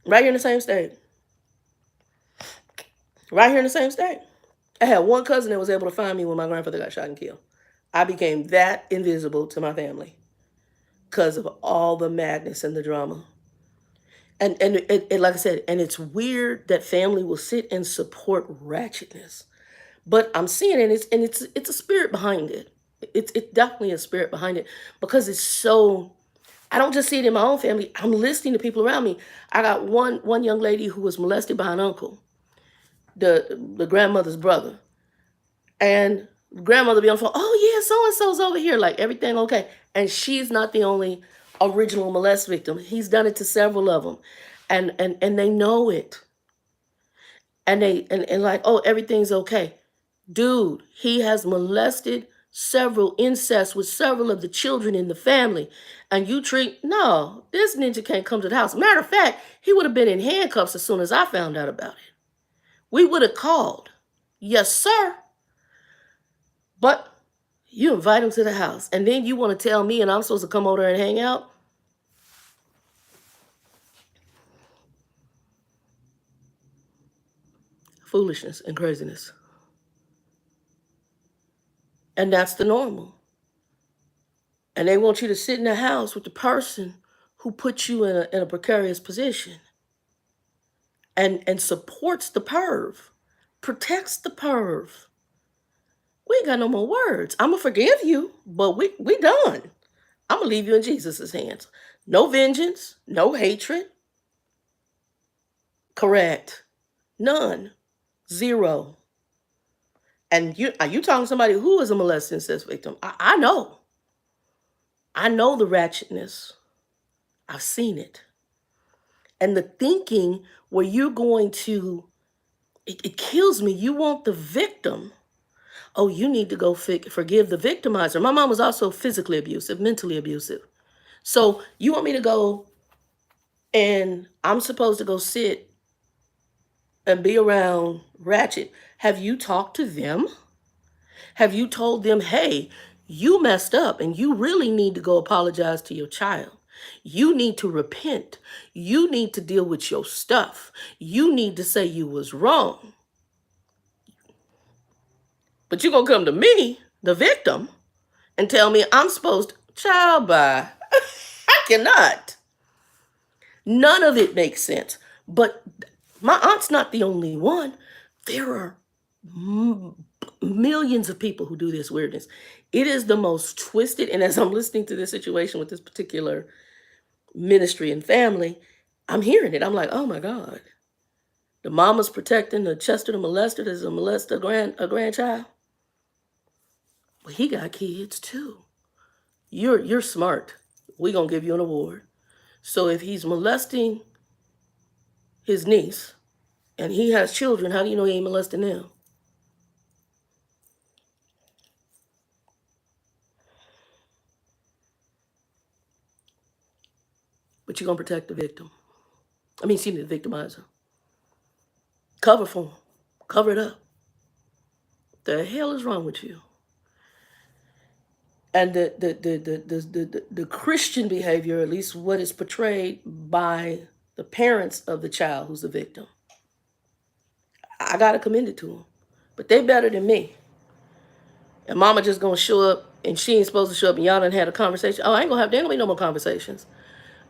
Right here in the same state. Right here in the same state. I had one cousin that was able to find me when my grandfather got shot and killed. I became that invisible to my family because of all the madness and the drama. And like I said, and it's weird that family will sit and support ratchetness. But I'm seeing it, and it's a spirit behind it. It's definitely a spirit behind it because it's so. I don't just see it in my own family. I'm listening to people around me. I got one young lady who was molested by an uncle, the grandmother's brother, and grandmother be on the phone. Oh yeah, so and so's over here. Like everything okay, and she's not the only original molest victim. He's done it to several of them, and they know it, and they and like, oh, everything's okay. Dude, he has molested several incest with several of the children in the family. And no, this ninja can't come to the house. Matter of fact, he would have been in handcuffs as soon as I found out about it. We would have called. Yes, sir. But you invite him to the house. And then you want to tell me and I'm supposed to come over there and hang out? foolishness and craziness. And that's the normal. And they want you to sit in the house with the person who puts you in a precarious position and supports the perv, protects the perv. We ain't got no more words. I'm going to forgive you, but we done. I'm going to leave you in Jesus' hands. No vengeance, no hatred. Correct. None. Zero. And you talking to somebody who is a molested incest victim. I know. I know the ratchetness. I've seen it. And the thinking where you're going to, it kills me. You want the victim. Oh, you need to go forgive the victimizer. My mom was also physically abusive, mentally abusive. So you want me to go and I'm supposed to go sit and be around ratchet. Have you talked to them? Have you told them, hey, you messed up and you really need to go apologize to your child? You need to repent. You need to deal with your stuff. You need to say you was wrong. But you're going to come to me, the victim, and tell me I'm supposed to, child, bye. I cannot. None of it makes sense. But my aunt's not the only one. There are millions of people who do this weirdness. It is the most twisted. And as I'm listening to this situation with this particular ministry and family, I'm hearing it. I'm like, oh my God. The mama's protecting the Chester the molester. There's a grandchild. Well, he got kids too. You're smart. We're gonna give you an award. So if he's molesting his niece and he has children, how do you know he ain't molesting them? But you're gonna protect the victim. Excuse me, the victimizer. Cover for him. Cover it up. The hell is wrong with you? And the Christian behavior, at least what is portrayed by the parents of the child who's the victim, I gotta commend it to them. But they better than me. And mama just gonna show up and she ain't supposed to show up and y'all done had a conversation. Oh, there ain't gonna be no more conversations.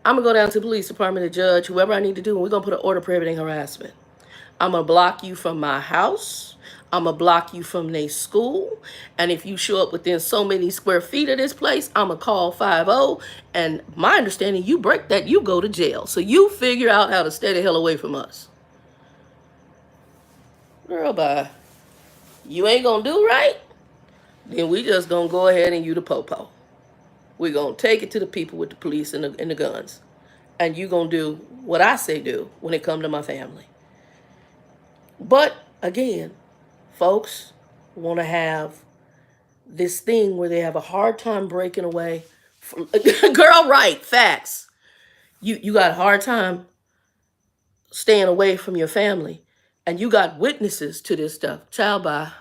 I'm gonna go down to the police department, the judge, whoever I need to do, and we're gonna put an order prohibiting harassment. I'm gonna block you from my house. I'm gonna block you from their school. And if you show up within so many square feet of this place, I'm gonna call 50. And my understanding, you break that, you go to jail. So you figure out how to stay the hell away from us. Girl, bye. You ain't gonna do right? Then we just gonna go ahead and you the popo. We're gonna take it to the people with the police and the guns. And you gonna do what I say do when it come to my family. But again, folks want to have this thing where they have a hard time breaking away. Girl, right, facts. You got a hard time staying away from your family. And you got witnesses to this stuff. Child, by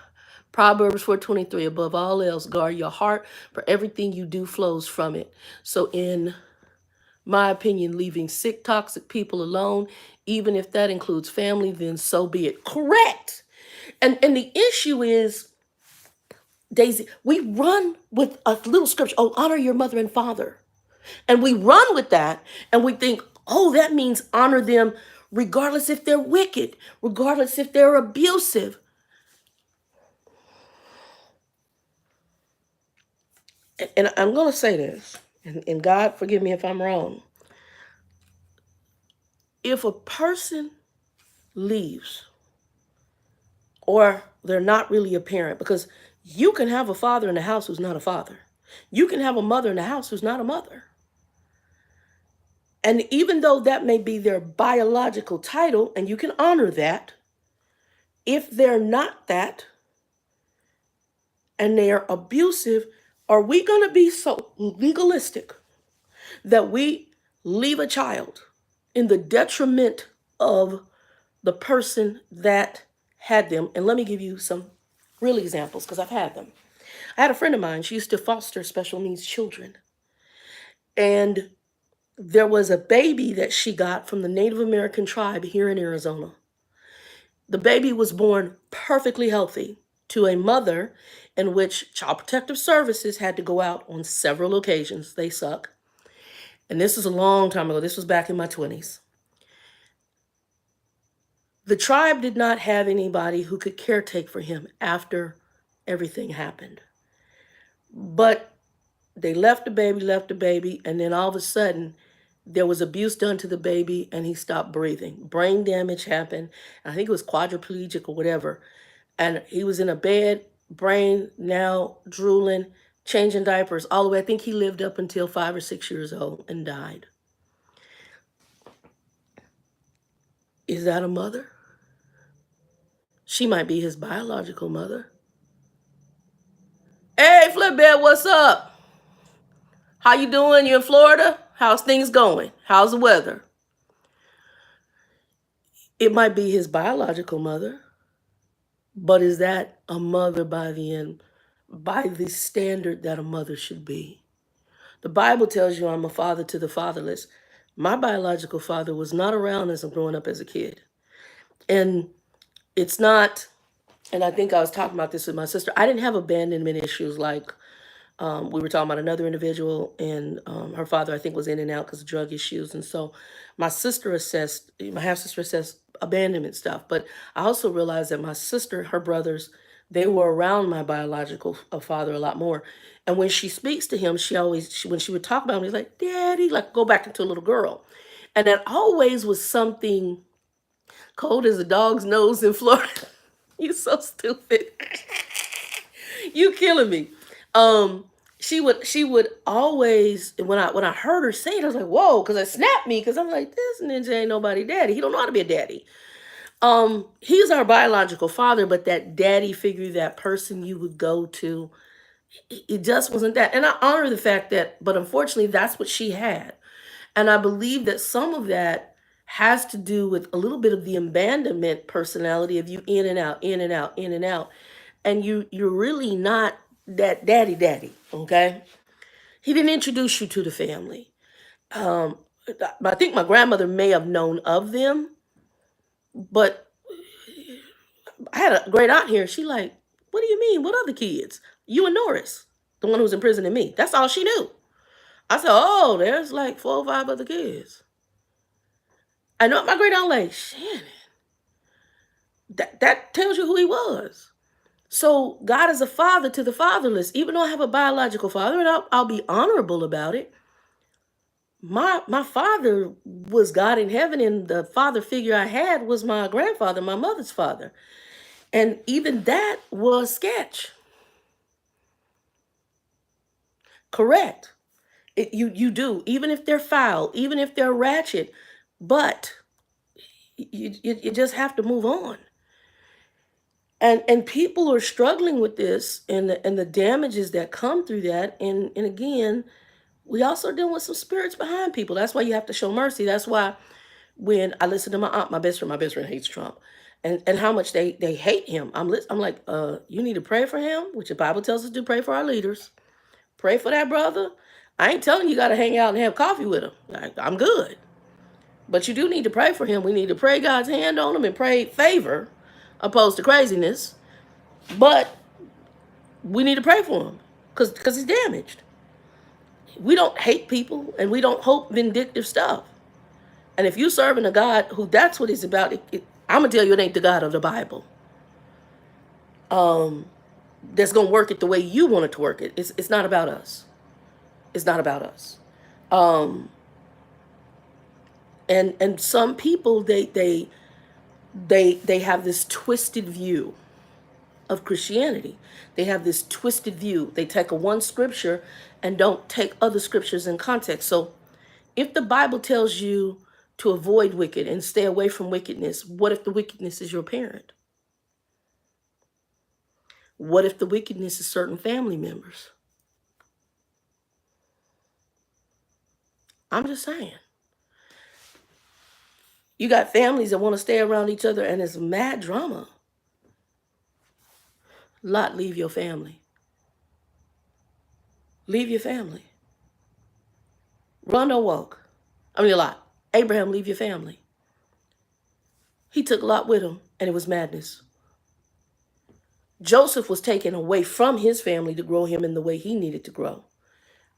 Proverbs 4:23, above all else, guard your heart, for everything you do flows from it. So in my opinion, leaving sick, toxic people alone, even if that includes family, then so be it. Correct. And the issue is, Daisy, we run with a little scripture, oh, honor your mother and father. And we run with that and we think, oh, that means honor them regardless if they're wicked, regardless if they're abusive. And I'm going to say this, and God forgive me if I'm wrong. If a person leaves or they're not really a parent, because you can have a father in the house who's not a father. You can have a mother in the house who's not a mother. And even though that may be their biological title, and you can honor that, if they're not that and they're abusive, are we going to be so legalistic that we leave a child in the detriment of the person that had them? And let me give you some real examples because I've had them. I had a friend of mine, she used to foster special needs children. And there was a baby that she got from the Native American tribe here in Arizona. The baby was born perfectly healthy to a mother in which Child Protective Services had to go out on several occasions. They suck. And this is a long time ago. This was back in my 20s. The tribe did not have anybody who could caretake for him after everything happened. But they left the baby, and then all of a sudden, there was abuse done to the baby, and he stopped breathing. Brain damage happened. I think it was quadriplegic or whatever. And he was in a bed, brain now drooling, changing diapers all the way. I think he lived up until 5 or 6 years old and died. Is that a mother? She might be his biological mother. Hey, Flipbed, what's up? How you doing? You in Florida? How's things going? How's the weather? It might be his biological mother, but is that a mother by the standard that a mother should be? The Bible tells you I'm a father to the fatherless. My biological father was not around as I'm growing up as a kid. And it's not, and I think I was talking about this with my sister, I didn't have abandonment issues like we were talking about another individual, and her father, I think, was in and out because of drug issues. And so my half sister assessed abandonment stuff. But I also realized that my sister, her brothers, they were around my biological father a lot more. And when she speaks to him, when she would talk about him, he's like, Daddy, like go back into a little girl. And that always was something cold as a dog's nose in Florida. You so stupid. You killing me. She would always when I heard her say it, I was like, whoa, because it snapped me because I'm like, this ninja ain't nobody daddy. He don't know how to be a daddy. He's our biological father, but that daddy figure, that person you would go to, it just wasn't that. And I honor the fact that, but unfortunately, that's what she had. And I believe that some of that has to do with a little bit of the abandonment personality of you in and out, in and out, in and out. And you're really not that daddy, okay? He didn't introduce you to the family. Um, I think my grandmother may have known of them, but I had a great aunt here. She like, what do you mean? What other kids? You and Norris, the one who was imprisoning me. That's all she knew. I said, oh, there's like 4 or 5 other kids. I know my great aunt like, Shannon, that tells you who he was. So God is a father to the fatherless. Even though I have a biological father, and I'll be honorable about it. My father was God in heaven, and the father figure I had was my grandfather, my mother's father. And even that was sketch. Correct. You do, even if they're foul, even if they're ratchet, but you just have to move on. And people are struggling with this and the damages that come through that. And again, we also deal with some spirits behind people. That's why you have to show mercy. That's why when I listen to my aunt, my best friend hates Trump, and how much they hate him. I'm like, you need to pray for him, which the Bible tells us to pray for our leaders. Pray for that brother. I ain't telling you got to hang out and have coffee with him. I'm good. But you do need to pray for him. We need to pray God's hand on him and pray favor opposed to craziness. But we need to pray for him because he's damaged. We don't hate people and we don't hope vindictive stuff. And if you're serving a God who that's what he's about, I'm going to tell you it ain't the God of the Bible. That's going to work it the way you want it to work it. It's not about us. It's not about us. And some people they have this twisted view of Christianity. They have this twisted view. They take a one scripture and don't take other scriptures in context. So if the Bible tells you to avoid wicked and stay away from wickedness, what if the wickedness is your parent? What if the wickedness is certain family members? I'm just saying. You got families that want to stay around each other and it's mad drama. Lot, leave your family. Leave your family. Run or walk. Lot. Abraham, leave your family. He took Lot with him. And it was madness. Joseph was taken away from his family to grow him in the way he needed to grow.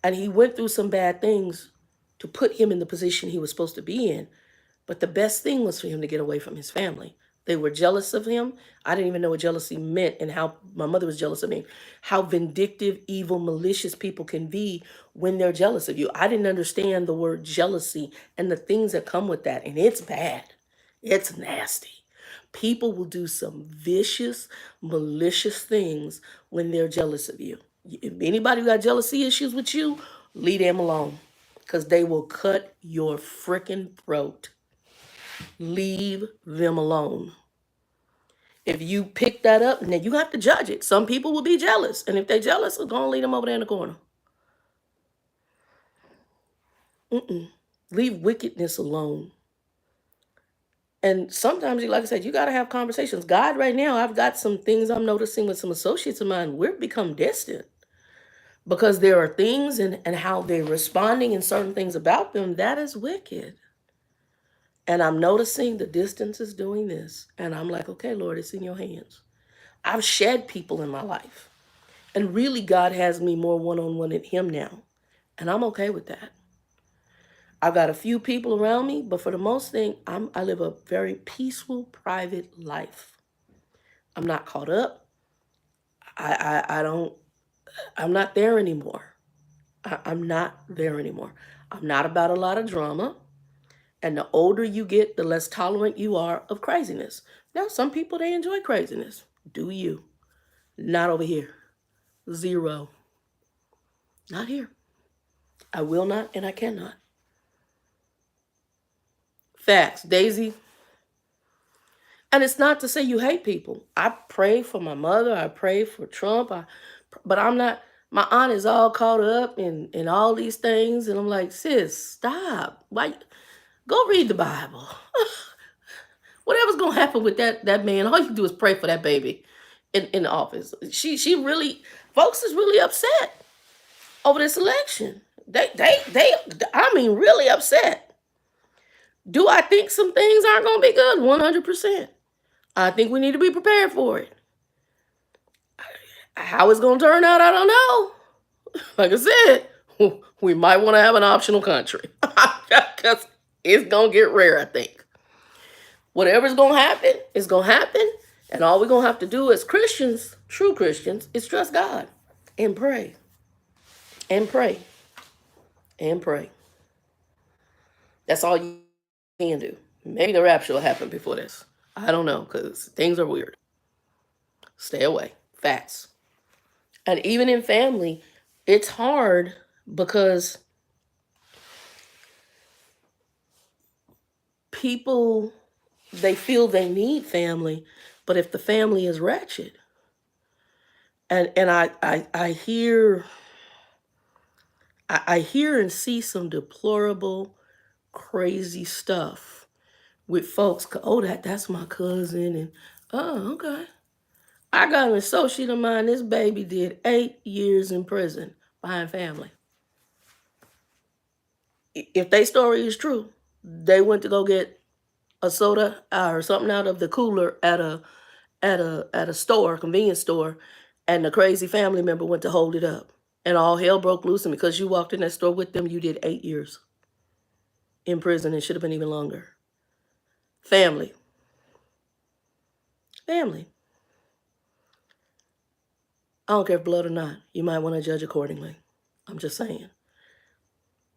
And he went through some bad things to put him in the position he was supposed to be in. But the best thing was for him to get away from his family. They were jealous of him. I didn't even know what jealousy meant, and how my mother was jealous of me. How vindictive, evil, malicious people can be when they're jealous of you. I didn't understand the word jealousy and the things that come with that. And it's bad. It's nasty. People will do some vicious, malicious things when they're jealous of you. If anybody got jealousy issues with you, leave them alone, because they will cut your freaking throat. Leave them alone. If you pick that up, then you have to judge it. Some people will be jealous. And if they're jealous, go and leave them over there in the corner. Leave wickedness alone. And sometimes, like I said, you got to have conversations. God, right now, I've got some things I'm noticing with some associates of mine. We've become distant because there are things and how they're responding and certain things about them that is wicked. And I'm noticing the distance is doing this. And I'm like, okay, Lord, it's in your hands. I've shed people in my life. And really, God has me more one-on-one at him now. And I'm okay with that. I've got a few people around me, but for the most thing, I live a very peaceful, private life. I'm not caught up. I'm not there anymore. I'm not there anymore. I'm not about a lot of drama. And the older you get, the less tolerant you are of craziness. Now, some people, they enjoy craziness. Do you? Not over here. Zero. Not here. I will not and I cannot. Facts, Daisy. And it's not to say you hate people. I pray for my mother. I pray for Trump. But I'm not, my aunt is all caught up in all these things. And I'm like, sis, stop. Why? Go read the Bible. Whatever's going to happen with that man, all you do is pray for that baby in the office. She really, folks is really upset over this election. They, I mean, really upset. Do I think some things aren't going to be good? 100%. I think we need to be prepared for it. How it's going to turn out, I don't know. Like I said, we might want to have an optional country because it's going to get rare, I think. Whatever's going to happen, is going to happen. And all we're going to have to do as Christians, true Christians, is trust God and pray. And pray. And pray. That's all you can do. Maybe the rapture will happen before this. I don't know, because things are weird. Stay away. Facts. And even in family, it's hard because people, they feel they need family, but if the family is wretched, and I hear and see some deplorable, crazy stuff with folks. Oh, that's my cousin, and oh, okay. I got an associate of mine. This baby did 8 years in prison behind family. If their story is true, they went to go get a soda or something out of the cooler at a store, convenience store, and the crazy family member went to hold it up, and all hell broke loose. And because you walked in that store with them, you did 8 years in prison. It should have been even longer. Family. I don't care if blood or not. You might want to judge accordingly. I'm just saying.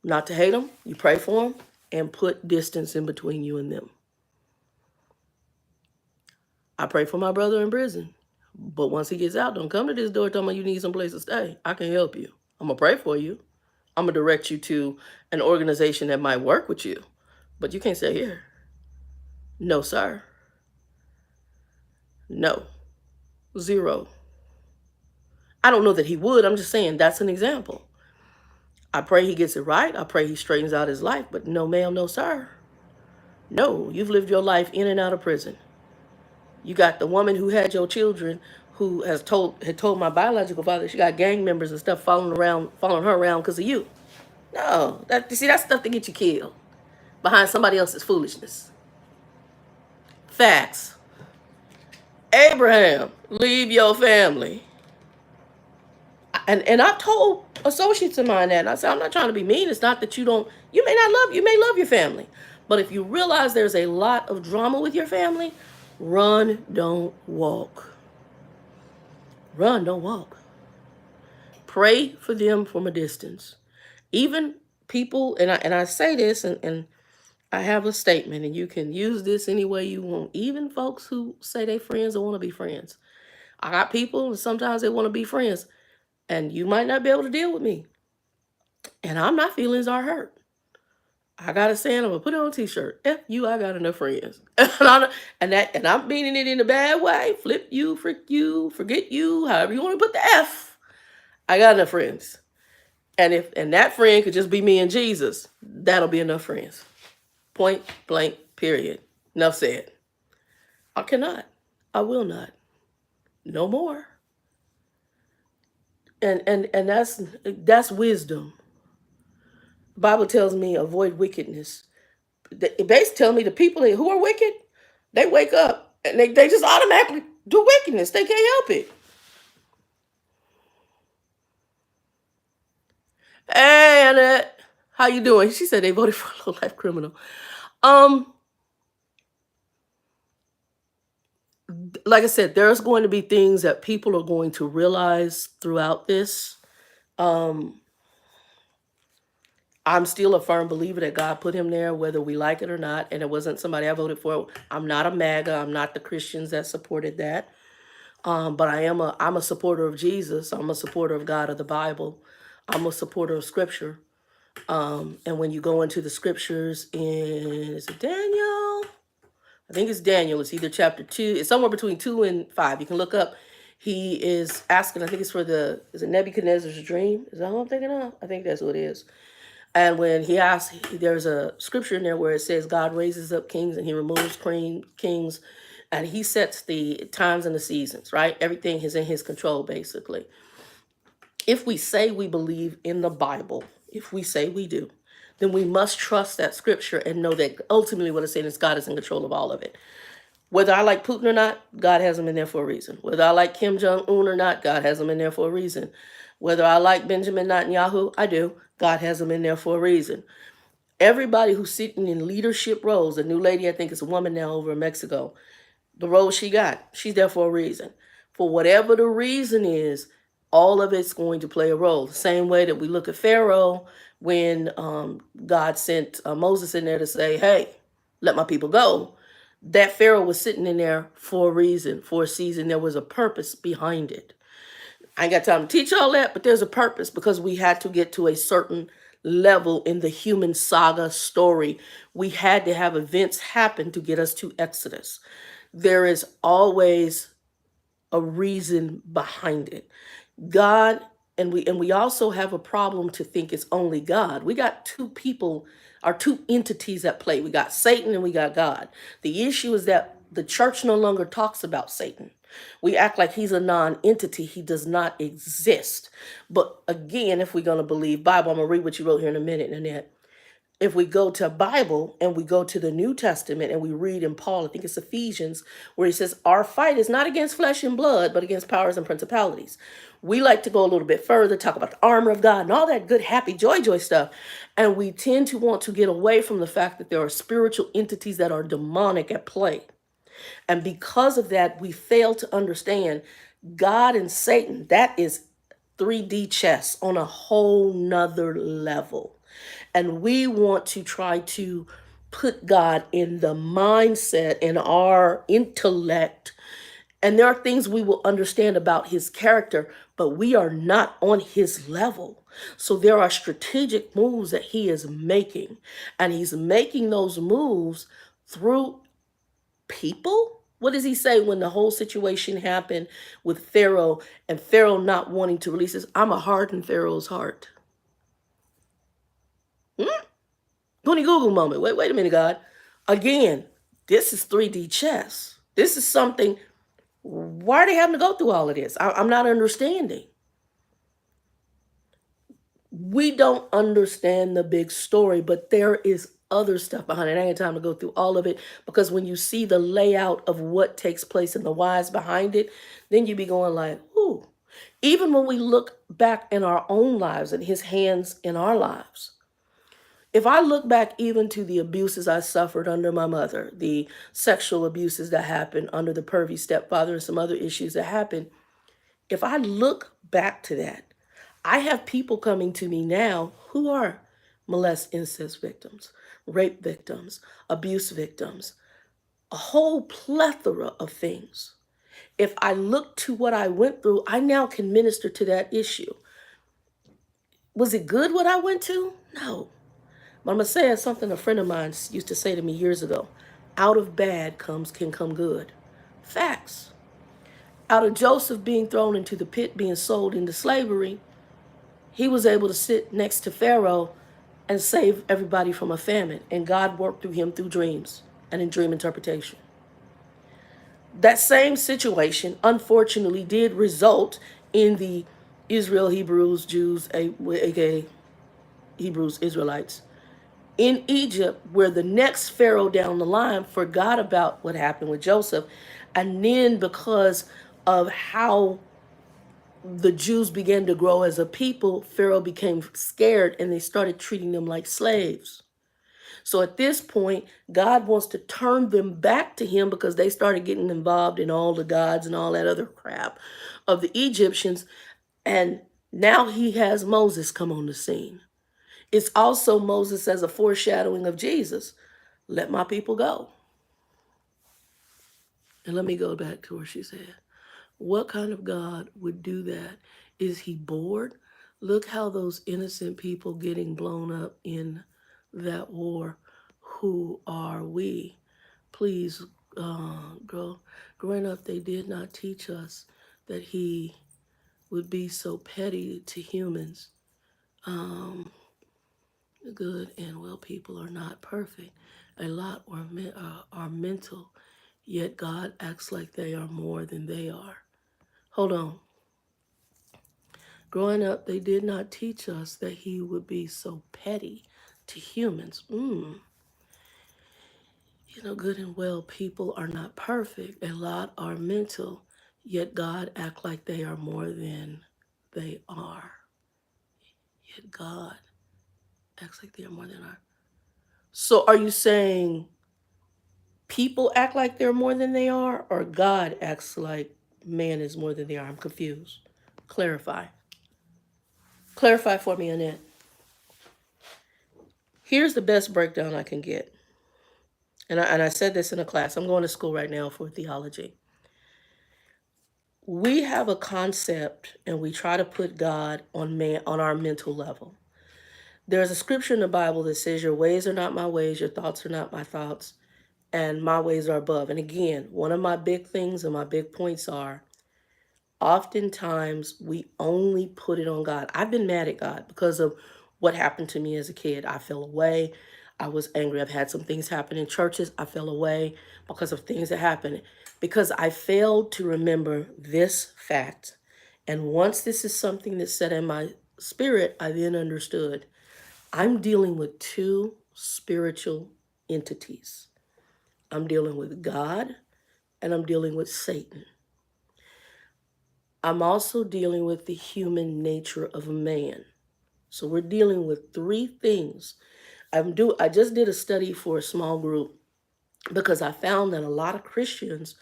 Not to hate them, you pray for them, and put distance in between you and them. I pray for my brother in prison. But once he gets out, don't come to this door telling me you need someplace to stay. I can help you. I'm going to pray for you. I'm going to direct you to an organization that might work with you. But you can't stay here. No, sir. No. Zero. I don't know that he would. I'm just saying that's an example. I pray he gets it right. I pray he straightens out his life. But no, ma'am, no, sir. No, you've lived your life in and out of prison. You got the woman who had your children, who had told my biological father she got gang members and stuff following her around because of you. No, that's stuff to get you killed behind somebody else's foolishness. Facts. Abraham, leave your family. And I've told associates of mine that, and I said, I'm not trying to be mean. It's not that you don't, you may love your family. But if you realize there's a lot of drama with your family, run, don't walk. Run, don't walk. Pray for them from a distance. Even people, and I say this, and I have a statement, and you can use this any way you want. Even folks who say they friends or want to be friends. I got people, and sometimes they want to be friends, and you might not be able to deal with me. And my feelings are hurt. I got a saying, I'm gonna put it on a t-shirt. F you, I got enough friends. and I'm meaning it in a bad way. Flip you, frick you, forget you, however you want to put the F. I got enough friends. And that friend could just be me and Jesus, that'll be enough friends. Point blank, period. Enough said. I cannot. I will not. No more. And that's wisdom. The Bible tells me avoid wickedness. It basically tells me the people who are wicked, they wake up and they just automatically do wickedness. They can't help it. Hey, Annette, how you doing? She said they voted for a low-life criminal. Like I said, there's going to be things that people are going to realize throughout this. I'm still a firm believer that God put him there, whether we like it or not. And it wasn't somebody I voted for. I'm not a MAGA. I'm not the Christians that supported that. But I'm a supporter of Jesus. I'm a supporter of God, of the Bible. I'm a supporter of Scripture. And when you go into the Scriptures is it Daniel? I think it's Daniel. It's either chapter 2. It's somewhere between 2 and 5. You can look up. He is asking, I think it's is it Nebuchadnezzar's dream? Is that what I'm thinking of? I think that's what it is. And when he asks, there's a scripture in there where it says God raises up kings and he removes kings, and he sets the times and the seasons, right? Everything is in his control, basically. If we say we believe in the Bible, if we say we do, then we must trust that scripture and know that ultimately what it's saying is God is in control of all of it. Whether I like Putin or not, God has him in there for a reason. Whether I like Kim Jong-un or not, God has him in there for a reason. Whether I like Benjamin Netanyahu, I do. God has him in there for a reason. Everybody who's sitting in leadership roles, a new lady, I think it's a woman now over in Mexico, the role she got, she's there for a reason. For whatever the reason is, all of it's going to play a role. The same way that we look at Pharaoh when God sent Moses in there to say, hey, let my people go. That Pharaoh was sitting in there for a reason, for a season. There was a purpose behind it. I ain't got time to teach all that, but there's a purpose because we had to get to a certain level in the human saga story. We had to have events happen to get us to Exodus. There is always a reason behind it. God, and we also have a problem to think it's only God. We got two people, or two entities at play. We got Satan and we got God. The issue is that the church no longer talks about Satan. We act like he's a non-entity. He does not exist. But again, if we're going to believe Bible, I'm going to read what you wrote here in a minute, Nanette. If we go to Bible and we go to the New Testament and we read in Paul, I think it's Ephesians, where he says, our fight is not against flesh and blood, but against powers and principalities. We like to go a little bit further, talk about the armor of God and all that good, happy, joy stuff. And we tend to want to get away from the fact that there are spiritual entities that are demonic at play. And because of that, we fail to understand God and Satan. That is 3D chess on a whole nother level. And we want to try to put God in the mindset, in our intellect. And there are things we will understand about his character, but we are not on his level. So there are strategic moves that he is making. And he's making those moves through people. What does he say when the whole situation happened with Pharaoh and Pharaoh not wanting to release this? I'm a harden Pharaoh's heart. Goonie Google moment. Wait a minute, God. Again, this is 3D chess. This is something. Why are they having to go through all of this? I'm not understanding. We don't understand the big story, but there is other stuff behind it. I ain't got time to go through all of it, because when you see the layout of what takes place and the whys behind it, then you be going like, ooh. Even when we look back in our own lives and his hands in our lives, if I look back even to the abuses I suffered under my mother, the sexual abuses that happened under the pervy stepfather, and some other issues that happened, if I look back to that, I have people coming to me now who are molest, incest victims, rape victims, abuse victims, a whole plethora of things. If I look to what I went through, I now can minister to that issue. Was it good what I went to? No. But I'm going to say something a friend of mine used to say to me years ago. Out of bad can come good. Facts. Out of Joseph being thrown into the pit, being sold into slavery, he was able to sit next to Pharaoh and save everybody from a famine. And God worked through him through dreams and in dream interpretation. That same situation, unfortunately, did result in the Israel, Hebrews, Jews, aka Hebrews, Israelites, in Egypt, where the next Pharaoh down the line forgot about what happened with Joseph. And then because of how the Jews began to grow as a people, Pharaoh became scared and they started treating them like slaves. So at this point, God wants to turn them back to him because they started getting involved in all the gods and all that other crap of the Egyptians. And now he has Moses come on the scene. It's also Moses as a foreshadowing of Jesus. Let my people go. And let me go back to where she said, what kind of God would do that? Is he bored? Look how those innocent people getting blown up in that war. Who are we? Please, growing up, they did not teach us that he would be so petty to humans. Good and well people are not perfect. A lot are mental, yet God acts like they are more than they are. Hold on. Growing up, they did not teach us that he would be so petty to humans. Good and well people are not perfect. A lot are mental, yet God act like they are more than they are. Yet God acts like they are more than are. So are you saying people act like they're more than they are, or God acts like man is more than they are? I'm confused. Clarify. Clarify for me, Annette. Here's the best breakdown I can get. And I said this in a class. I'm going to school right now for theology. We have a concept and we try to put God on our mental level. There's a scripture in the Bible that says, your ways are not my ways, your thoughts are not my thoughts, and my ways are above. And again, one of my big things and my big points are, oftentimes we only put it on God. I've been mad at God because of what happened to me as a kid. I fell away. I was angry. I've had some things happen in churches. I fell away because of things that happened. Because I failed to remember this fact. And once this is something that's set in my spirit, I then understood I'm dealing with two spiritual entities. I'm dealing with God and I'm dealing with Satan. I'm also dealing with the human nature of man. So we're dealing with three things. I just did a study for a small group because I found that a lot of Christians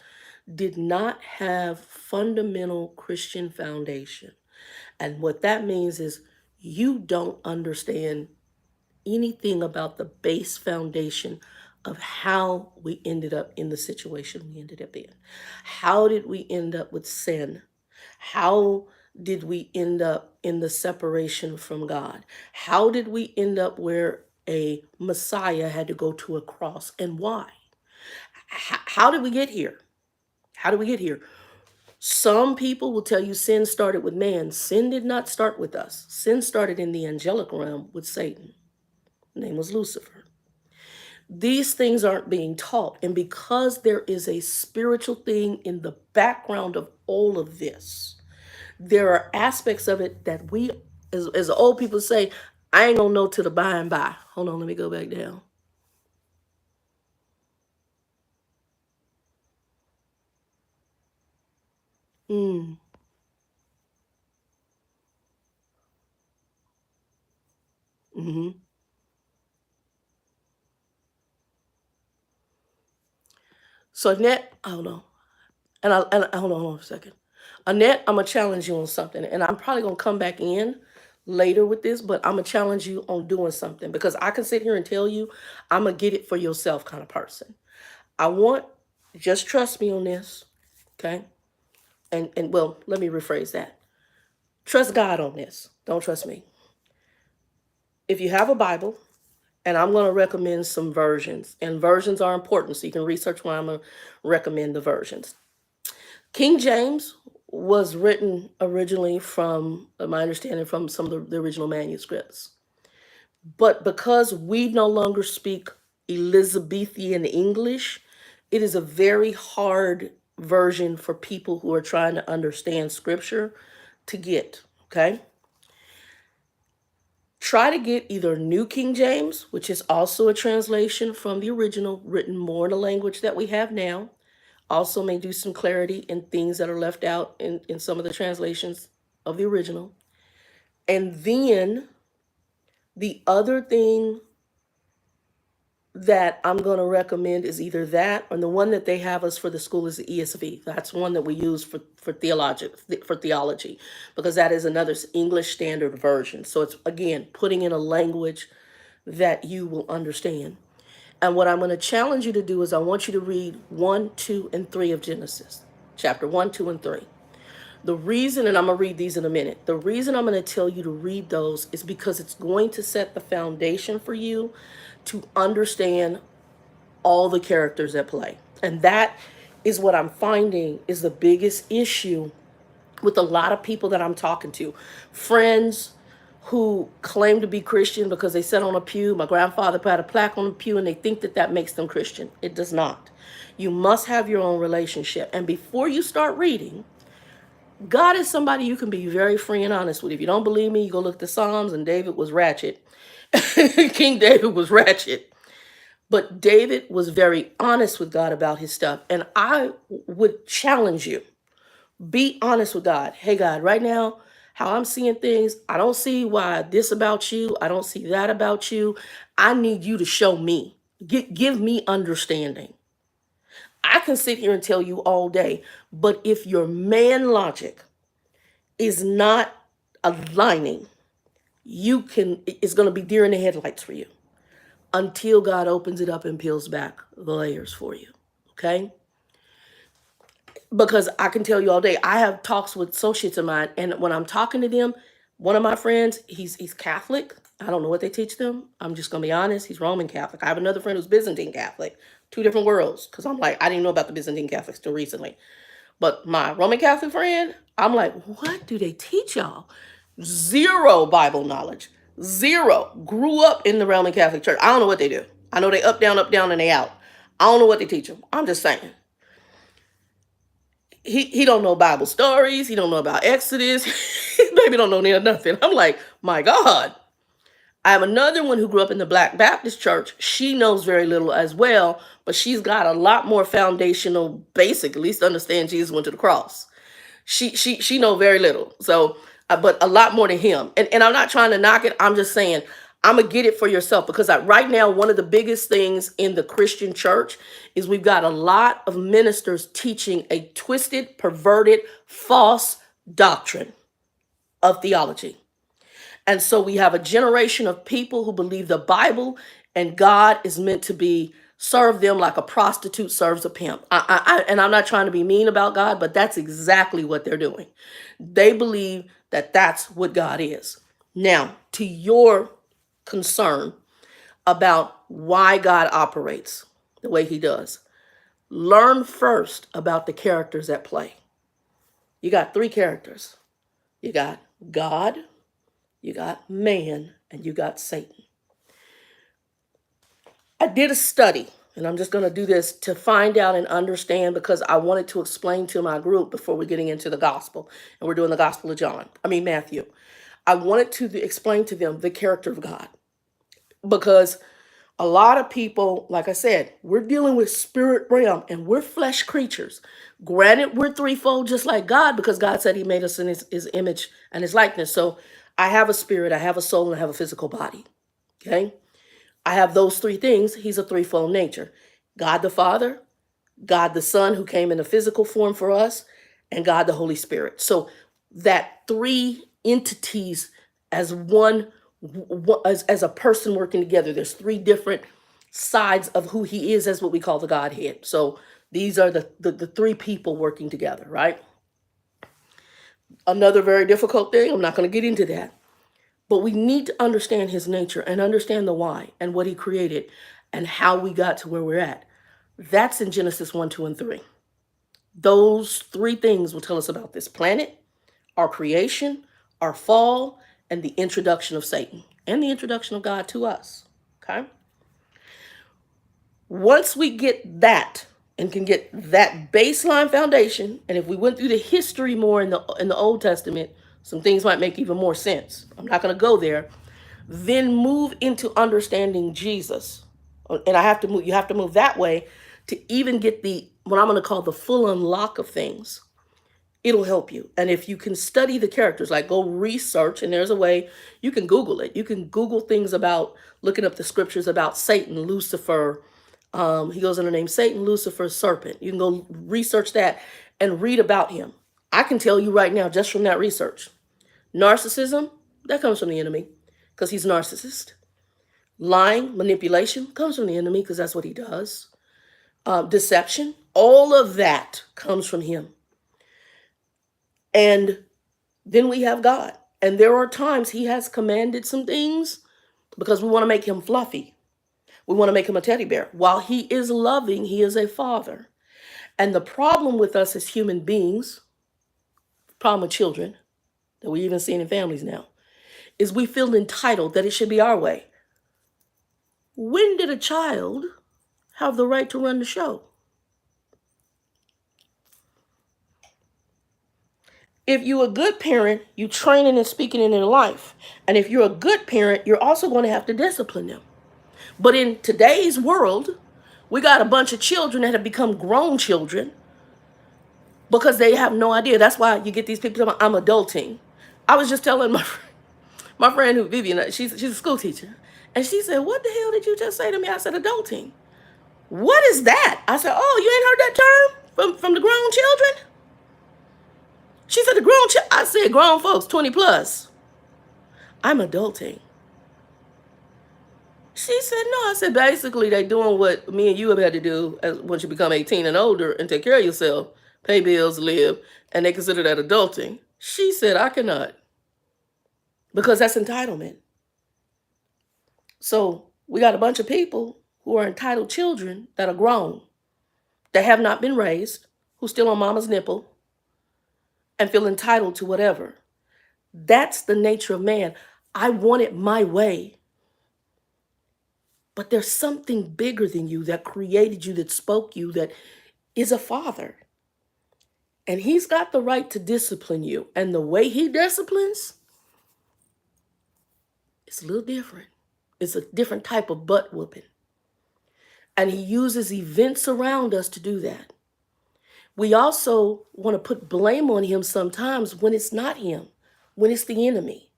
did not have fundamental Christian foundation. And what that means is you don't understand anything about the base foundation of how we ended up in the situation we ended up in. How did we end up with sin? How did we end up in the separation from God? How did we end up where a Messiah had to go to a cross, and why? How did we get here? How did we get here? Some people will tell you sin started with man. Sin did not start with us. Sin started in the angelic realm with Satan. His name was Lucifer. These things aren't being taught. And because there is a spiritual thing in the background of all of this, there are aspects of it that we, as old people say, I ain't gonna know till the by and by. Hold on, let me go back down. Mm. Mm-hmm. So Annette, hold on. And hold on a second. Annette, I'm gonna challenge you on something, and I'm probably gonna come back in later with this, but I'm gonna challenge you on doing something because I can sit here and tell you I'm a get it for yourself kind of person. I want just trust me on this, okay? And well, let me rephrase that. Trust God on this. Don't trust me. If you have a Bible, and I'm going to recommend some versions, and versions are important, so you can research why I'm going to recommend the versions. King James was written originally from, my understanding, from some of the original manuscripts. But because we no longer speak Elizabethan English, it is a very hard version for people who are trying to understand scripture to get. Okay? Try to get either New King James, which is also a translation from the original, written more in the language that we have now. Also may do some clarity in things that are left out in some of the translations of the original. And then the other thing that I'm going to recommend is either that or the one that they have us for the school is the ESV. That's one that we use for theology because that is another English Standard Version. So it's again putting in a language that you will understand. And what I'm going to challenge you to do is I want you to read 1, 2, and 3 of Genesis, chapter 1, 2, and 3. The reason, and I'm going to read these in a minute, the reason I'm going to tell you to read those is because it's going to set the foundation for you to understand all the characters at play. And that is what I'm finding is the biggest issue with a lot of people that I'm talking to. Friends who claim to be Christian because they sat on a pew. My grandfather put a plaque on the pew and they think that that makes them Christian. It does not. You must have your own relationship. And before you start reading, God is somebody you can be very free and honest with. If you don't believe me, you go look at the Psalms and David was ratchet. King David was ratchet. But David was very honest with God about his stuff. And I would challenge you, be honest with God. Hey, God, right now, how I'm seeing things, I don't see why this about you. I don't see that about you. I need you to show me. Give me understanding. I can sit here and tell you all day, but if your man logic is not aligning, it's going to be deer in the headlights for you until God opens it up and peels back the layers for you. Okay? Because I can tell you all day, I have talks with associates of mine, and when I'm talking to them, one of my friends, he's Catholic. I don't know what they teach them. I'm just gonna be honest. He's Roman Catholic. I have another friend who's Byzantine Catholic. Two different worlds. Because I'm like, I didn't know about the Byzantine Catholics till recently. But my Roman Catholic friend, I'm like, what do they teach y'all? Zero Bible knowledge. Zero. Grew up in the Roman Catholic Church. I don't know what they do. I know they up, down, and they out. I don't know what they teach them. I'm just saying. He don't know Bible stories. He don't know about Exodus. Baby don't know nothing. I'm like, my God. I have another one who grew up in the Black Baptist Church. She knows very little as well, but she's got a lot more foundational, basic, at least understand Jesus went to the cross. She know very little. So, but a lot more than him. And I'm not trying to knock it. I'm just saying I'm gonna get it for yourself because right now one of the biggest things in the Christian church is we've got a lot of ministers teaching a twisted, perverted, false doctrine of theology. And so we have a generation of people who believe the Bible and God is meant to be serve them like a prostitute serves a pimp. And I'm not trying to be mean about God, but that's exactly what they're doing. They believe that that's what God is. Now, to your concern about why God operates the way he does, learn first about the characters at play. You got three characters. You got God, you got man, and you got Satan. I did a study, and I'm just going to do this to find out and understand because I wanted to explain to my group before we're getting into the gospel. And we're doing the gospel of Matthew. I wanted to explain to them the character of God because A lot of people, like I said, we're dealing with spirit realm and we're flesh creatures. Granted, we're threefold just like God because God said he made us in his image and his likeness. So I have a spirit, I have a soul, and I have a physical body. Okay? I have those three things. He's a threefold nature. God the Father, God the Son who came in a physical form for us, and God the Holy Spirit. So that three entities as one, as a person working together. There's three different sides of who he is as what we call the Godhead. So these are the three people working together, right? Another very difficult thing, I'm not going to get into that. But we need to understand his nature and understand the why and what he created and how we got to where we're at. That's in Genesis 1, 2, and 3. Those three things will tell us about this planet, our creation, our fall, and the introduction of Satan and the introduction of God to us. Okay? Once we get that and can get that baseline foundation, and if we went through the history more in the Old Testament, some things might make even more sense. I'm not going to go there. Then move into understanding Jesus. And you have to move that way to even get the what I'm going to call the full unlock of things. It'll help you. And if you can study the characters, like go research, and there's a way you can Google it. You can Google things about looking up the scriptures about Satan, Lucifer. He goes under the name Satan, Lucifer, serpent. You can go research that and read about him. I can tell you right now, just from that research, narcissism, that comes from the enemy because he's a narcissist. Lying, manipulation comes from the enemy because that's what he does. Deception, all of that comes from him. And then we have God. And there are times he has commanded some things because we want to make him fluffy. We want to make him a teddy bear. While he is loving, he is a father. And the problem with us as human beings, problem with children, that we even see in families now, is we feel entitled that it should be our way. When did a child have the right to run the show? If you're a good parent, you training and speaking in their life. And if you're a good parent, you're also going to have to discipline them. But in today's world, we got a bunch of children that have become grown children because they have no idea. That's why you get these people talking about, I'm adulting. I was just telling my friend who Vivian, she's a school teacher. And she said, what the hell did you just say to me? I said, adulting. What is that? I said, oh, you ain't heard that term from the grown children? She said, I said, grown folks, 20 plus. I'm adulting. She said, no. I said, basically, they doing what me and you have had to do once you become 18 and older and take care of yourself, pay bills, live, and they consider that adulting. She said, I cannot. Because that's entitlement. So we got a bunch of people who are entitled children that are grown, that have not been raised, who's still on mama's nipple, and feel entitled to whatever. That's the nature of man. I want it my way. But there's something bigger than you that created you, that spoke you, that is a father. And he's got the right to discipline you. And the way he disciplines is a little different. It's a different type of butt whooping. And he uses events around us to do that. We also want to put blame on him sometimes when it's not him, when it's the enemy.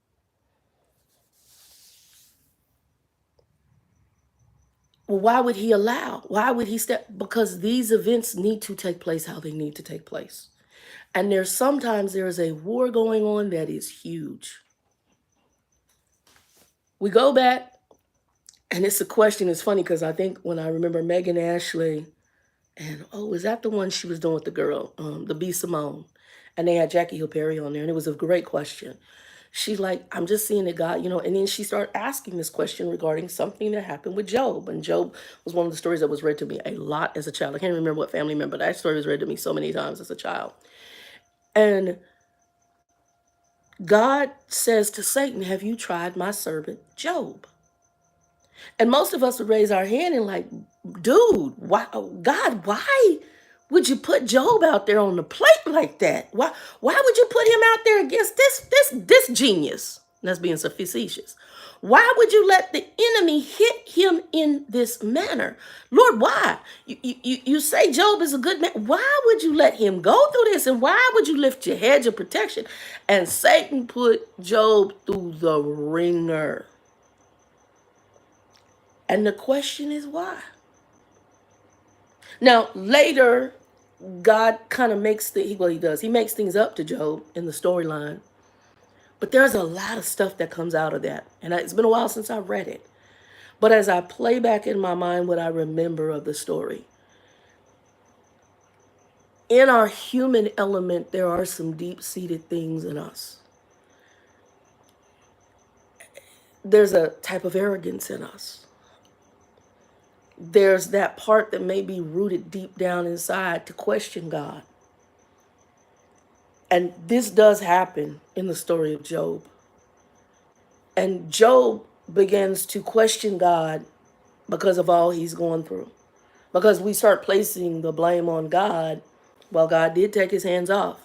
Well, why would he allow? Why would he step? Because these events need to take place how they need to take place. And sometimes there is a war going on that is huge. We go back, and it's a question. It's funny because I think when I remember Megan Ashley, and is that the one she was doing with the girl, the B. Simone? And they had Jackie Hill Perry on there, and it was a great question. She's like, I'm just seeing that God, and then she started asking this question regarding something that happened with Job. And Job was one of the stories that was read to me a lot as a child. I can't remember what family member, but that story was read to me so many times as a child. And God says to Satan, have you tried my servant Job? And most of us would raise our hand and like, dude, why, God, why would you put Job out there on the plate like that? Why would you put him out there against this genius? That's being so facetious. Why would you let the enemy hit him in this manner? Lord, why? You say Job is a good man. Why would you let him go through this? And why would you lift your hedge of protection? And Satan put Job through the ringer. And the question is why? Now, later, God kind of makes he does. He makes things up to Job in the storyline. But there's a lot of stuff that comes out of that. And it's been a while since I read it. But as I play back in my mind what I remember of the story, in our human element, there are some deep-seated things in us. There's a type of arrogance in us. There's that part that may be rooted deep down inside to question God. And this does happen in the story of Job. And Job begins to question God because of all he's going through. Because we start placing the blame on God. Well, God did take his hands off.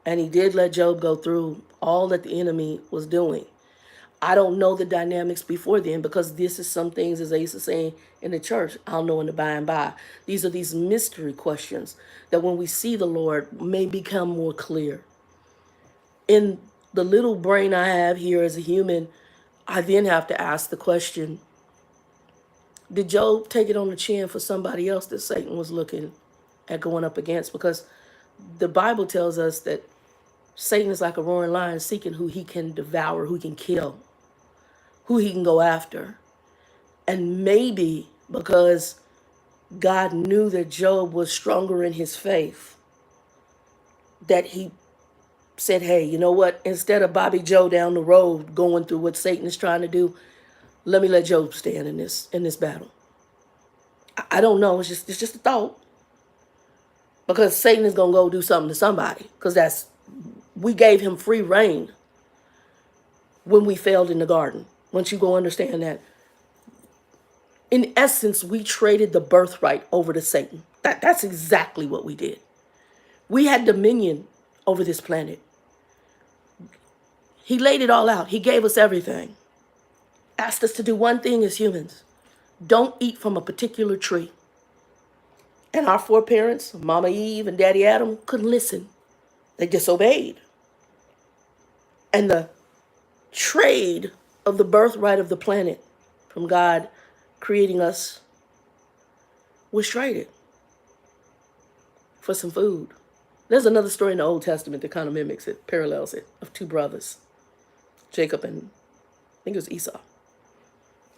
And he did let Job go through all that the enemy was doing. I don't know the dynamics before then because this is some things, as I used to say in the church, I'll know in the by and by. These are these mystery questions that when we see the Lord may become more clear. In the little brain I have here as a human, I then have to ask the question, did Job take it on the chin for somebody else that Satan was looking at going up against? Because the Bible tells us that Satan is like a roaring lion seeking who he can devour, who he can kill, who he can go after. And maybe because God knew that Job was stronger in his faith, that he said, hey, you know what? Instead of Bobby Joe down the road going through what Satan is trying to do, let me let Job stand in this battle. I don't know. It's just a thought. Because Satan is going to go do something to somebody. Because we gave him free reign when we failed in the garden. Once you go understand that. In essence, we traded the birthright over to Satan. That's exactly what we did. We had dominion over this planet. He laid it all out. He gave us everything. Asked us to do one thing as humans. Don't eat from a particular tree. And our foreparents, Mama Eve and Daddy Adam, couldn't listen. They disobeyed. And the trade of the birthright of the planet from God creating us was traded for some food. There's another story in the Old Testament that kind of mimics it, parallels it, of two brothers, Jacob and I think it was Esau,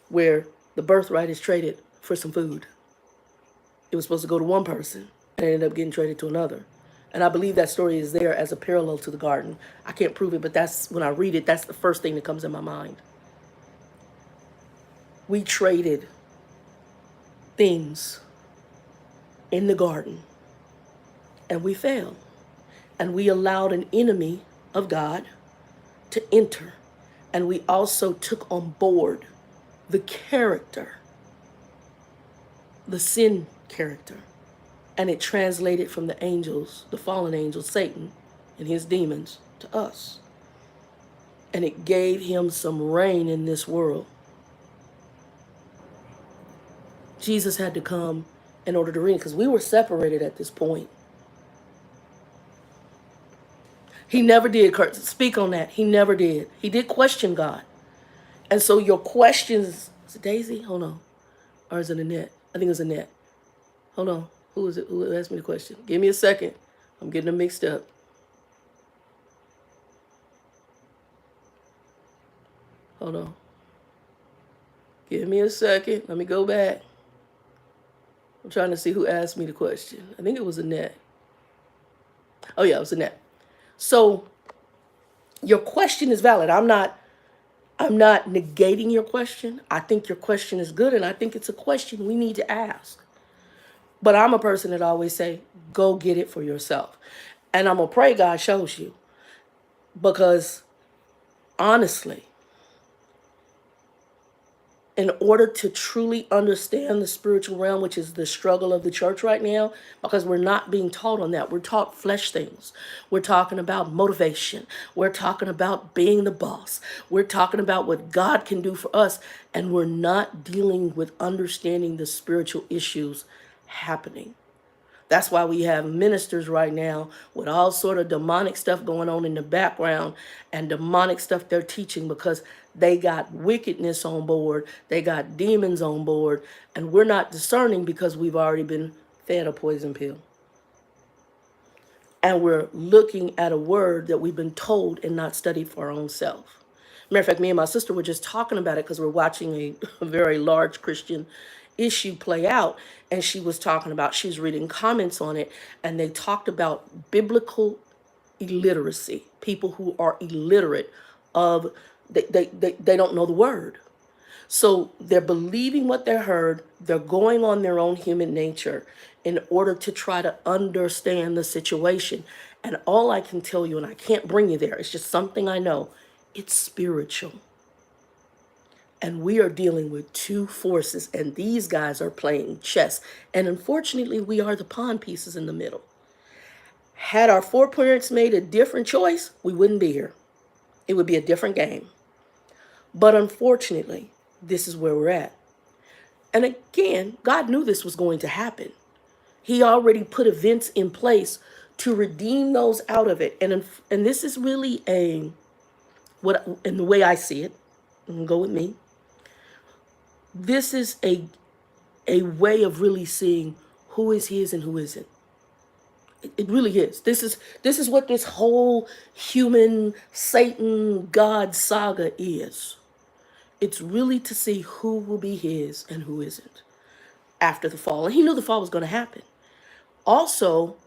where the birthright is traded for some food. It was supposed to go to one person and it ended up getting traded to another. And I believe that story is there as a parallel to the garden. I can't prove it, but that's when I read it, that's the first thing that comes in my mind. We traded things in the garden and we failed. And we allowed an enemy of God to enter. And we also took on board the character, the sin character. And it translated from the angels, the fallen angel, Satan, and his demons to us. And it gave him some reign in this world. Jesus had to come in order to reign because we were separated at this point. He never did, Kurt. Speak on that. He never did. He did question God. And so your questions, is it Daisy? Hold on. Or is it Annette? I think it was Annette. Hold on. Who is it? Who asked me the question? Give me a second. I'm getting them mixed up. Hold on. Give me a second. Let me go back. I'm trying to see who asked me the question. I think it was Annette. Oh, yeah, it was Annette. So your question is valid. I'm not negating your question. I think your question is good, and I think it's a question we need to ask. But I'm a person that always say, go get it for yourself. And I'm going to pray God shows you. Because honestly, in order to truly understand the spiritual realm, which is the struggle of the church right now, because we're not being taught on that. We're taught flesh things. We're talking about motivation. We're talking about being the boss. We're talking about what God can do for us. And we're not dealing with understanding the spiritual issues happening. That's why we have ministers right now with all sort of demonic stuff going on in the background and demonic stuff they're teaching, because they got wickedness on board, they got demons on board, and we're not discerning because we've already been fed a poison pill. And we're looking at a word that we've been told and not studied for our own self. Matter of fact, me and my sister were just talking about it because we're watching a very large Christian issue play out. And she was talking about, she's reading comments on it, and they talked about biblical illiteracy. People who are illiterate of, they don't know the word. So they're believing what they heard. They're going on their own human nature in order to try to understand the situation. And all I can tell you, and I can't bring you there, it's just something I know, it's spiritual. And we are dealing with two forces, and these guys are playing chess. And unfortunately, we are the pawn pieces in the middle. Had our foreparents made a different choice, we wouldn't be here. It would be a different game. But unfortunately, this is where we're at. And again, God knew this was going to happen. He already put events in place to redeem those out of it. And this is really what, in the way I see it, and go with me, this is a way of really seeing who is his and who isn't. It really is. This is what this whole human Satan God saga is. It's really to see who will be his and who isn't after the fall. And he knew the fall was going to happen. Also,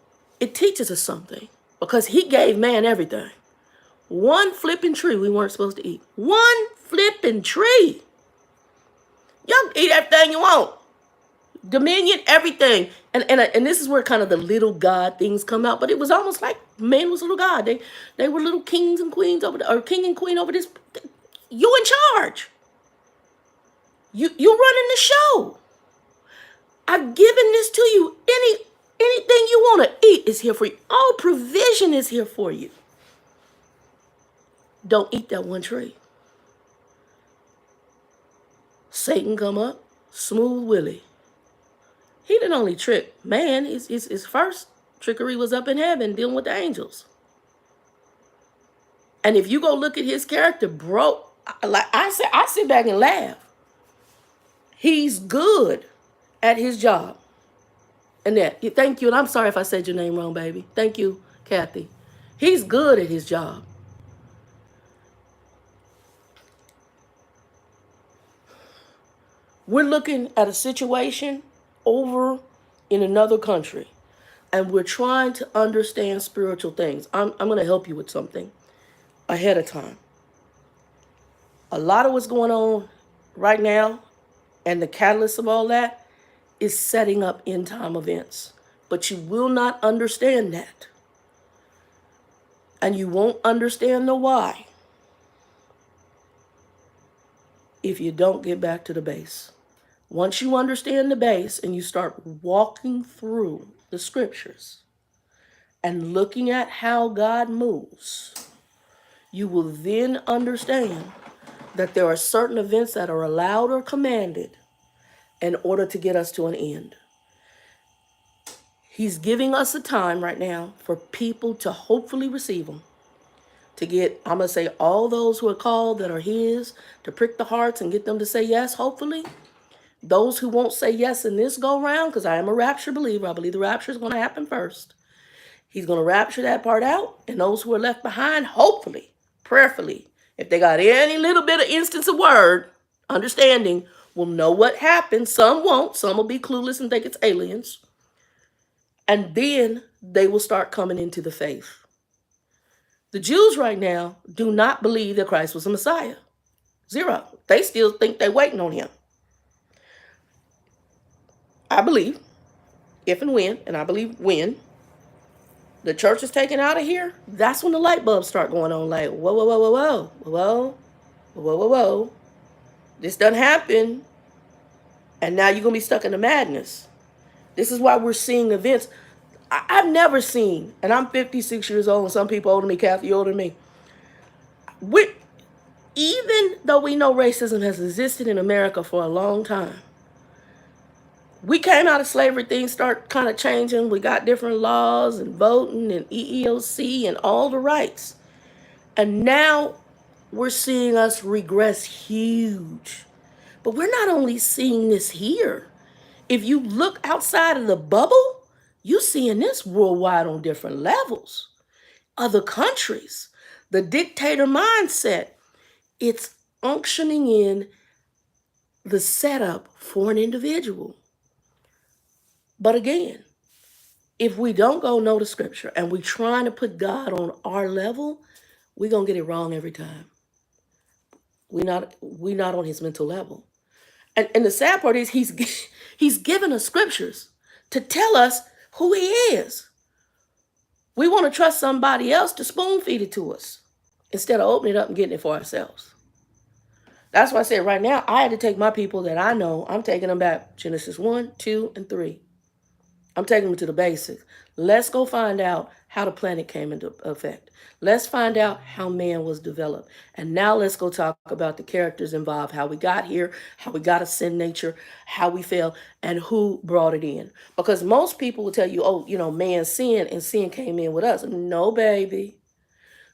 it teaches us something, because he gave man everything. One flipping tree we weren't supposed to eat. One flipping tree. Y'all eat everything you want. Dominion, everything. And this is where kind of the little God things come out. But it was almost like man was a little God. They were little kings and queens over or king and queen over this. You in charge. You running the show. I've given this to you. Anything you want to eat is here for you. All provision is here for you. Don't eat that one tree. Satan come up, smooth Willie. He didn't only trick man. His first trickery was up in heaven dealing with the angels. And if you go look at his character, bro, like I sit back and laugh. He's good at his job. And thank you, and I'm sorry if I said your name wrong, baby. Thank you, Kathy. He's good at his job. We're looking at a situation over in another country, and we're trying to understand spiritual things. I'm going to help you with something ahead of time. A lot of what's going on right now, and the catalyst of all that, is setting up end time events. But you will not understand that. And you won't understand the why if you don't get back to the base. Once you understand the base and you start walking through the scriptures and looking at how God moves, you will then understand that there are certain events that are allowed or commanded in order to get us to an end. He's giving us a time right now for people to hopefully receive them. To get, I'm going to say, all those who are called that are his, to prick the hearts and get them to say yes, hopefully. Those who won't say yes in this go round, because I am a rapture believer, I believe the rapture is going to happen first. He's going to rapture that part out, and those who are left behind, hopefully, prayerfully, if they got any little bit of instance of word, understanding, will know what happened. Some won't. Some will be clueless and think it's aliens. And then they will start coming into the faith. The Jews right now do not believe that Christ was the Messiah. Zero. They still think they're waiting on him. I believe, if and when, and I believe when, the church is taken out of here, that's when the light bulbs start going on like, whoa, whoa, whoa, whoa, whoa, whoa, whoa, whoa, whoa. This doesn't happen, and now you're going to be stuck in the madness. This is why we're seeing events. I've never seen, and I'm 56 years old, and some people older than me, Kathy, older than me. Even though we know racism has existed in America for a long time, we came out of slavery, things start kind of changing. We got different laws and voting and EEOC and all the rights. And now we're seeing us regress huge. But we're not only seeing this here. If you look outside of the bubble, you're seeing this worldwide on different levels. Other countries, the dictator mindset, it's unctioning in the setup for an individual. But again, if we don't go know the scripture and we're trying to put God on our level, we're going to get it wrong every time. We're not on his mental level. And the sad part is he's given us scriptures to tell us who he is. We want to trust somebody else to spoon feed it to us instead of opening it up and getting it for ourselves. That's why I said right now, I had to take my people that I know, I'm taking them back. Genesis 1, 2, and 3. I'm taking them to the basics. Let's go find out how the planet came into effect. Let's find out how man was developed. And now let's go talk about the characters involved, how we got here, how we got a sin nature, how we fell, and who brought it in. Because most people will tell you, oh, man sinned and sin came in with us. No, baby.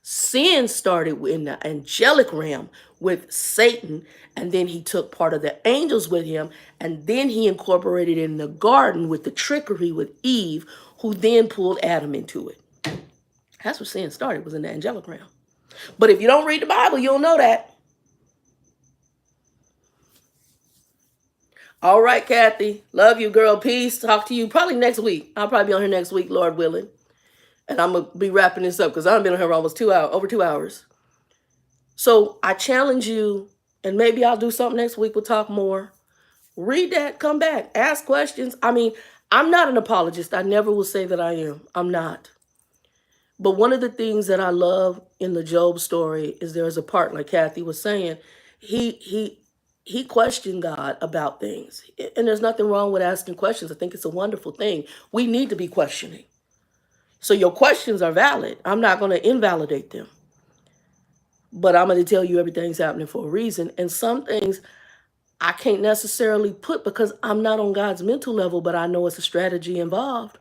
Sin started in the angelic realm with Satan, and then he took part of the angels with him, and then he incorporated in the garden with the trickery with Eve, who then pulled Adam into it. That's where sin started, was in the angelic realm. But if you don't read the Bible, you don't know that. All right, Kathy. Love you, girl. Peace. Talk to you probably next week. I'll probably be on here next week, Lord willing. And I'm going to be wrapping this up because I've been on here almost over 2 hours. So I challenge you, and maybe I'll do something next week. We'll talk more. Read that, come back, ask questions. I mean, I'm not an apologist. I never will say that I am. I'm not. But one of the things that I love in the Job story is there's a part, like Kathy was saying, he questioned God about things. And there's nothing wrong with asking questions. I think it's a wonderful thing. We need to be questioning. So your questions are valid. I'm not going to invalidate them. But I'm going to tell you everything's happening for a reason. And some things I can't necessarily put because I'm not on God's mental level, but I know it's a strategy involved.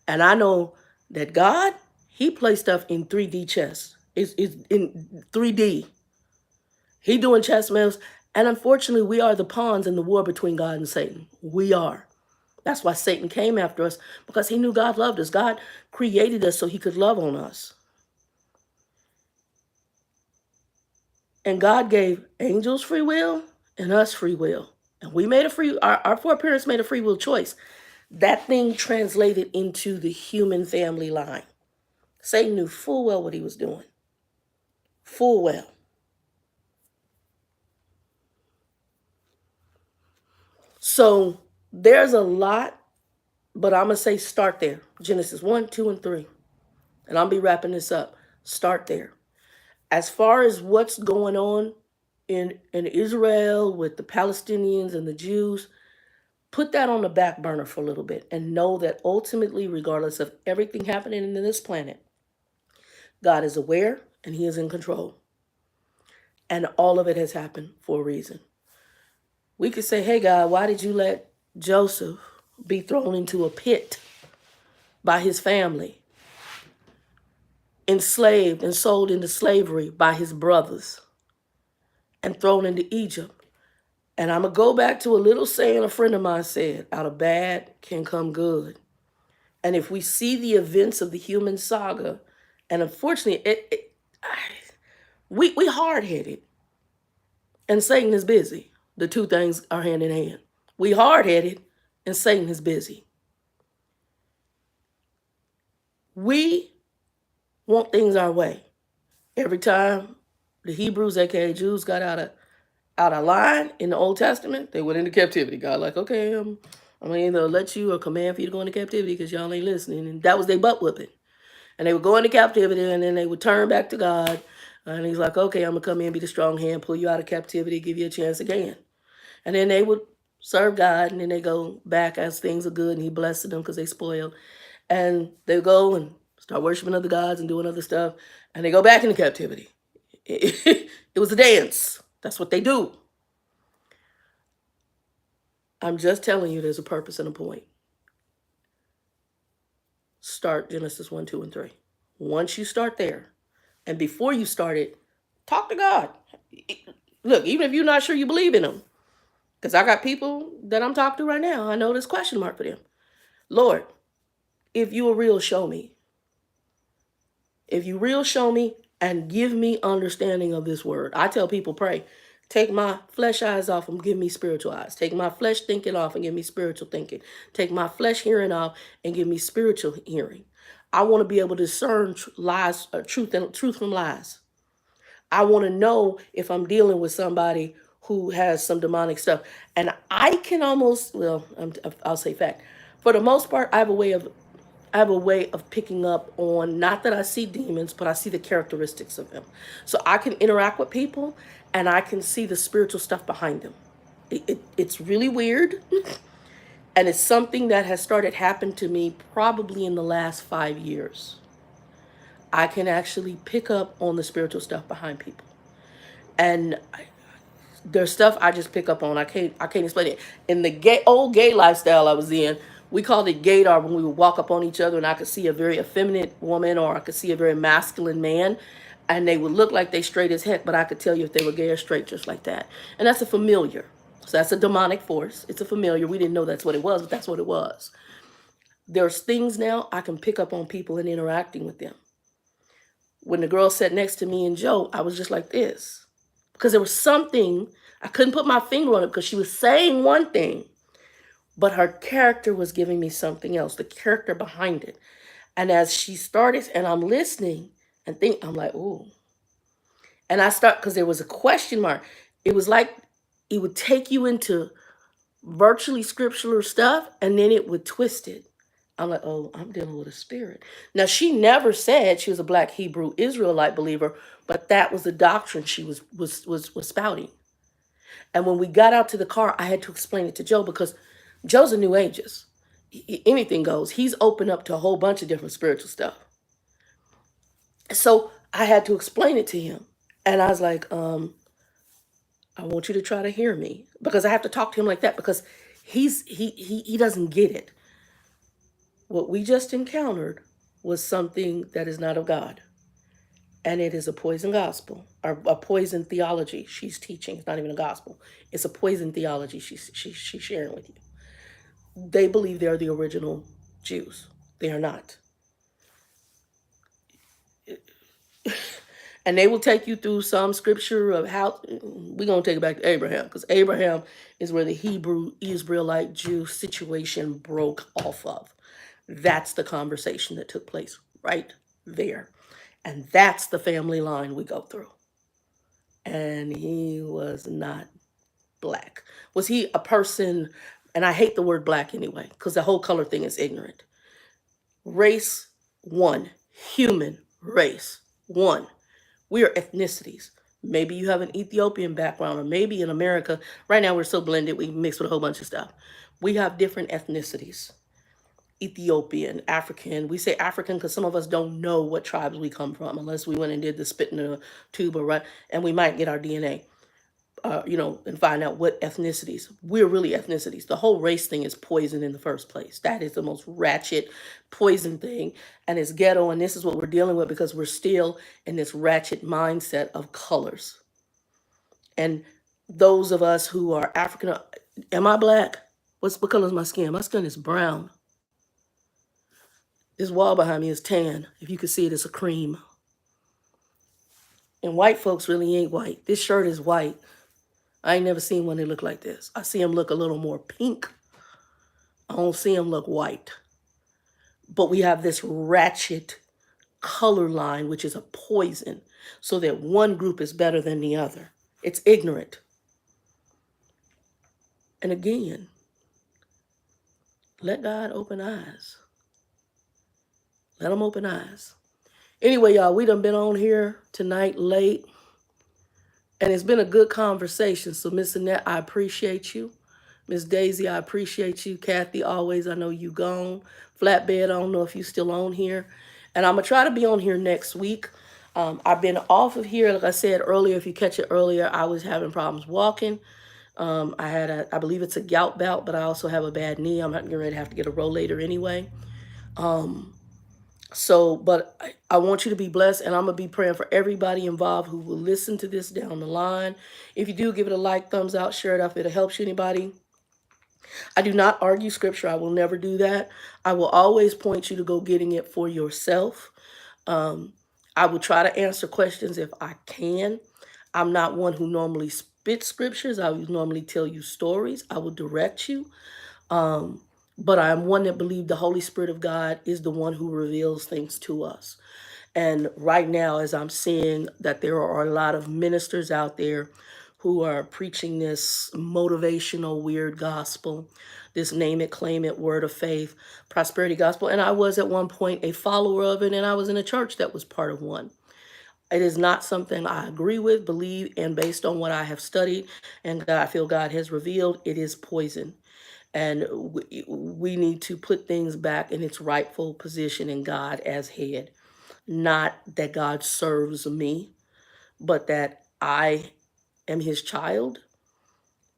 And I know that God, he plays stuff in 3D chess. It's in 3D. He doing chess moves. And unfortunately, we are the pawns in the war between God and Satan. We are. That's why Satan came after us, because he knew God loved us. God created us so he could love on us. And God gave angels free will and us free will. And we made our foreparents made a free will choice. That thing translated into the human family line. Satan knew full well what he was doing. Full well. So there's a lot, but I'm going to say start there. Genesis 1, 2, and 3. And I'll be wrapping this up. Start there. As far as what's going on in Israel with the Palestinians and the Jews, put that on the back burner for a little bit and know that ultimately, regardless of everything happening in this planet, God is aware and he is in control. And all of it has happened for a reason. We could say, hey, God, why did you let Joseph be thrown into a pit by his family, enslaved and sold into slavery by his brothers, and thrown into Egypt? And I'm going to go back to a little saying a friend of mine said, out of bad can come good. And if we see the events of the human saga, and unfortunately, we hard-headed, and Satan is busy. The two things are hand in hand. We hard-headed, and Satan is busy. We want things our way. Every time the Hebrews, aka Jews, got out of line in the Old Testament, they went into captivity. God like, okay, I'm going to either let you or command for you to go into captivity because y'all ain't listening. And that was their butt whipping. And they would go into captivity, and then they would turn back to God. And he's like, okay, I'm going to come in, be the strong hand, pull you out of captivity, give you a chance again. And then they would serve God, and then they go back as things are good, and he blesses them because they spoiled. And they go and start worshiping other gods and doing other stuff, and they go back into captivity. It was a dance. That's what they do. I'm just telling you there's a purpose and a point. Start Genesis 1, 2, and 3. Once you start there, and before you start it, talk to God. Look, even if you're not sure you believe in him, because I got people that I'm talking to right now, I know there's question mark for them. Lord, if you are real, show me. If you real, show me and give me understanding of this word. I tell people, pray. Take my flesh eyes off and give me spiritual eyes. Take my flesh thinking off and give me spiritual thinking. Take my flesh hearing off and give me spiritual hearing. I want to be able to discern lies, truth from lies. I want to know if I'm dealing with somebody who has some demonic stuff. And I can almost, well, I'll say fact. For the most part, I have a way of picking up on, not that I see demons, but I see the characteristics of them. So I can interact with people and I can see the spiritual stuff behind them. It's really weird. And it's something that has started happening to me probably in the last 5 years. I can actually pick up on the spiritual stuff behind people. And there's stuff I just pick up on. I can't explain it. In the old gay lifestyle I was in, we called it gaydar when we would walk up on each other and I could see a very effeminate woman or I could see a very masculine man, and they would look like they straight as heck, but I could tell you if they were gay or straight just like that. And that's a familiar. So that's a demonic force. It's a familiar. We didn't know that's what it was, but that's what it was. There's things now I can pick up on people and interacting with them. When the girl sat next to me and Joe, I was just like this. Because there was something, I couldn't put my finger on it because she was saying one thing, but her character was giving me something else, the character behind it. And as she started, and I'm listening and I'm like, ooh. And I start, because there was a question mark. It was like it would take you into virtually scriptural stuff and then it would twist it. I'm like, oh, I'm dealing with a spirit. Now, she never said she was a black Hebrew Israelite believer, but that was the doctrine she was spouting. And when we got out to the car, I had to explain it to Joe because Joe's a New Ages. Anything goes. He's open up to a whole bunch of different spiritual stuff. So I had to explain it to him. And I was like, I want you to try to hear me because I have to talk to him like that because he doesn't get it. What we just encountered was something that is not of God. And it is a poison gospel, or a poison theology she's teaching. It's not even a gospel. It's a poison theology she's sharing with you. They believe they're the original Jews. They are not. And they will take you through some scripture of how we're going to take it back to Abraham, because Abraham is where the Hebrew Israelite Jew situation broke off of. That's the conversation that took place right there. And that's the family line we go through. And he was not black. Was he a person? And I hate the word black anyway, because the whole color thing is ignorant. Race, one. Human race, one. We are ethnicities. Maybe you have an Ethiopian background, or maybe in America, right now we're so blended, we mix with a whole bunch of stuff. We have different ethnicities. Ethiopian, African. We say African because some of us don't know what tribes we come from unless we went and did the spit in a tube, or right, and we might get our DNA. And find out what ethnicities. We're really ethnicities. The whole race thing is poison in the first place. That is the most ratchet poison thing. And it's ghetto. And this is what we're dealing with because we're still in this ratchet mindset of colors. And those of us who are African, am I black? What color is my skin? My skin is brown. This wall behind me is tan. If you can see it, it's a cream. And white folks really ain't white. This shirt is white. I ain't never seen one that look like this. I see them look a little more pink. I don't see them look white. But we have this ratchet color line, which is a poison, so that one group is better than the other. It's ignorant. And again, let God open eyes. Let him open eyes. Anyway, y'all, we done been on here tonight late, and it's been a good conversation. So, Miss Annette, I appreciate you. Miss Daisy, I appreciate you. Kathy, always, I know you gone. Flatbed, I don't know if you still on here. And I'm going to try to be on here next week. I've been off of here. Like I said earlier, if you catch it earlier, I was having problems walking. I believe it's a gout bout, but I also have a bad knee. I'm not getting ready to have to get a rollator anyway. But I want you to be blessed, and I'm going to be praying for everybody involved who will listen to this down the line. If you do, give it a like, thumbs out, share it up if it helps you, anybody. I do not argue scripture. I will never do that. I will always point you to go getting it for yourself. I will try to answer questions if I can. I'm not one who normally spits scriptures. I will normally tell you stories. I will direct you. But I am one that believes the Holy Spirit of God is the one who reveals things to us. And right now, as I'm seeing that there are a lot of ministers out there who are preaching this motivational, weird gospel, this name it, claim it, word of faith, prosperity gospel. And I was at one point a follower of it, and I was in a church that was part of one. It is not something I agree with, believe, and based on what I have studied and that I feel God has revealed, it is poison. And we need to put things back in its rightful position in God as head. Not that God serves me, but that I am his child,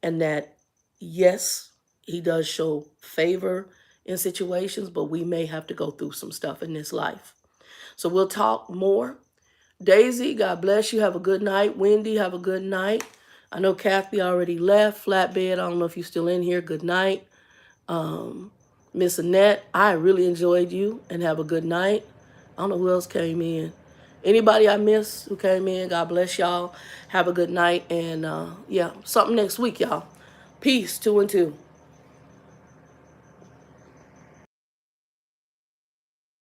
and that, yes, he does show favor in situations, but we may have to go through some stuff in this life. So we'll talk more. Daisy, God bless you. Have a good night. Wendy, have a good night. I know Kathy already left. Flatbed, I don't know if you're still in here. Good night. Miss Annette, I really enjoyed you, and have a good night. I don't know who else came in. Anybody I missed who came in, God bless y'all. Have a good night, and yeah, something next week, y'all. Peace, 2 and 2.